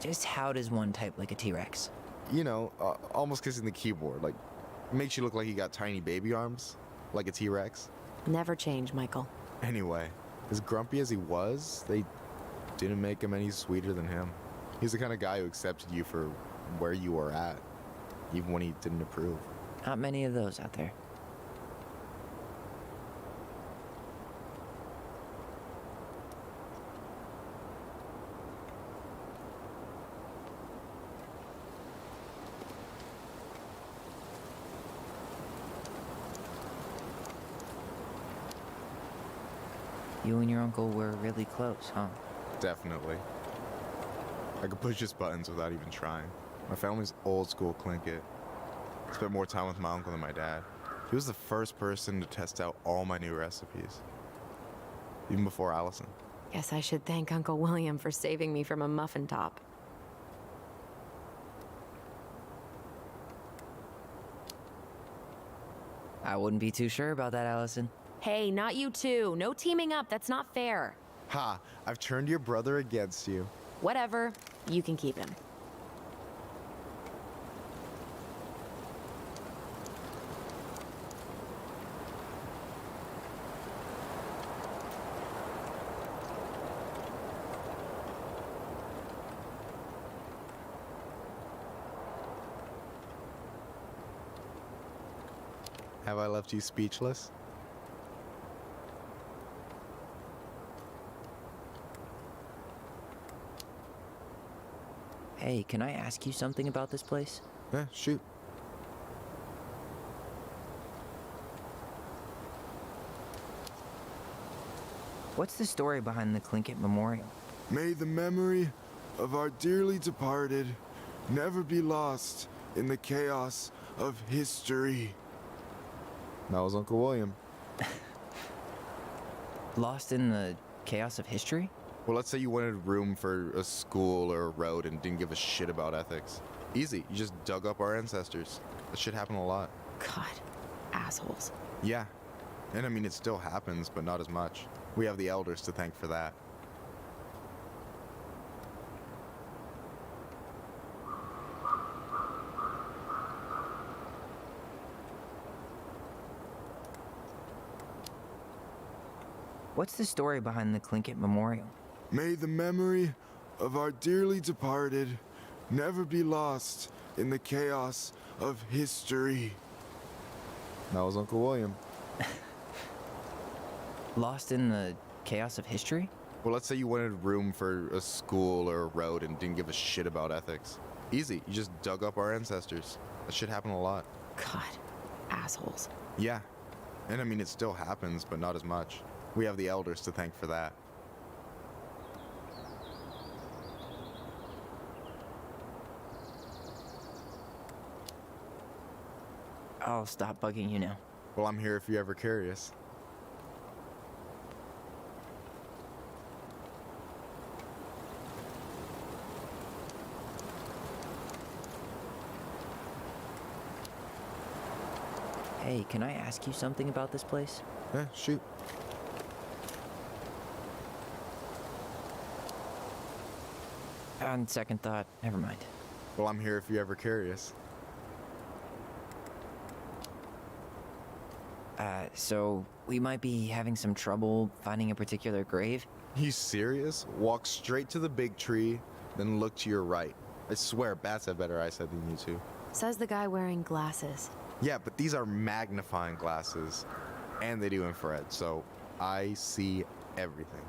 Speaker 2: Just how does one type like a T-Rex?
Speaker 16: You know, almost kissing the keyboard. Like, makes you look like you got tiny baby arms. Like a T-Rex.
Speaker 1: Never change, Michael.
Speaker 16: Anyway, as grumpy as he was, they didn't make him any sweeter than him. He's the kind of guy who accepted you for where you were at, even when he didn't approve.
Speaker 2: Not many of those out there. You and your uncle were really close, huh?
Speaker 16: Definitely. I could push his buttons without even trying. My family's old school Tlingit. I spent more time with my uncle than my dad. He was the first person to test out all my new recipes. Even before Allison.
Speaker 1: Guess I should thank Uncle William for saving me from a muffin top.
Speaker 2: I wouldn't be too sure about that, Allison.
Speaker 1: Hey, not you two. No teaming up. That's not fair.
Speaker 16: Ha! I've turned your brother against you.
Speaker 1: Whatever. You can keep him.
Speaker 16: Have I left you speechless?
Speaker 2: Hey, can I ask you something about this place?
Speaker 16: Yeah, shoot.
Speaker 2: What's the story behind the Tlingit Memorial?
Speaker 16: May the memory of our dearly departed never be lost in the chaos of history. That was Uncle William.
Speaker 2: Lost in the chaos of history?
Speaker 16: Well, let's say you wanted room for a school or a road and didn't give a shit about ethics. Easy. You just dug up our ancestors. That shit happened a lot.
Speaker 5: God, assholes.
Speaker 16: Yeah. And I mean, it still happens, but not as much. We have the elders to thank for that.
Speaker 2: What's the story behind the Tlingit Memorial?
Speaker 19: May the memory of our dearly departed never be lost in the chaos of history.
Speaker 16: That was Uncle William.
Speaker 2: Lost in the chaos of history?
Speaker 16: Well, let's say you wanted room for a school or a road and didn't give a shit about ethics. Easy. You just dug up our ancestors. That shit happened a lot.
Speaker 5: God, assholes.
Speaker 16: Yeah. And I mean, it still happens, but not as much. We have the elders to thank for that.
Speaker 2: I'll stop bugging you now.
Speaker 16: Well, I'm here if you're ever curious.
Speaker 2: Hey, can I ask you something about this place?
Speaker 16: Yeah, shoot.
Speaker 2: On second thought, never mind.
Speaker 16: Well, I'm here if you're ever curious.
Speaker 2: So we might be having some trouble finding a particular grave?
Speaker 16: You serious? Walk straight to the big tree, then look to your right. I swear, bats have better eyesight than you two.
Speaker 5: Says the guy wearing glasses.
Speaker 16: Yeah, but these are magnifying glasses, and they do infrared, so I see everything.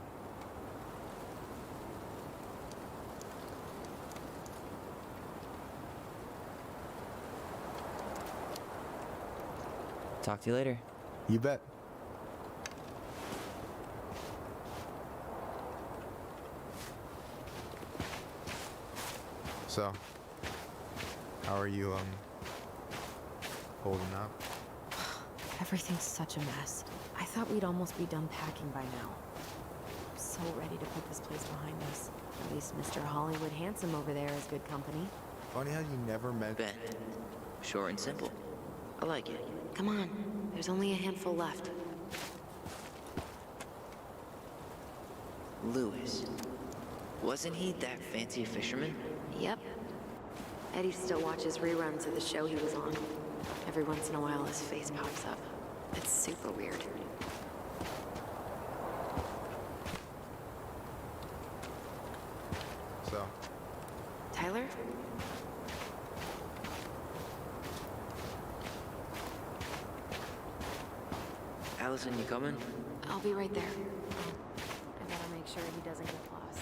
Speaker 2: Talk to you later.
Speaker 16: You bet. So, how are you, holding up?
Speaker 1: Everything's such a mess. I thought we'd almost be done packing by now. I'm so ready to put this place behind us. At least Mr. Hollywood Handsome over there is good company.
Speaker 16: Funny how you never met
Speaker 2: Ben. Short and simple. I like it.
Speaker 1: Come on, there's only a handful left.
Speaker 2: Lewis. Wasn't he that fancy fisherman?
Speaker 1: Yep. Eddie still watches reruns of the show he was on. Every once in a while his face pops up. It's super weird.
Speaker 16: So?
Speaker 1: Tyler?
Speaker 2: Allison, you coming?
Speaker 1: I'll be right there. I better make sure he doesn't get lost.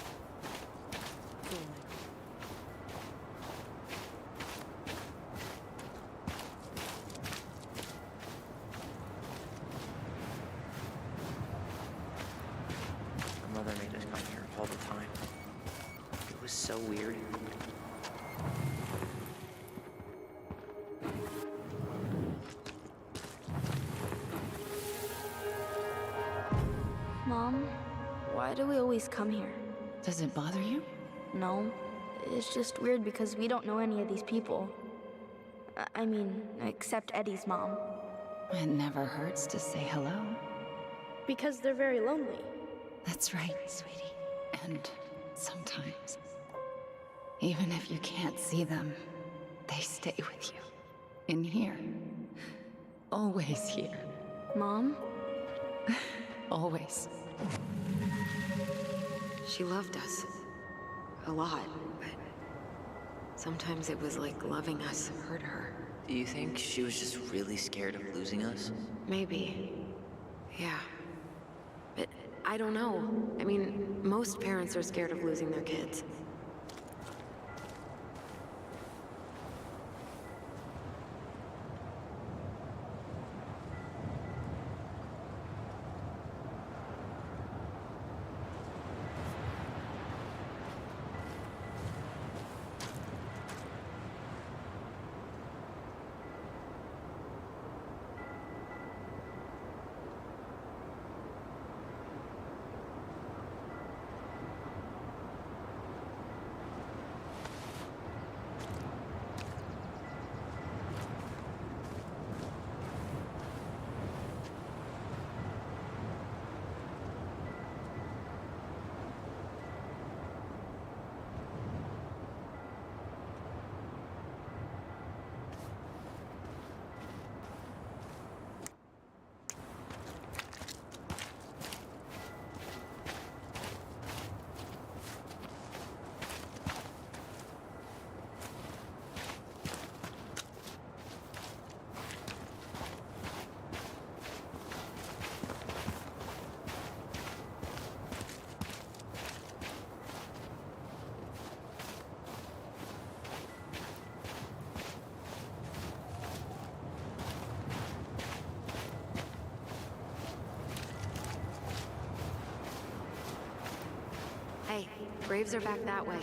Speaker 1: See you, Michael.
Speaker 2: My mother made us come here all the time. It was so weird.
Speaker 3: Mom, why do we always come here?
Speaker 5: Does it bother you?
Speaker 3: No. It's just weird because we don't know any of these people. I mean, except Eddie's mom.
Speaker 5: It never hurts to say hello.
Speaker 3: Because they're very lonely.
Speaker 5: That's right, sweetie. And sometimes, even if you can't see them, they stay with you. In here. Always here.
Speaker 3: Mom?
Speaker 5: Always.
Speaker 1: She loved us. A lot, but sometimes it was like loving us hurt her.
Speaker 2: Do you think she was just really scared of losing us?
Speaker 1: Maybe. Yeah. But I don't know. I mean, most parents are scared of losing their kids. Graves are back that way.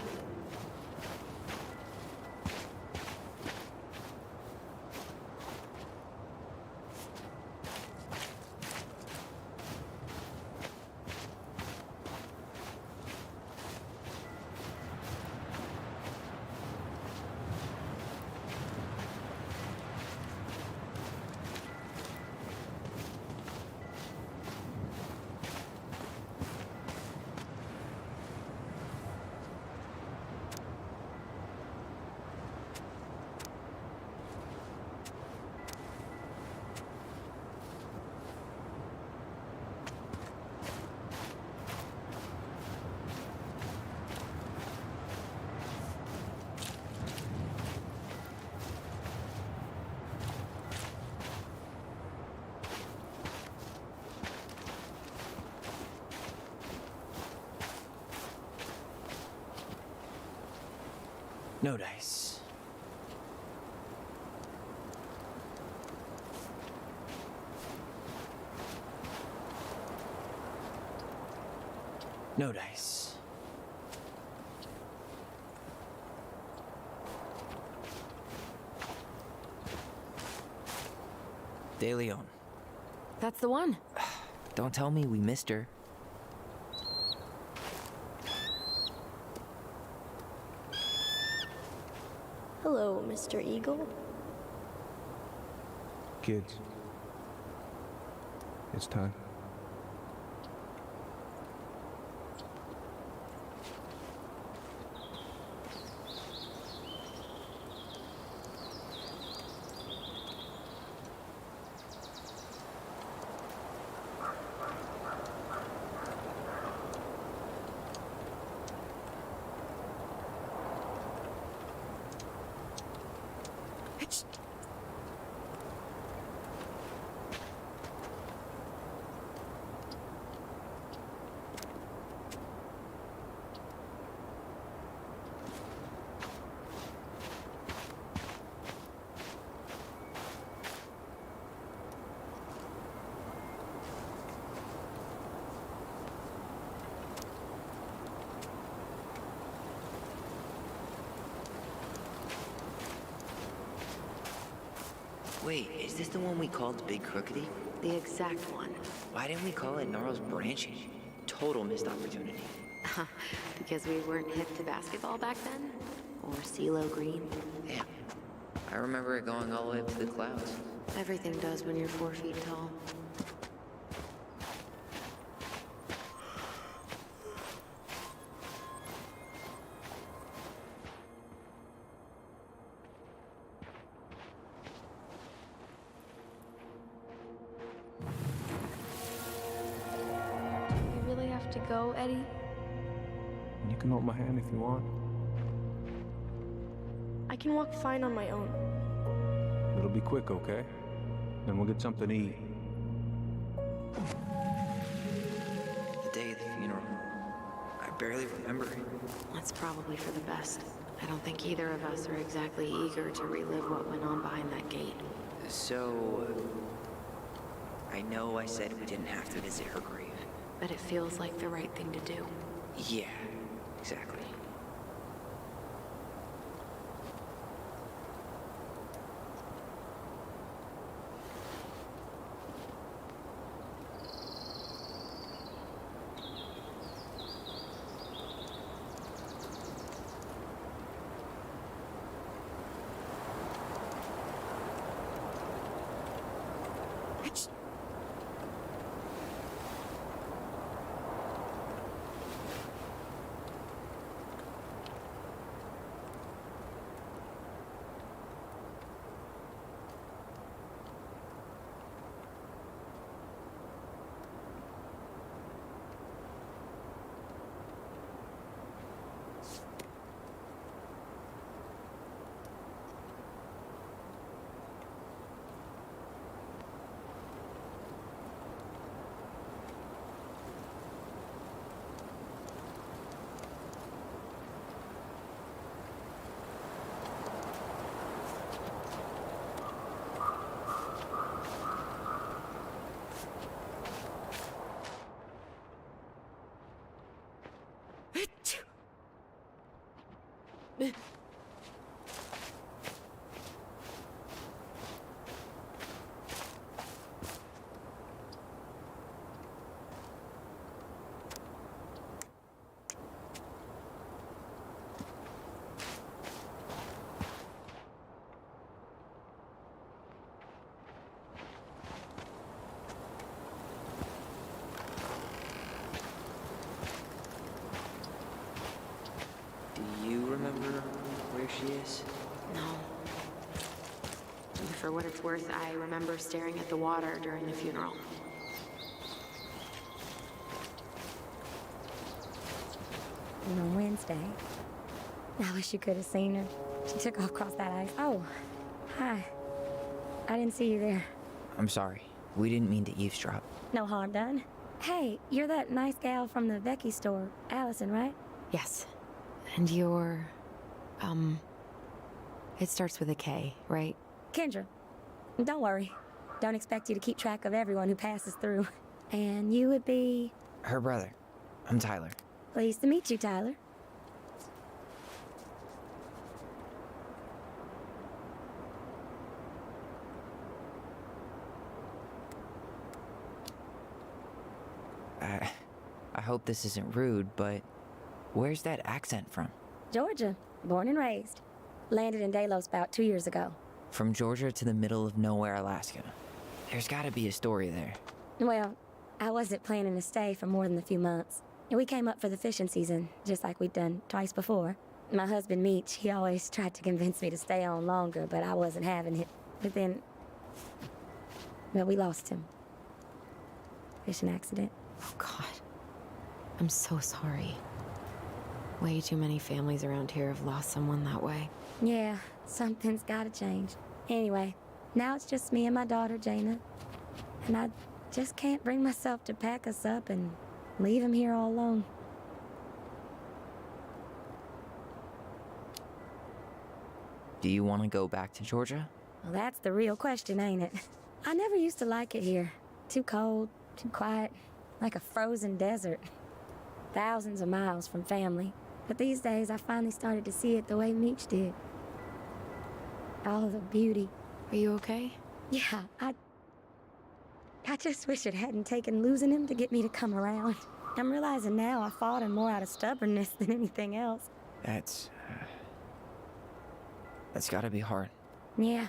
Speaker 2: No dice. No dice. De Leon.
Speaker 1: That's the one.
Speaker 2: Don't tell me we missed her.
Speaker 3: Hello, Mr. Eagle.
Speaker 8: Kids. It's time.
Speaker 2: Wait, is this the one we called Big Crookedy?
Speaker 1: The exact one.
Speaker 2: Why didn't we call it Gnarls Branching? Total missed opportunity.
Speaker 1: Because we weren't hip to basketball back then? Or CeeLo Green?
Speaker 2: Yeah. I remember it going all the way up to the clouds.
Speaker 1: Everything does when you're 4 feet tall.
Speaker 3: You really have to go, Eddie?
Speaker 8: You can hold my hand if you want.
Speaker 3: I can walk fine on my own.
Speaker 8: It'll be quick, okay? Then we'll get something to eat.
Speaker 2: The day of the funeral. I barely remember it.
Speaker 1: That's probably for the best. I don't think either of us are exactly eager to relive what went on behind that gate.
Speaker 2: So... I know I said we didn't have to visit her grave.
Speaker 1: But it feels like the right thing to do.
Speaker 2: Yeah, exactly. Do you remember where she is?
Speaker 1: No. For what it's worth, I remember staring at the water during the funeral.
Speaker 20: And on Wednesday, I wish you could have seen her. She took off across that ice. Oh, hi. I didn't see you there.
Speaker 2: I'm sorry. We didn't mean to eavesdrop.
Speaker 20: No harm done. Hey, you're that nice gal from the Vecchi store, Allison, right?
Speaker 1: Yes. And you're... It starts with a K, right?
Speaker 20: Kendra. Don't worry. Don't expect you to keep track of everyone who passes through. And you would be...
Speaker 2: Her brother. I'm Tyler.
Speaker 20: Pleased to meet you, Tyler.
Speaker 2: I hope this isn't rude, but where's that accent from?
Speaker 20: Georgia. Born and raised. Landed in Delos about 2 years ago.
Speaker 2: From Georgia to the middle of nowhere, Alaska. There's gotta be a story there.
Speaker 20: Well, I wasn't planning to stay for more than a few months. And we came up for the fishing season, just like we'd done twice before. My husband, Meech, he always tried to convince me to stay on longer, but I wasn't having it. But then... well, we lost him. Fishing accident.
Speaker 1: Oh, God. I'm so sorry. Way too many families around here have lost someone that way.
Speaker 20: Yeah, something's gotta change. Anyway, now it's just me and my daughter, Jaina. And I just can't bring myself to pack us up and leave him here all alone.
Speaker 2: Do you want to go back to Georgia?
Speaker 20: Well, that's the real question, ain't it? I never used to like it here. Too cold, too quiet, like a frozen desert. Thousands of miles from family. But these days, I finally started to see it the way Meech did. All of the beauty.
Speaker 1: Are you okay?
Speaker 20: Yeah, I just wish it hadn't taken losing him to get me to come around. I'm realizing now I fought him more out of stubbornness than anything else.
Speaker 2: That's gotta be hard.
Speaker 20: Yeah.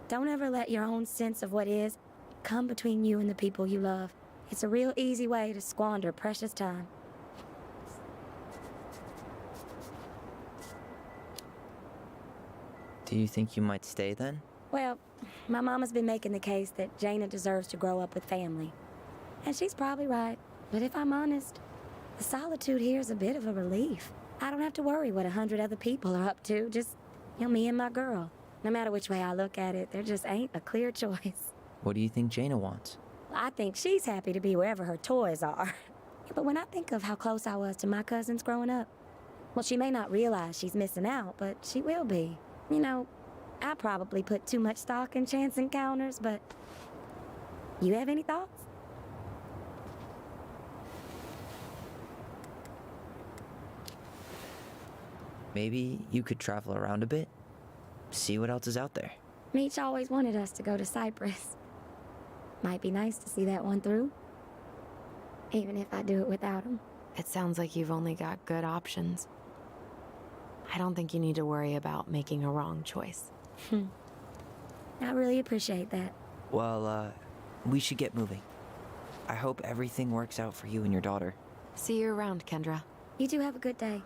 Speaker 20: Don't ever let your own sense of what is come between you and the people you love. It's a real easy way to squander precious time.
Speaker 2: Do you think you might stay then?
Speaker 20: Well, my mama's been making the case that Jaina deserves to grow up with family. And she's probably right. But if I'm honest, the solitude here is a bit of a relief. I don't have to worry what 100 other people are up to, just, me and my girl. No matter which way I look at it, there just ain't a clear choice.
Speaker 2: What do you think Jaina wants?
Speaker 20: I think she's happy to be wherever her toys are. But when I think of how close I was to my cousins growing up, well, she may not realize she's missing out, but she will be. I probably put too much stock in chance encounters, but... You have any thoughts?
Speaker 2: Maybe you could travel around a bit, see what else is out there.
Speaker 20: Meech always wanted us to go to Cyprus. Might be nice to see that one through. Even if I do it without him.
Speaker 1: It sounds like you've only got good options. I don't think you need to worry about making a wrong choice.
Speaker 20: I really appreciate that.
Speaker 2: Well, we should get moving. I hope everything works out for you and your daughter.
Speaker 1: See you around, Kendra.
Speaker 20: You two have a good day.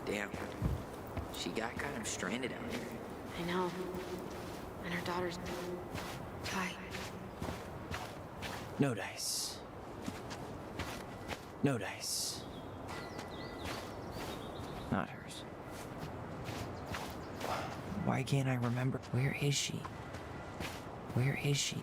Speaker 2: Damn. She got kind of stranded out here.
Speaker 1: I know. And her daughter's... Hi.
Speaker 2: No dice. No dice. Not hers. Why can't I remember? Where is she? Where is she?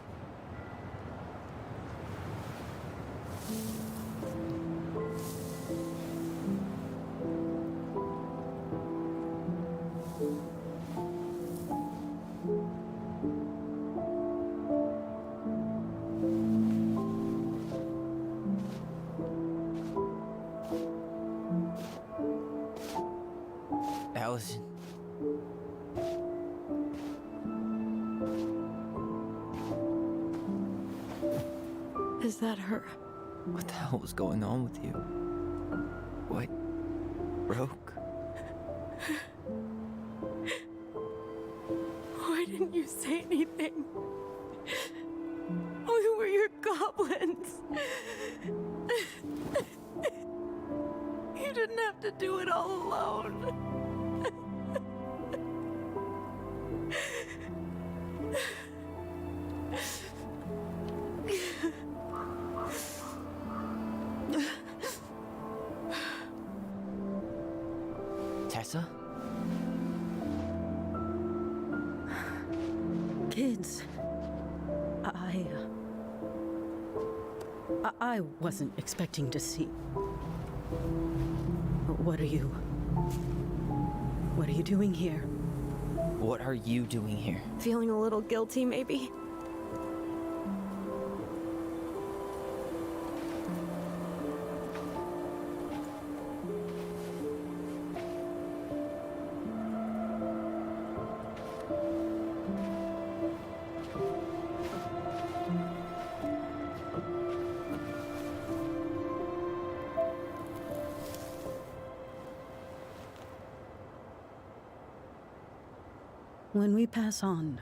Speaker 2: Allison.
Speaker 14: Is that her?
Speaker 2: What the hell was going on with you? What broke?
Speaker 14: Why didn't you say anything? We were your goblins. You didn't have to do it all alone.
Speaker 2: Tessa?
Speaker 14: Kids, I wasn't expecting to see. What are you doing here?
Speaker 2: What are you doing here?
Speaker 1: Feeling a little guilty, maybe?
Speaker 14: When we pass on,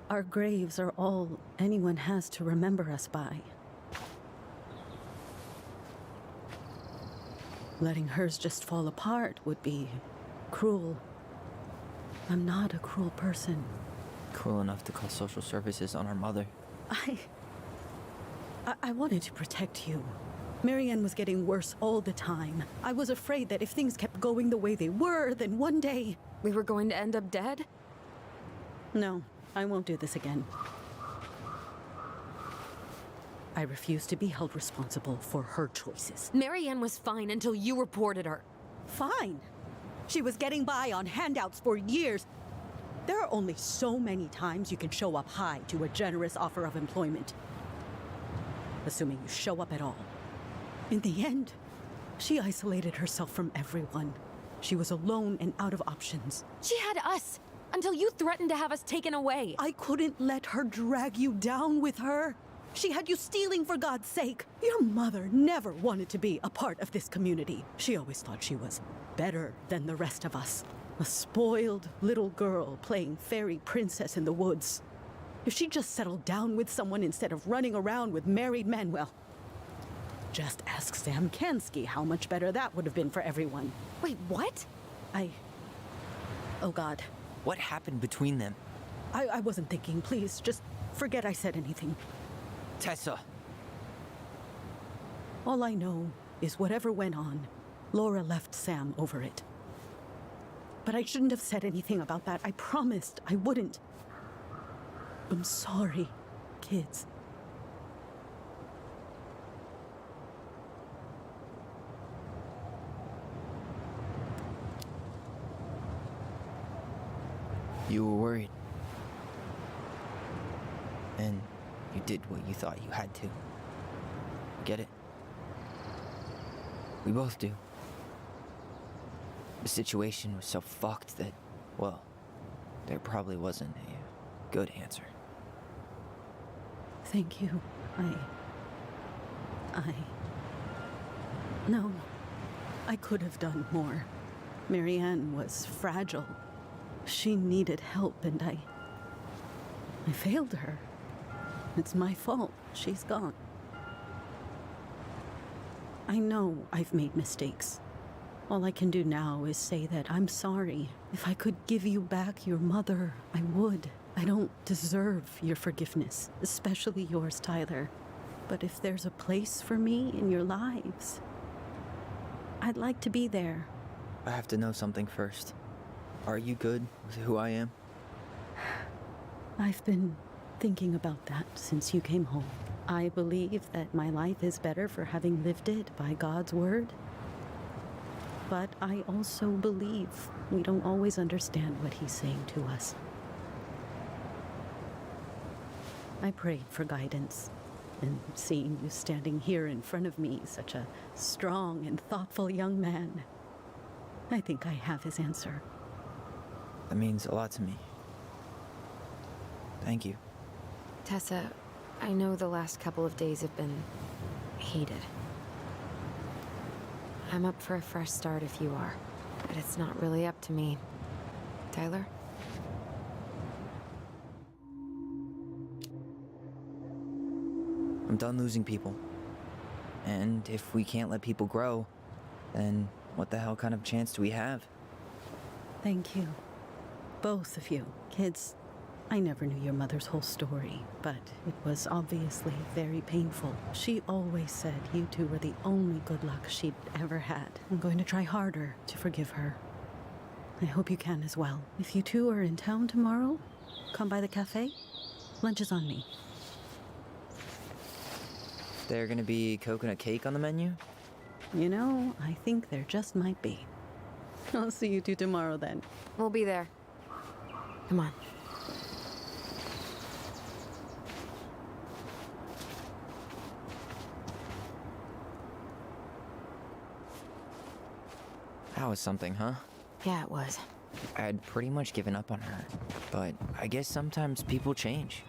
Speaker 14: our graves are all anyone has to remember us by. Letting hers just fall apart would be cruel. I'm not a cruel person.
Speaker 2: Cruel enough to call social services on our mother.
Speaker 14: I wanted to protect you. Marianne was getting worse all the time. I was afraid that if things kept going the way they were, then one day...
Speaker 1: We were going to end up dead?
Speaker 14: No, I won't do this again. I refuse to be held responsible for her choices.
Speaker 1: Marianne was fine until you reported her.
Speaker 14: Fine? She was getting by on handouts for years. There are only so many times you can show up high to a generous offer of employment. Assuming you show up at all. In the end, she isolated herself from everyone. She was alone and out of options.
Speaker 1: She had us, until you threatened to have us taken away.
Speaker 14: I couldn't let her drag you down with her. She had you stealing for God's sake. Your mother never wanted to be a part of this community. She always thought she was better than the rest of us. A spoiled little girl playing fairy princess in the woods. If she just settled down with someone instead of running around with married men, well, just ask Sam Kansky how much better that would have been for everyone.
Speaker 1: Wait, what?
Speaker 14: Oh God.
Speaker 2: What happened between them?
Speaker 14: I wasn't thinking. Please, just forget I said anything.
Speaker 2: Tessa!
Speaker 14: All I know is whatever went on, Laura left Sam over it. But I shouldn't have said anything about that. I promised I wouldn't. I'm sorry, kids.
Speaker 2: You were worried. And you did what you thought you had to. Get it? We both do. The situation was so fucked that, well, there probably wasn't a good answer.
Speaker 14: Thank you. No, I could have done more. Marianne was fragile. She needed help, and I failed her. It's my fault. She's gone. I know I've made mistakes. All I can do now is say that I'm sorry. If I could give you back your mother, I would. I don't deserve your forgiveness, especially yours, Tyler. But if there's a place for me in your lives, I'd like to be there.
Speaker 2: I have to know something first. Are you good with who I am?
Speaker 14: I've been thinking about that since you came home. I believe that my life is better for having lived it by God's word. But I also believe we don't always understand what He's saying to us. I prayed for guidance, and seeing you standing here in front of me, such a strong and thoughtful young man, I think I have his answer.
Speaker 2: That means a lot to me. Thank you.
Speaker 1: Tessa, I know the last couple of days have been heated. I'm up for a fresh start if you are, but it's not really up to me. Tyler?
Speaker 2: I'm done losing people. And if we can't let people grow, then what the hell kind of chance do we have?
Speaker 14: Thank you. Both of you. Kids, I never knew your mother's whole story, but it was obviously very painful. She always said you two were the only good luck she'd ever had. I'm going to try harder to forgive her. I hope you can as well. If you two are in town tomorrow, come by the cafe. Lunch is on me.
Speaker 2: There gonna be coconut cake on the menu?
Speaker 14: You know, I think there just might be. I'll see you two tomorrow then.
Speaker 1: We'll be there. Come on.
Speaker 2: That was something, huh?
Speaker 1: Yeah, it was.
Speaker 2: I had pretty much given up on her, but I guess sometimes people change.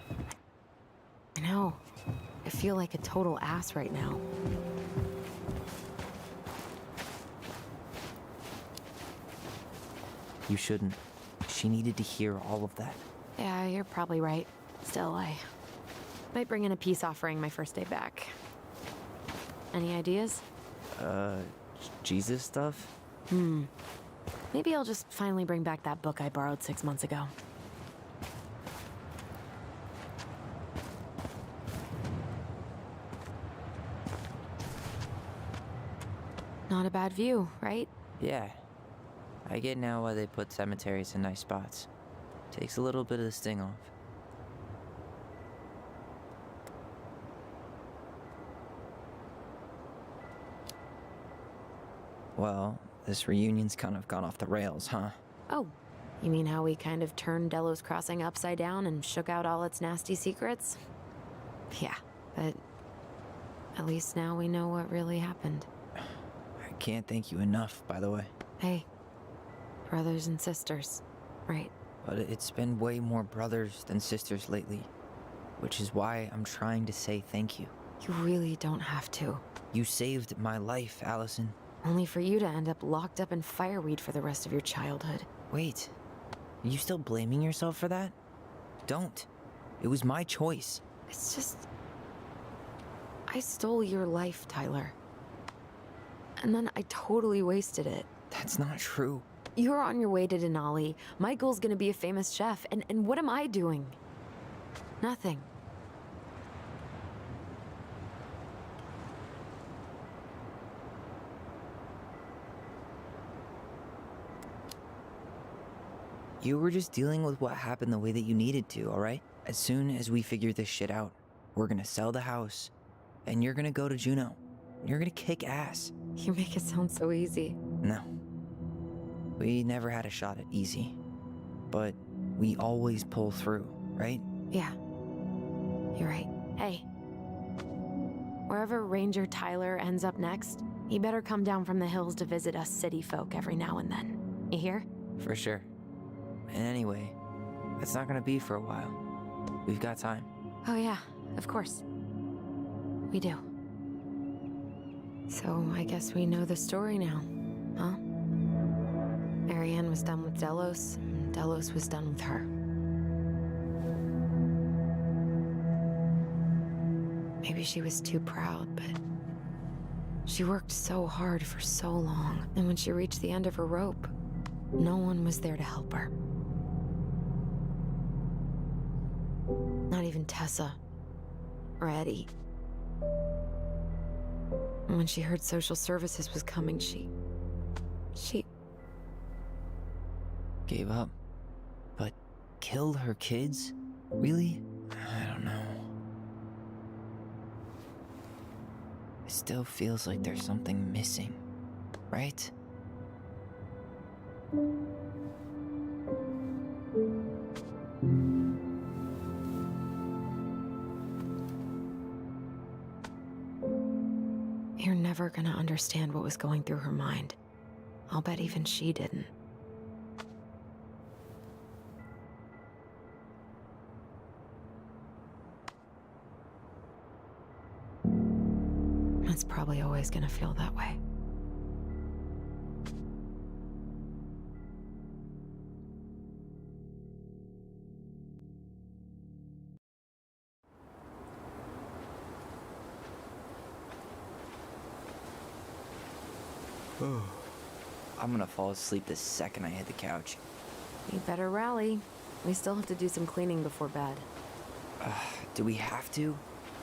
Speaker 1: I know. I feel like a total ass right now.
Speaker 2: You shouldn't. She needed to hear all of that.
Speaker 1: Yeah, you're probably right. Still, I might bring in a peace offering my first day back. Any ideas?
Speaker 2: Jesus stuff?
Speaker 1: Maybe I'll just finally bring back that book I borrowed 6 months ago. Not a bad view, right?
Speaker 2: Yeah. I get now why they put cemeteries in nice spots. Takes a little bit of the sting off. Well, this reunion's kind of gone off the rails, huh?
Speaker 1: Oh, you mean how we kind of turned Delos Crossing upside down and shook out all its nasty secrets? Yeah, but at least now we know what really happened.
Speaker 2: I can't thank you enough, by the way.
Speaker 1: Hey, brothers and sisters, right?
Speaker 2: But it's been way more brothers than sisters lately, which is why I'm trying to say thank you.
Speaker 1: You really don't have to.
Speaker 2: You saved my life, Allison.
Speaker 1: Only for you to end up locked up in fireweed for the rest of your childhood.
Speaker 2: Wait, are you still blaming yourself for that? Don't. It was my choice.
Speaker 1: It's just... I stole your life, Tyler. And then I totally wasted it.
Speaker 2: That's not true.
Speaker 1: You're on your way to Denali. Michael's gonna be a famous chef, and what am I doing? Nothing.
Speaker 2: You were just dealing with what happened the way that you needed to, alright? As soon as we figure this shit out, we're gonna sell the house, and you're gonna go to Juneau. You're gonna kick ass.
Speaker 1: You make it sound so easy.
Speaker 2: No. We never had a shot at easy. But we always pull through, right?
Speaker 1: Yeah. You're right. Hey. Wherever Ranger Tyler ends up next, he better come down from the hills to visit us city folk every now and then. You hear?
Speaker 2: For sure. And anyway, that's not gonna be for a while. We've got time.
Speaker 1: Oh yeah, of course. We do. So I guess we know the story now, huh? Marianne was done with Delos, and Delos was done with her. Maybe she was too proud, but she worked so hard for so long, and when she reached the end of her rope, no one was there to help her. Not even Tessa or Eddie. And when she heard social services was coming, she
Speaker 2: Gave up. But killed her kids? Really? I don't know. It still feels like there's something missing, right?
Speaker 1: You're never gonna understand what was going through her mind. I'll bet even she didn't. It's probably always gonna feel that way.
Speaker 2: I'm gonna fall asleep the second I hit the couch.
Speaker 1: You better rally. We still have to do some cleaning before bed.
Speaker 2: Do we have to?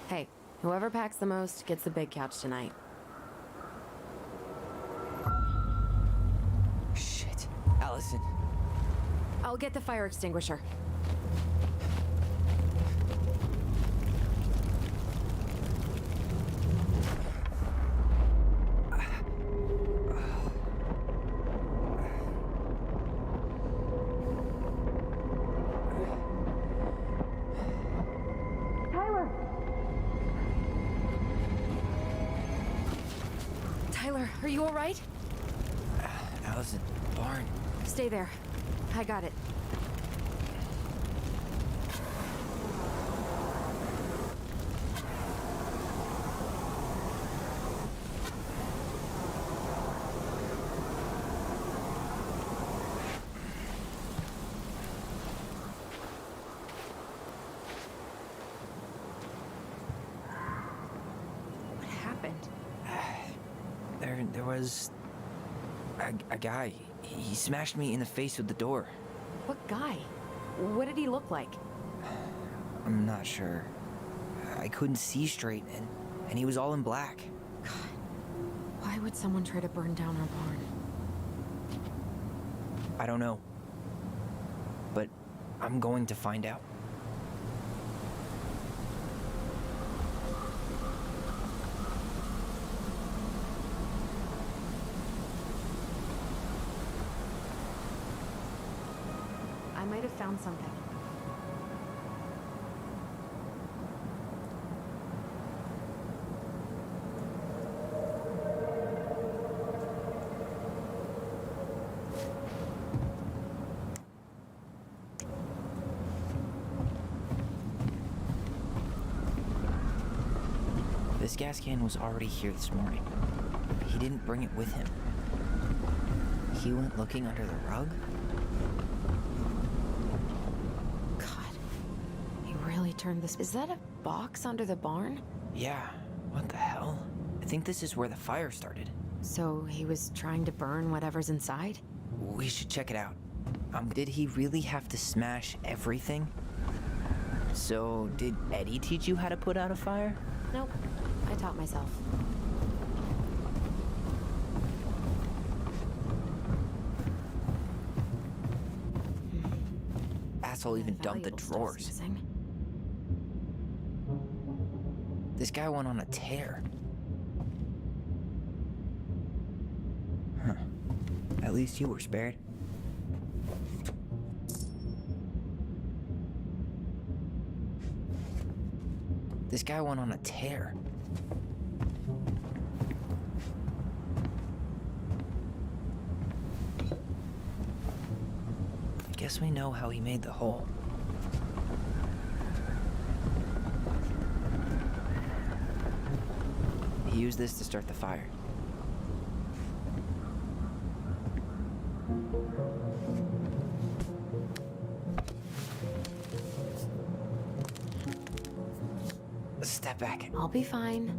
Speaker 1: Hey, whoever packs the most gets the big couch tonight.
Speaker 2: Shit. Allison.
Speaker 1: I'll get the fire extinguisher. Tyler, are you all right?
Speaker 2: Allison, barn.
Speaker 1: Stay there. I got it. What happened?
Speaker 2: There was a guy. He smashed me in the face with the door.
Speaker 1: What guy? What did he look like?
Speaker 2: I'm not sure. I couldn't see straight, and he was all in black.
Speaker 1: God, why would someone try to burn down our barn?
Speaker 2: I don't know. But I'm going to find out.
Speaker 1: I might have found something.
Speaker 2: This gas can was already here this morning. He didn't bring it with him. He went looking under the rug?
Speaker 1: Really turned this. Is that a box under the barn?
Speaker 2: Yeah. What the hell? I think this is where the fire started.
Speaker 1: So he was trying to burn whatever's inside?
Speaker 2: We should check it out. Did he really have to smash everything? So, did Eddie teach you how to put out a fire?
Speaker 1: Nope. I taught myself.
Speaker 2: Asshole even dumped the drawers. This guy went on a tear. Huh. At least you were spared. This guy went on a tear. Guess we know how he made the hole. He used this to start the fire. Step back.
Speaker 1: I'll be fine.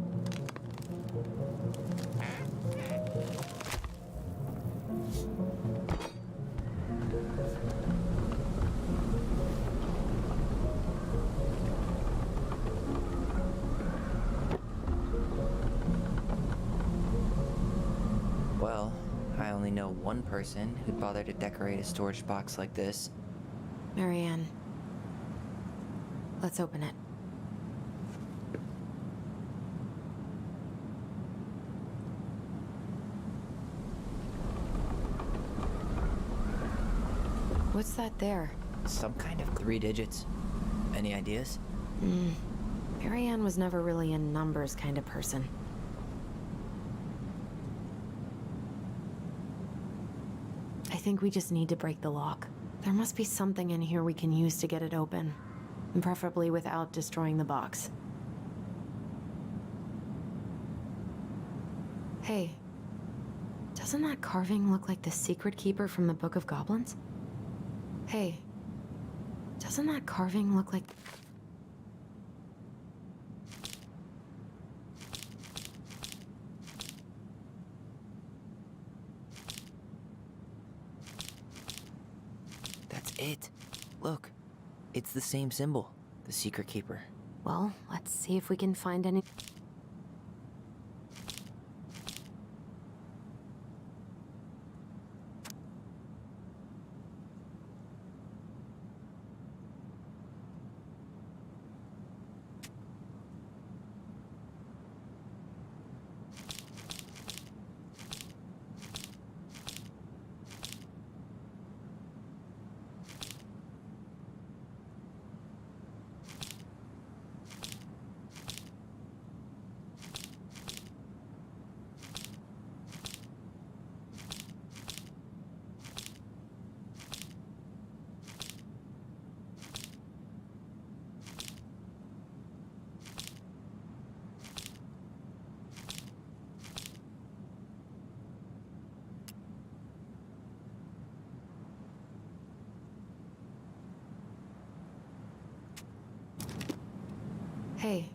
Speaker 2: Well, I only know one person who'd bother to decorate a storage box like this.
Speaker 1: Marianne. Let's open it. What's that there?
Speaker 2: Some kind of 3 digits. Any ideas?
Speaker 1: Marianne was never really a numbers kind of person. think we just need to break the lock. There must be something in here we can use to get it open. And preferably without destroying the box. Hey, doesn't that carving look like the secret keeper from the Book of Goblins? Hey, doesn't that carving look like...
Speaker 2: That's it. Look, it's the same symbol, the secret keeper.
Speaker 1: Well, let's see if we can find any... Hey,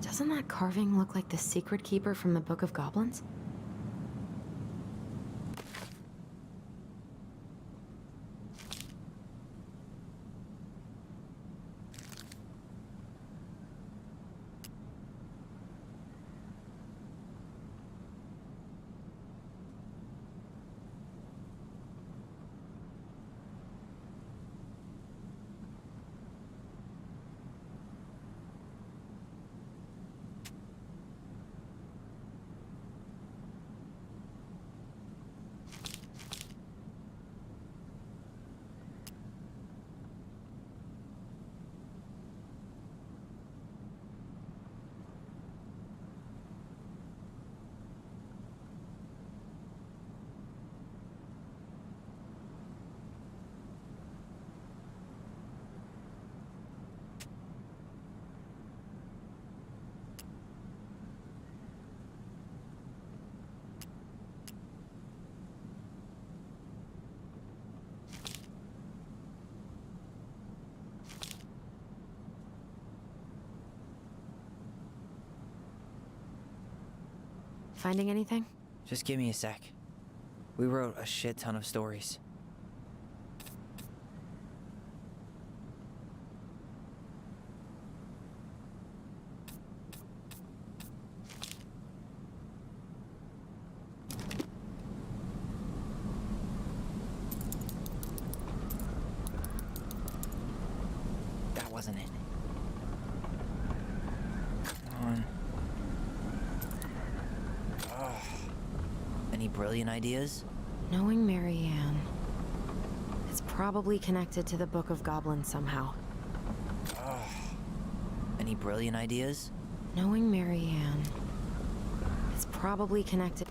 Speaker 1: doesn't that carving look like the secret keeper from the Book of Goblins? Finding anything?
Speaker 2: Just give me a sec. We wrote a shit ton of stories. That wasn't it. Come on. Any brilliant ideas?
Speaker 1: Knowing Marianne. It's probably connected to the Book of Goblins somehow.
Speaker 2: Any brilliant ideas?
Speaker 1: Knowing Marianne. It's probably connected...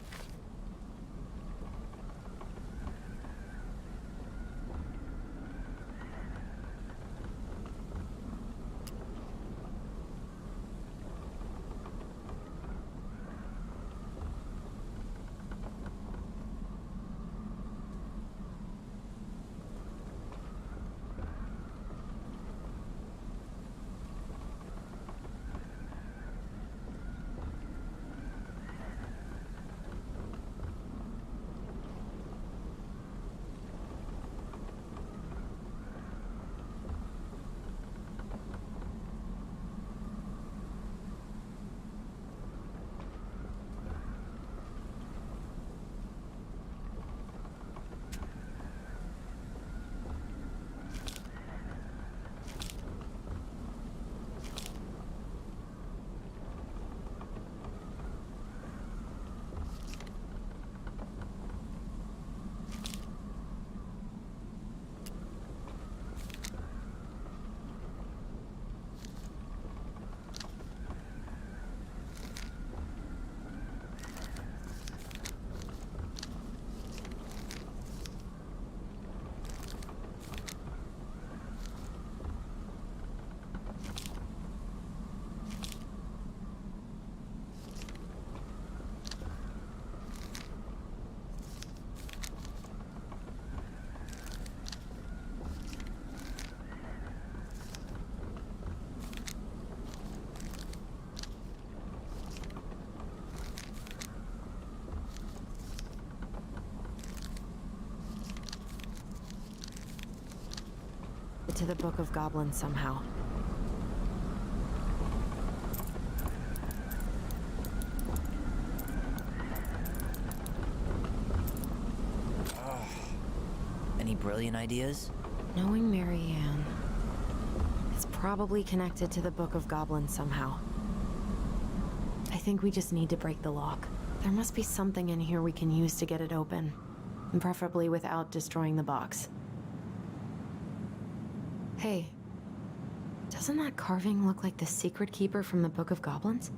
Speaker 1: to the Book of Goblins somehow.
Speaker 2: Any brilliant ideas?
Speaker 1: Knowing Marianne, it's probably connected to the Book of Goblins somehow. I think we just need to break the lock. There must be something in here we can use to get it open, and preferably without destroying the box. Hey, doesn't that carving look like the secret keeper from the Book of Goblins?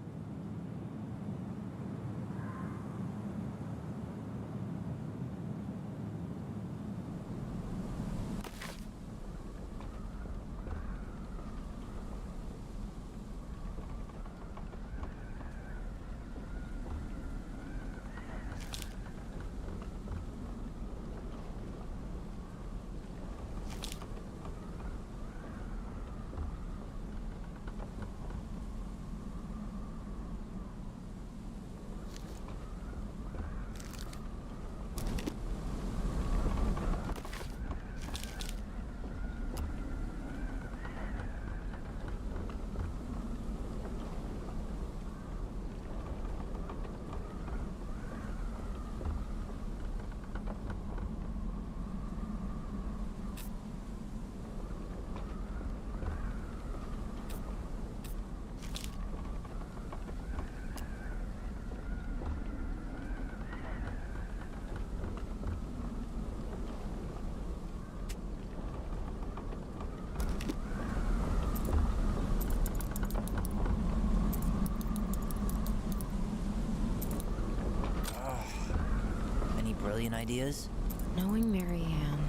Speaker 2: Brilliant ideas?
Speaker 1: Knowing Marianne.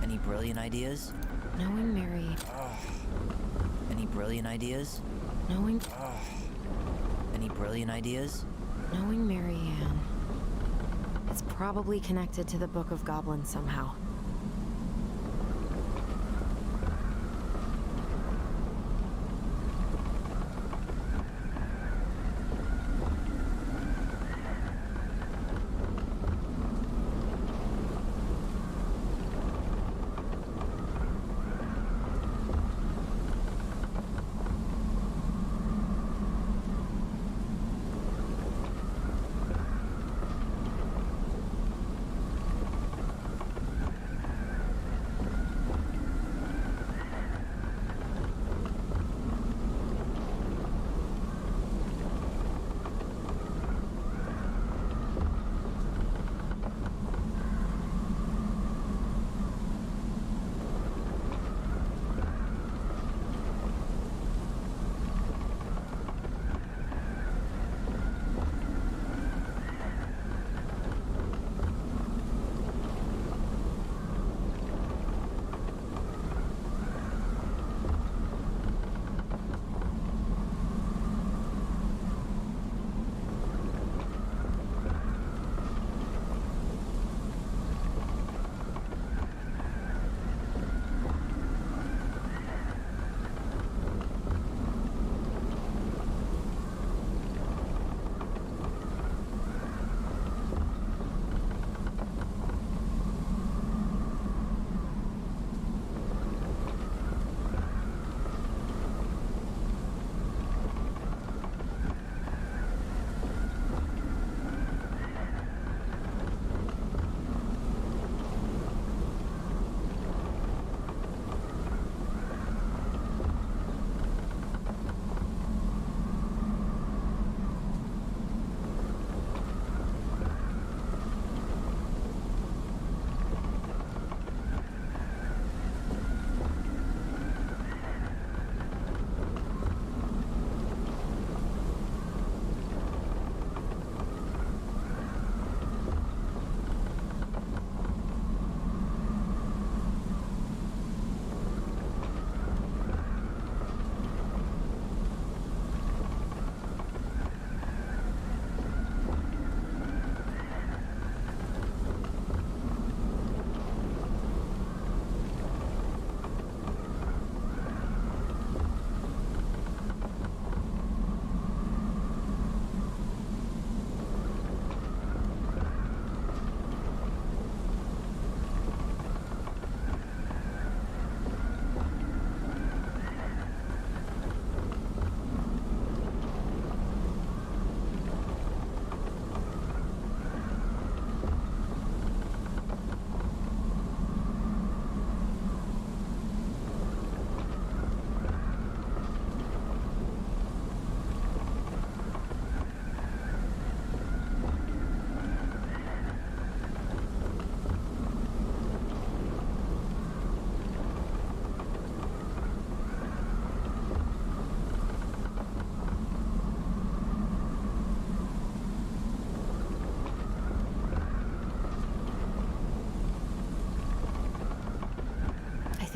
Speaker 2: Any brilliant ideas?
Speaker 1: Knowing Mary.
Speaker 2: Any brilliant ideas?
Speaker 1: Knowing.
Speaker 2: Any brilliant ideas?
Speaker 1: Knowing Marianne. It's probably connected to the Book of Goblins somehow.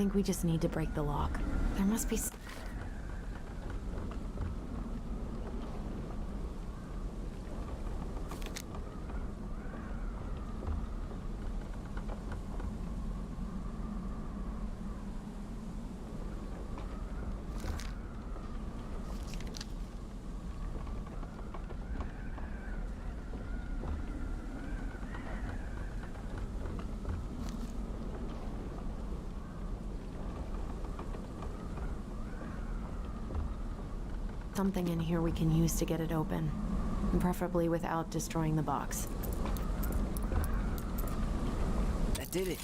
Speaker 1: think we just need to break the lock. There must be... something in here we can use to get it open. Preferably without destroying the box.
Speaker 2: That did it.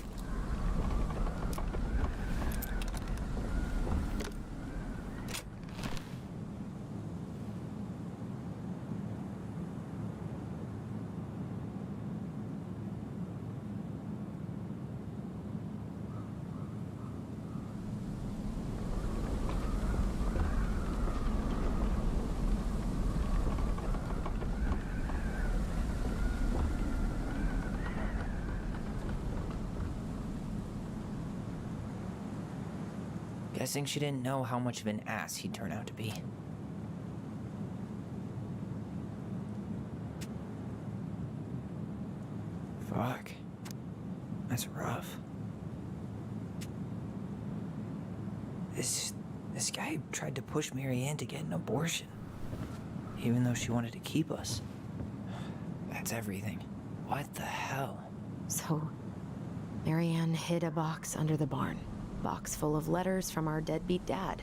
Speaker 2: Guessing she didn't know how much of an ass he'd turn out to be. Fuck. That's rough. This guy tried to push Marianne to get an abortion. Even though she wanted to keep us. That's everything. What the hell?
Speaker 1: So, Marianne hid a box under the barn. Box full of letters from our deadbeat dad.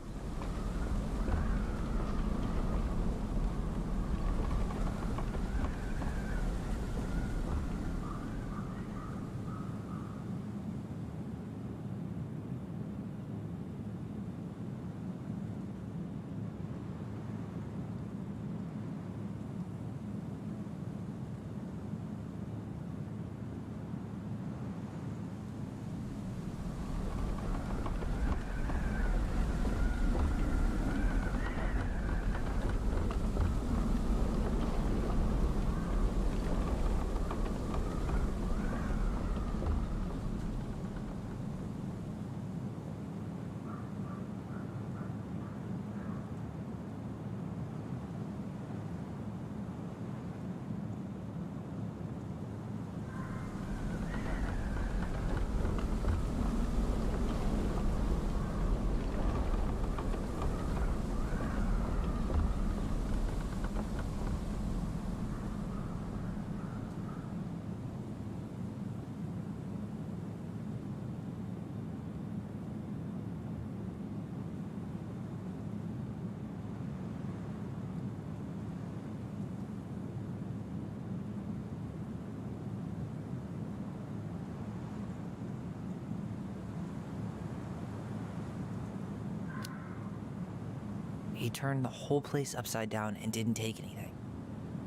Speaker 2: He turned the whole place upside down and didn't take anything.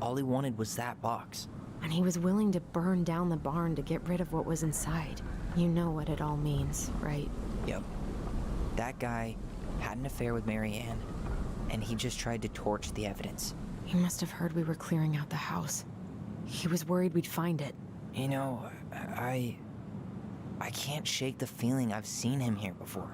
Speaker 2: All he wanted was that box.
Speaker 1: And he was willing to burn down the barn to get rid of what was inside. You know what it all means, right?
Speaker 2: Yep. That guy had an affair with Marianne, and he just tried to torch the evidence.
Speaker 1: He must have heard we were clearing out the house. He was worried we'd find it.
Speaker 2: You know, I can't shake the feeling I've seen him here before.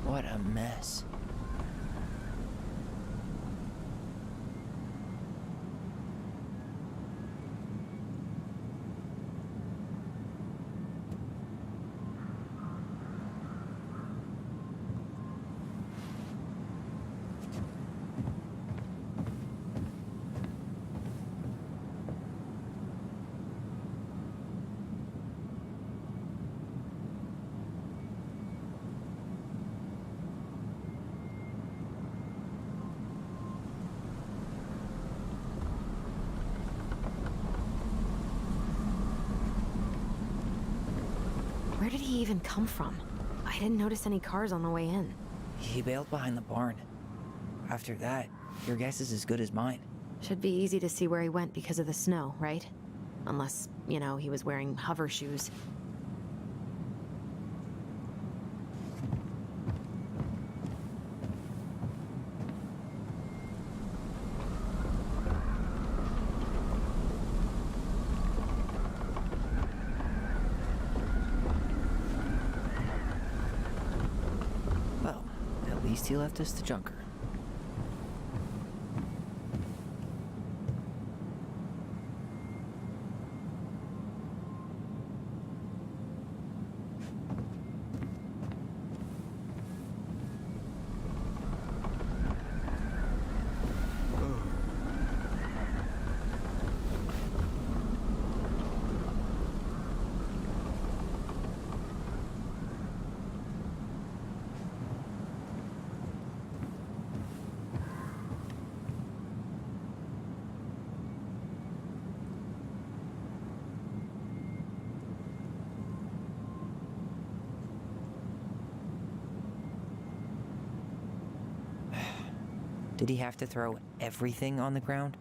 Speaker 2: What a mess.
Speaker 1: he even come from? I didn't notice any cars on the way in.
Speaker 2: He bailed behind the barn. After that, your guess is as good as mine.
Speaker 1: Should be easy to see where he went because of the snow, right? Unless, you know, he was wearing hover shoes.
Speaker 2: Well, at least he left us the junker. Did he have to throw everything on the ground?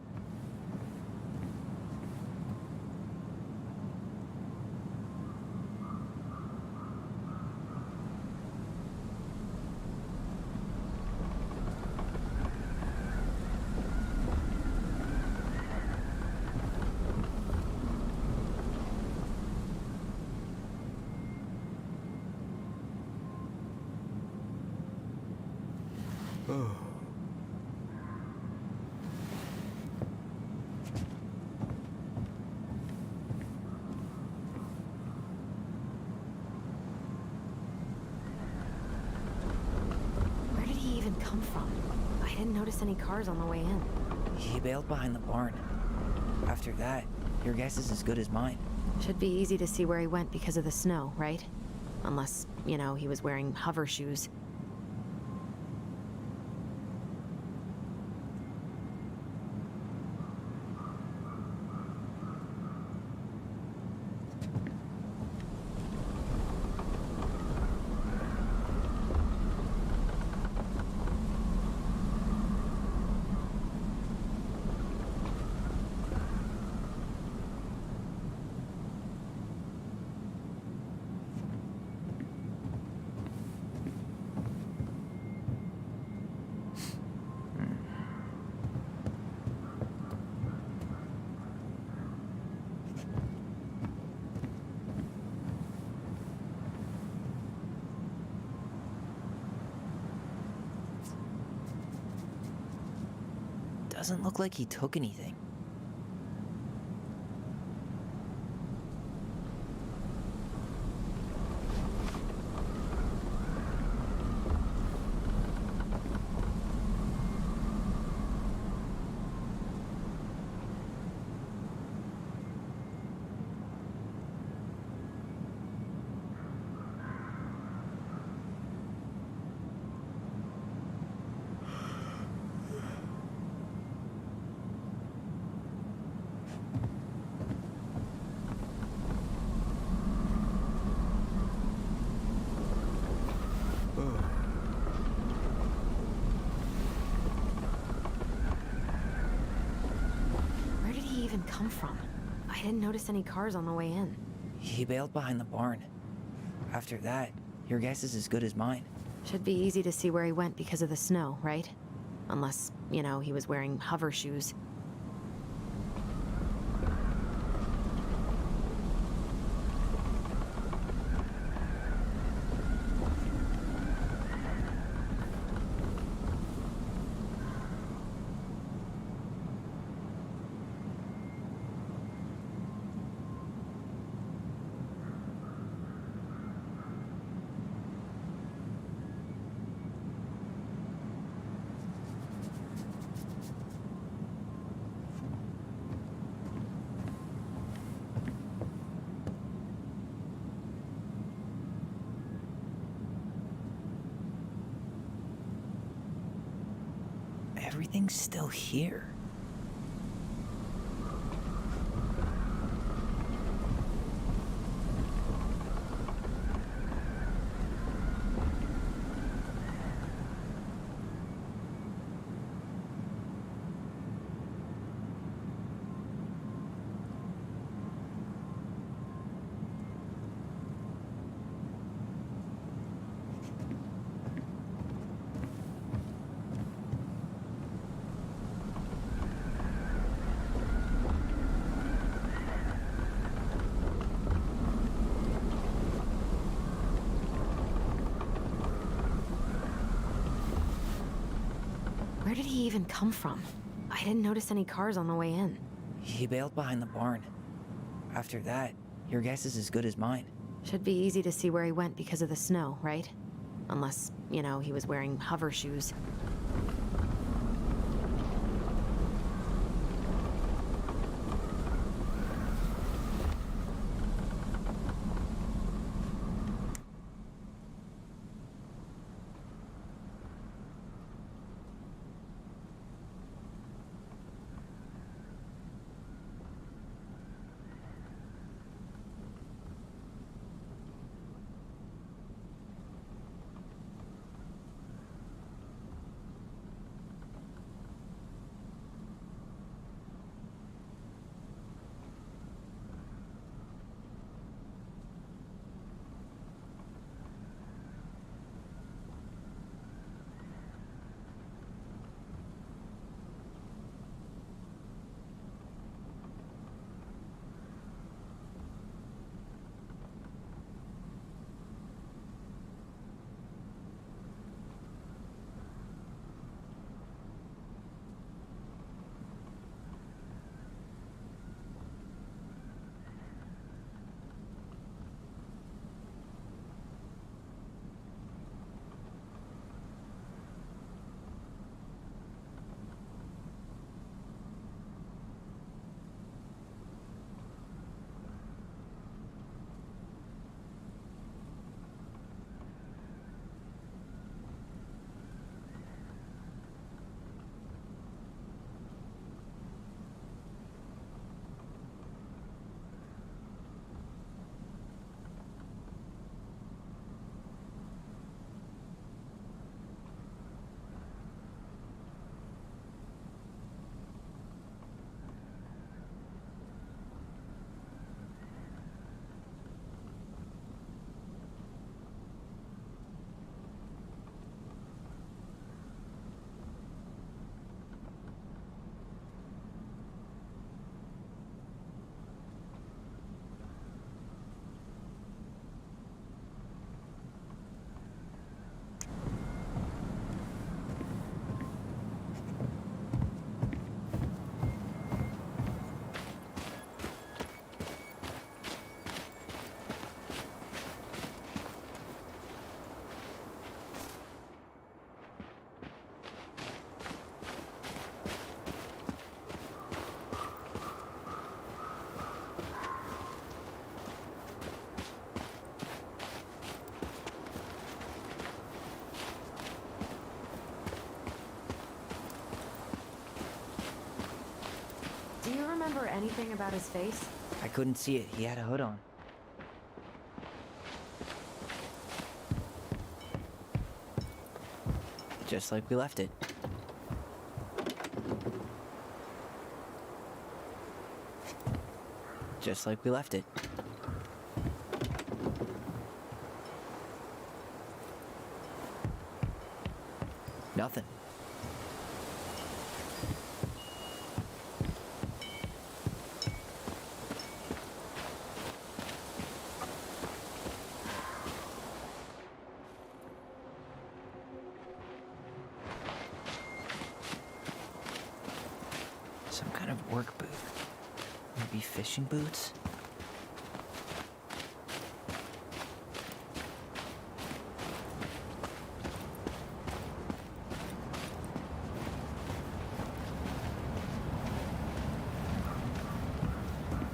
Speaker 1: Where did he even come from? I didn't notice any cars on the way in.
Speaker 2: He bailed behind the barn. After that, your guess is as good as mine.
Speaker 1: Should be easy to see where he went because of the snow, right? Unless, you know, he was wearing hover shoes.
Speaker 2: Doesn't look like he took anything.
Speaker 1: Where did he even come from? I didn't notice any cars on the way in.
Speaker 2: He bailed behind the barn. After that, your guess is as good as mine.
Speaker 1: Should be easy to see where he went because of the snow, right? Unless, you know, he was wearing hover shoes.
Speaker 2: Everything's still here.
Speaker 1: he even come from? I didn't notice any cars on the way in.
Speaker 2: He bailed behind the barn. After that, your guess is as good as mine.
Speaker 1: Should be easy to see where he went because of the snow, right? Unless, you know, he was wearing hover shoes. Do you remember anything about his face?
Speaker 2: I couldn't see it. He had a hood on. Just like we left it. Just like we left it. Nothing. Some kind of work boot. Maybe fishing boots?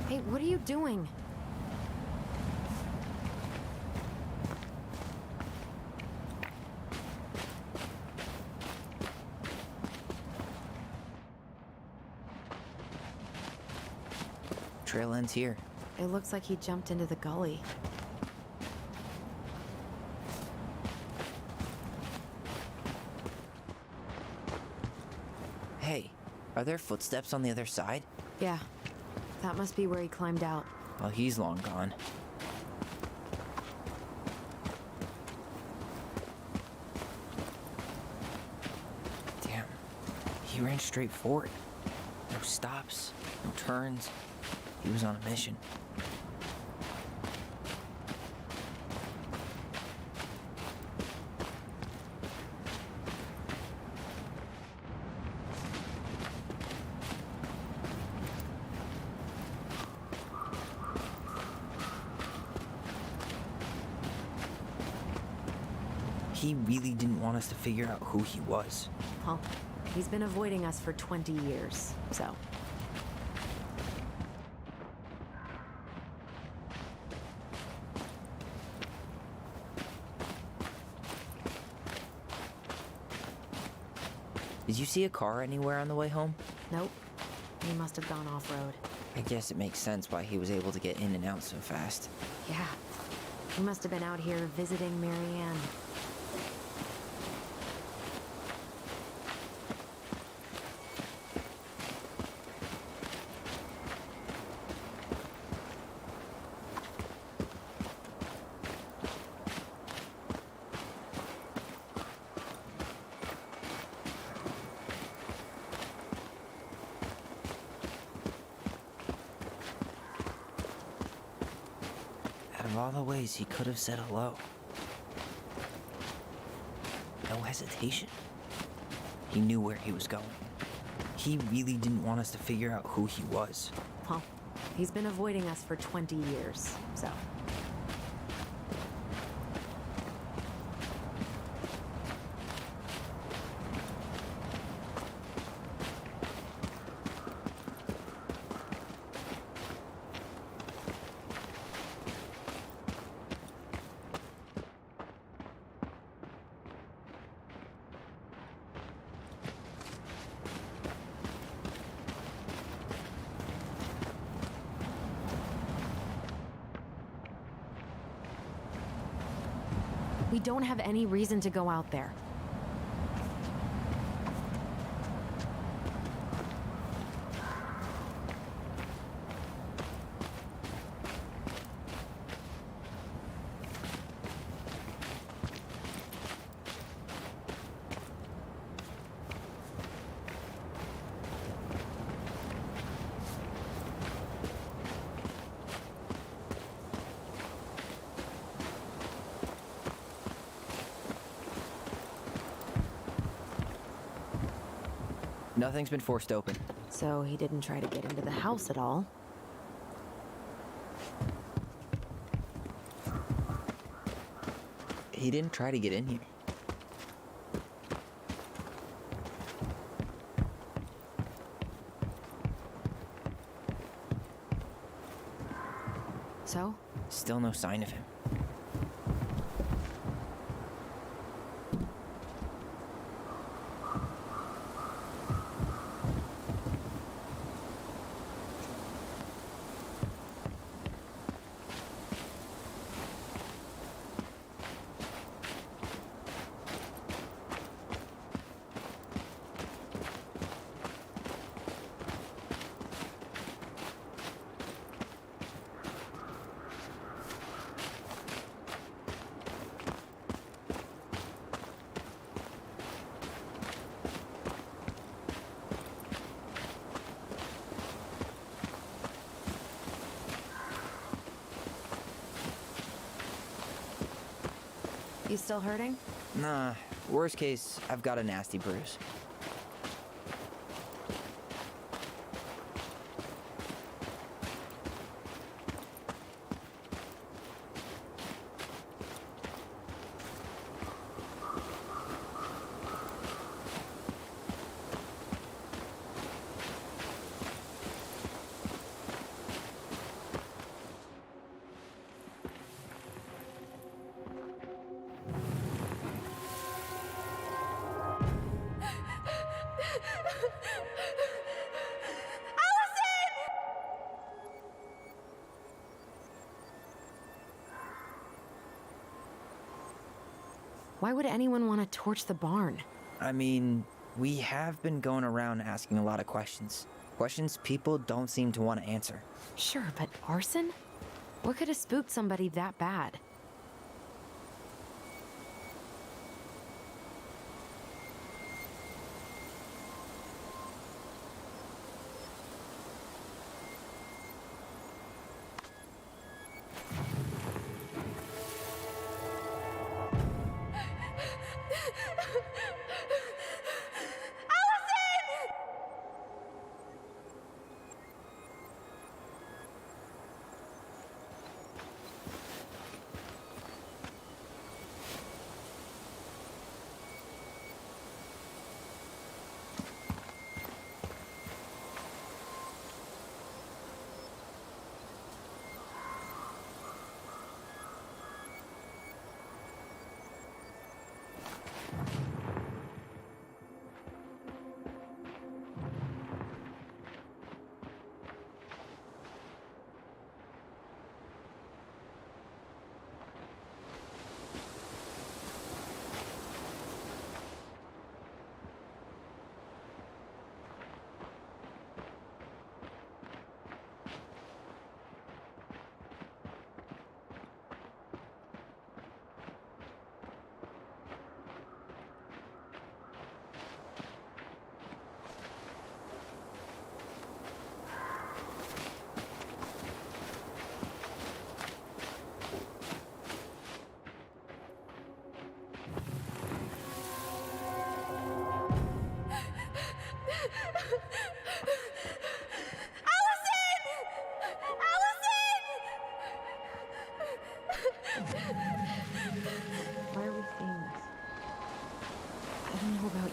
Speaker 1: Hey, what are you doing?
Speaker 2: Trail ends here.
Speaker 1: It looks like he jumped into the gully.
Speaker 2: Hey, are there footsteps on the other side?
Speaker 1: Yeah, that must be where he climbed out.
Speaker 2: Well, he's long gone. Damn, he ran straight for it. No stops, no turns. He was on a mission. He really didn't want us to figure out who he was.
Speaker 1: Well, he's been avoiding us for 20 years, so.
Speaker 2: Did you see a car anywhere on the way home?
Speaker 1: Nope. He must have gone off-road.
Speaker 2: I guess it makes sense why he was able to get in and out so fast.
Speaker 1: Yeah. He must have been out here visiting Marianne.
Speaker 2: Out of all the ways he could have said hello. No hesitation. He knew where he was going. He really didn't want us to figure out who he was.
Speaker 1: Well, he's been avoiding us for 20 years, so. We don't have any reason to go out there.
Speaker 2: Nothing's been forced open.
Speaker 1: So he didn't try to get into the house at all.
Speaker 2: He didn't try to get in here.
Speaker 1: So?
Speaker 2: Still no sign of him.
Speaker 1: You still hurting?
Speaker 2: Nah, worst case, I've got a nasty bruise.
Speaker 1: Why would anyone want to torch the barn?
Speaker 2: I mean, we have been going around asking a lot of questions. Questions people don't seem to want to answer.
Speaker 1: Sure, but arson? What could have spooked somebody that bad?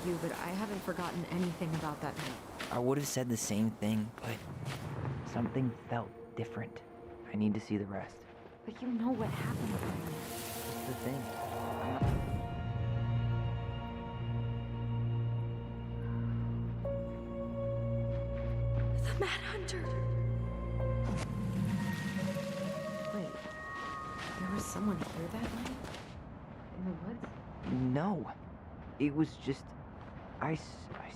Speaker 1: you, but I haven't forgotten anything about that night.
Speaker 2: I would have said the same thing, but something felt different. I need to see the rest.
Speaker 1: But you know what happened that night.
Speaker 2: That's the thing.
Speaker 13: The Mad Hunter.
Speaker 1: Wait, there was someone here that night? In the woods?
Speaker 2: No. It was just... I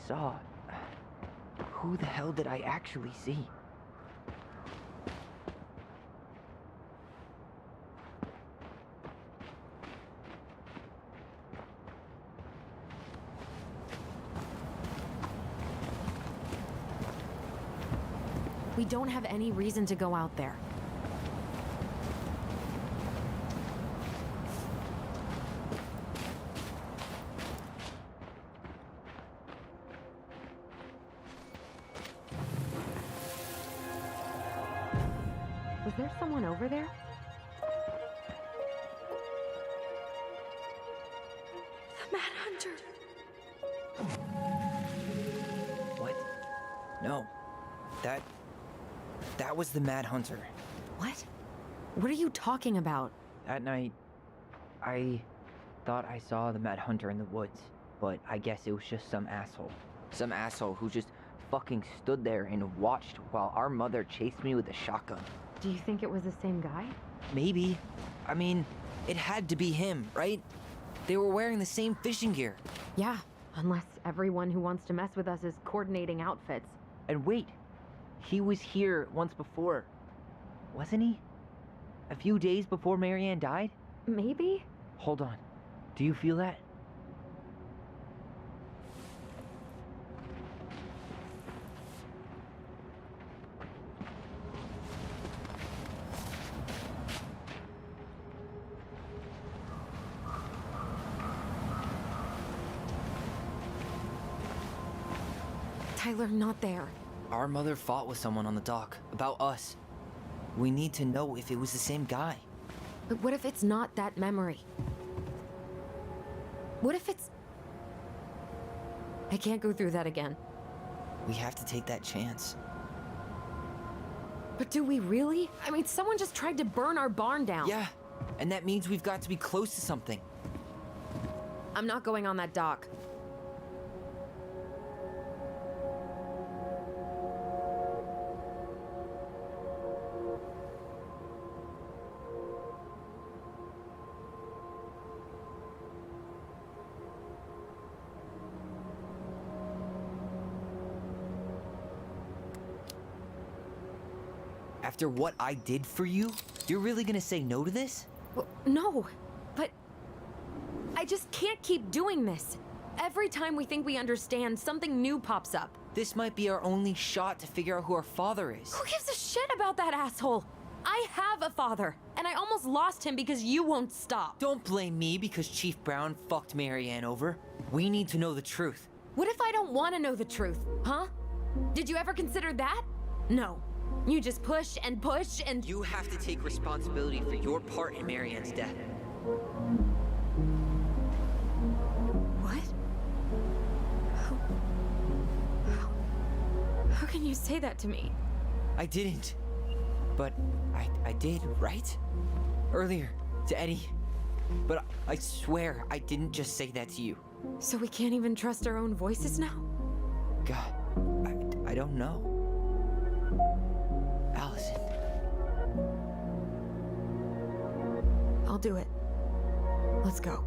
Speaker 2: saw... Who the hell did I actually see?
Speaker 1: We don't have any reason to go out there. Was there someone over there?
Speaker 13: The Mad Hunter.
Speaker 2: What? No. That was the Mad Hunter.
Speaker 1: What? What are you talking about?
Speaker 2: That night, I thought I saw the Mad Hunter in the woods, but I guess it was just some asshole. Some asshole who just fucking stood there and watched while our mother chased me with a shotgun.
Speaker 1: Do you think it was the same guy?
Speaker 2: Maybe. I mean, it had to be him, right? They were wearing the same fishing gear.
Speaker 1: Yeah, unless everyone who wants to mess with us is coordinating outfits.
Speaker 2: And wait, he was here once before, wasn't he? A few days before Marianne died?
Speaker 1: Maybe?
Speaker 2: Hold on. Do you feel that?
Speaker 1: Tyler, not there.
Speaker 2: Our mother fought with someone on the dock about us. We need to know if it was the same guy.
Speaker 1: But what if it's not that memory? What if it's... I can't go through that again.
Speaker 2: We have to take that chance.
Speaker 1: But do we really? I mean, someone just tried to burn our barn down.
Speaker 2: Yeah, and that means we've got to be close to something.
Speaker 1: I'm not going on that dock.
Speaker 2: After what I did for you, you're really gonna say no to this?
Speaker 1: Well, no, but I just can't keep doing this. Every time we think we understand, something new pops up.
Speaker 2: This might be our only shot to figure out who our father is.
Speaker 1: Who gives a shit about that asshole? I have a father, and I almost lost him because you won't stop.
Speaker 2: Don't blame me because Chief Brown fucked Marianne over. We need to know the truth.
Speaker 1: What if I don't want to know the truth, huh? Did you ever consider that? No. You just push and...
Speaker 2: You have to take responsibility for your part in Marianne's death.
Speaker 1: What? How can you say that to me?
Speaker 2: I didn't. But I did, right? Earlier, to Eddie. But I swear I didn't just say that to you.
Speaker 1: So we can't even trust our own voices now?
Speaker 2: God, I don't know. Allison.
Speaker 1: I'll do it. Let's go.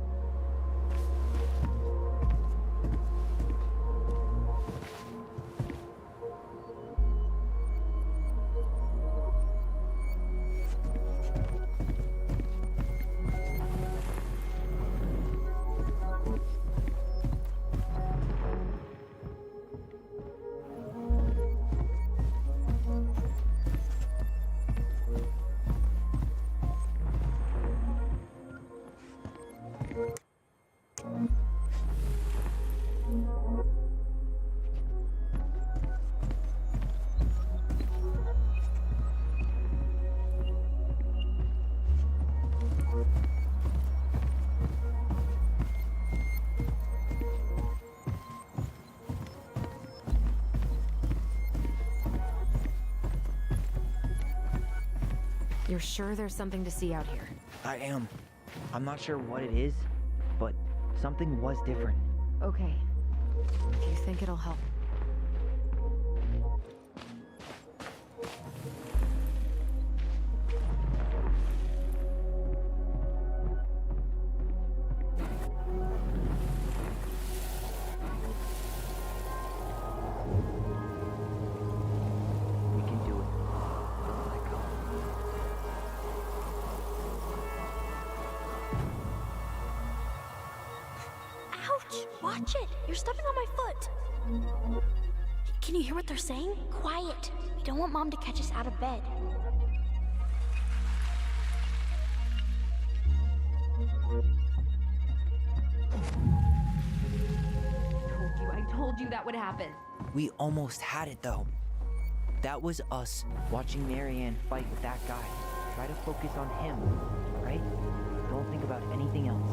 Speaker 1: You're sure there's something to see out here?
Speaker 21: I am. I'm not sure what it is, but something was different.
Speaker 1: Okay. If you think it'll help.
Speaker 21: We can do it. Don't let go.
Speaker 4: Ouch! Watch it! You're stepping on my foot! Can you hear what they're saying? Quiet! We don't want Mom to catch us out of bed.
Speaker 1: I told you that would happen.
Speaker 21: We almost had it though. That was us watching Marianne fight with that guy. Try to focus on him, right? Don't think about anything else.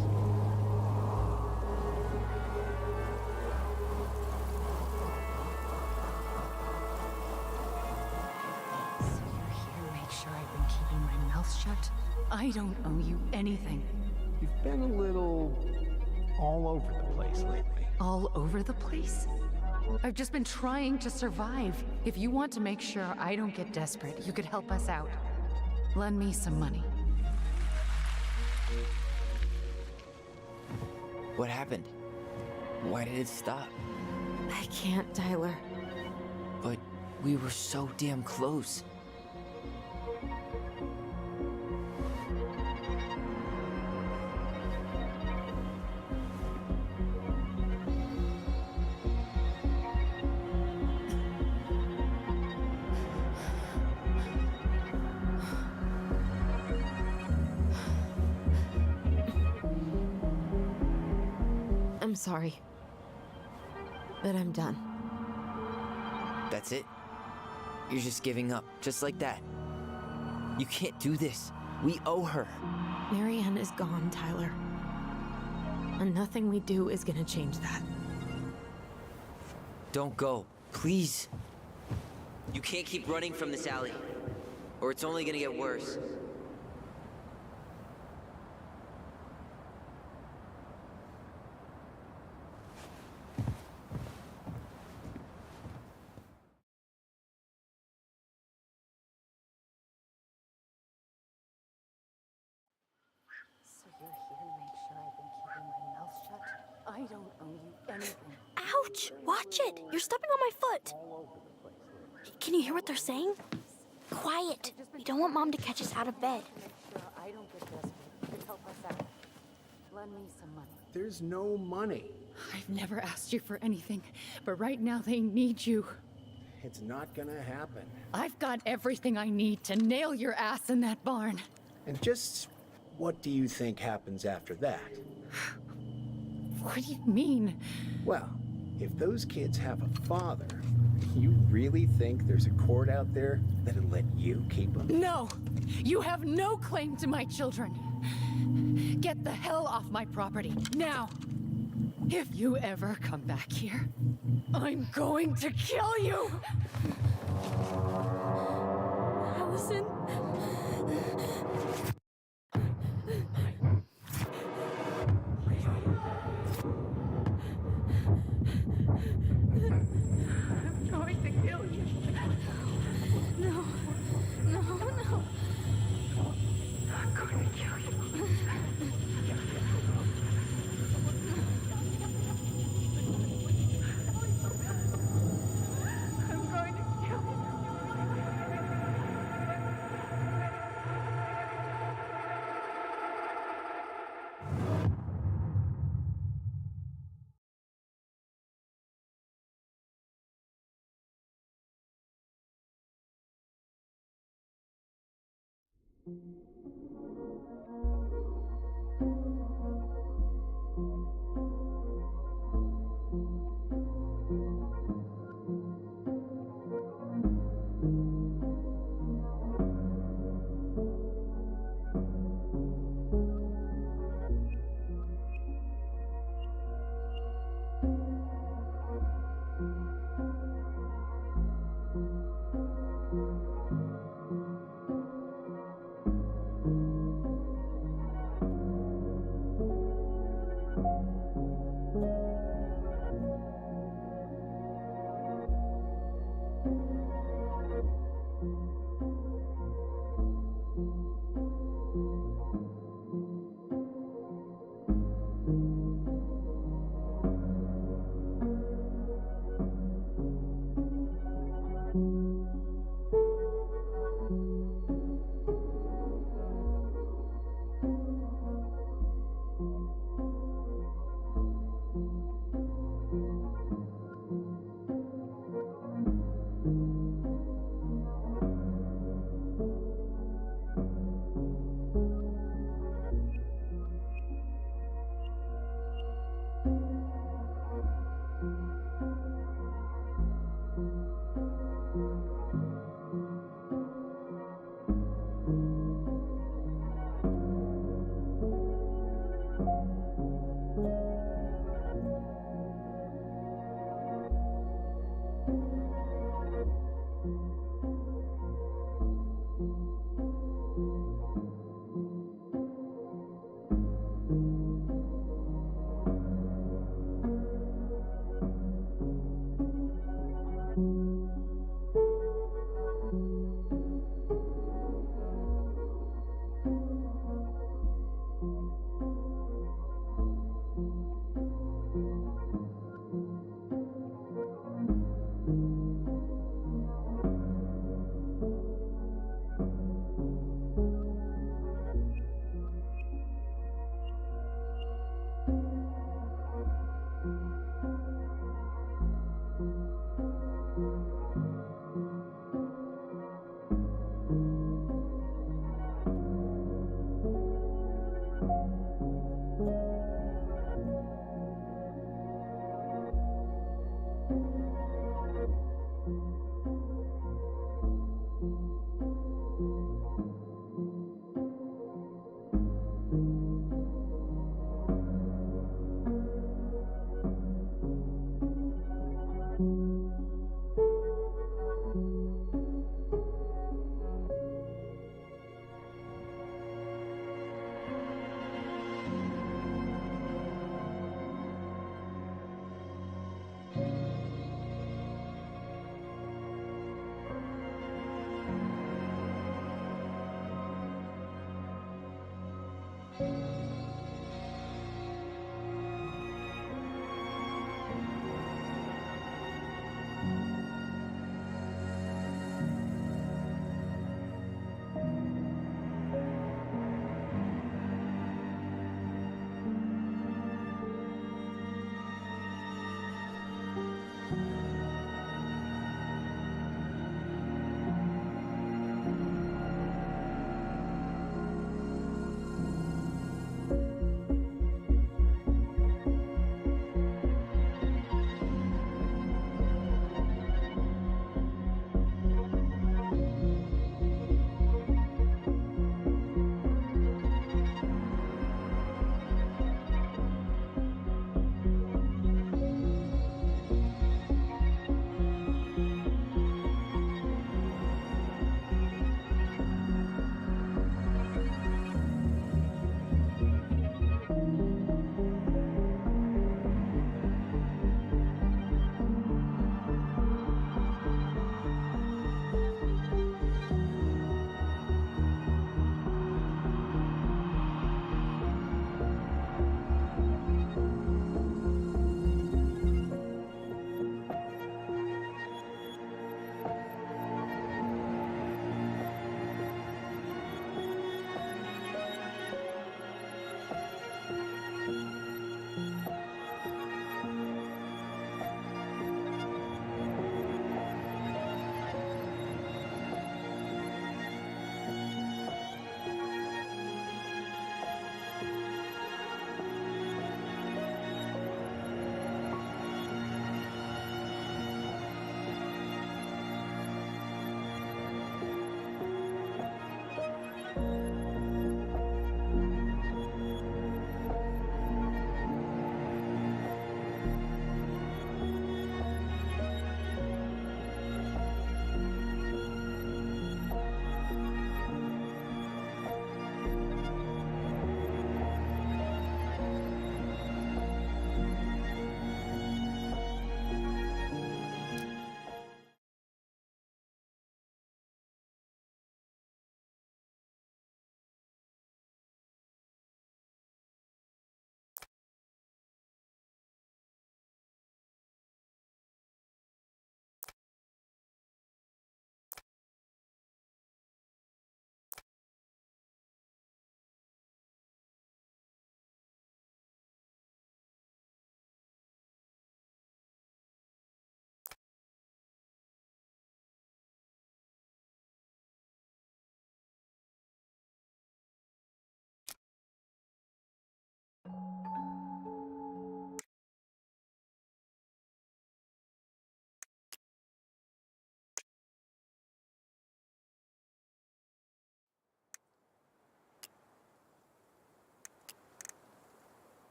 Speaker 5: So you're here to make sure I've been keeping my mouth shut? I don't owe you anything.
Speaker 6: You've been a little all over the place lately.
Speaker 5: All over the place? I've just been trying to survive. If you want to make sure I don't get desperate, you could help us out. Lend me some money.
Speaker 2: What happened? Why did it stop?
Speaker 1: I can't, Tyler.
Speaker 2: But we were so damn close.
Speaker 1: I'm sorry. But I'm done.
Speaker 2: That's it? You're just giving up, just like that. You can't do this. We owe her.
Speaker 1: Marianne is gone, Tyler. And nothing we do is gonna change that.
Speaker 2: Don't go, please. You can't keep running from this alley, or it's only gonna get worse.
Speaker 5: So you're here to make sure I've been keeping my mouth shut? I don't owe you anything.
Speaker 4: Ouch! Watch it! You're stepping on my foot! Can you hear what they're saying? Quiet! We don't want Mom to catch us out of bed.
Speaker 5: Make sure I don't get desperate. You could help us out. Lend me some money.
Speaker 6: There's no money.
Speaker 5: I've never asked you for anything, but right now they need you.
Speaker 6: It's not gonna happen.
Speaker 5: I've got everything I need to nail your ass in that barn.
Speaker 6: And just what do you think happens after that?
Speaker 5: What do you mean?
Speaker 6: Well, if those kids have a father, you really think there's a court out there that'll let you keep them?
Speaker 5: No! You have no claim to my children. Get the hell off my property, now! If you ever come back here, I'm going to kill you!
Speaker 4: Allison?
Speaker 13: I'm going to kill you.
Speaker 4: No. No, no.
Speaker 13: I'm going to kill you. I'm going to kill you.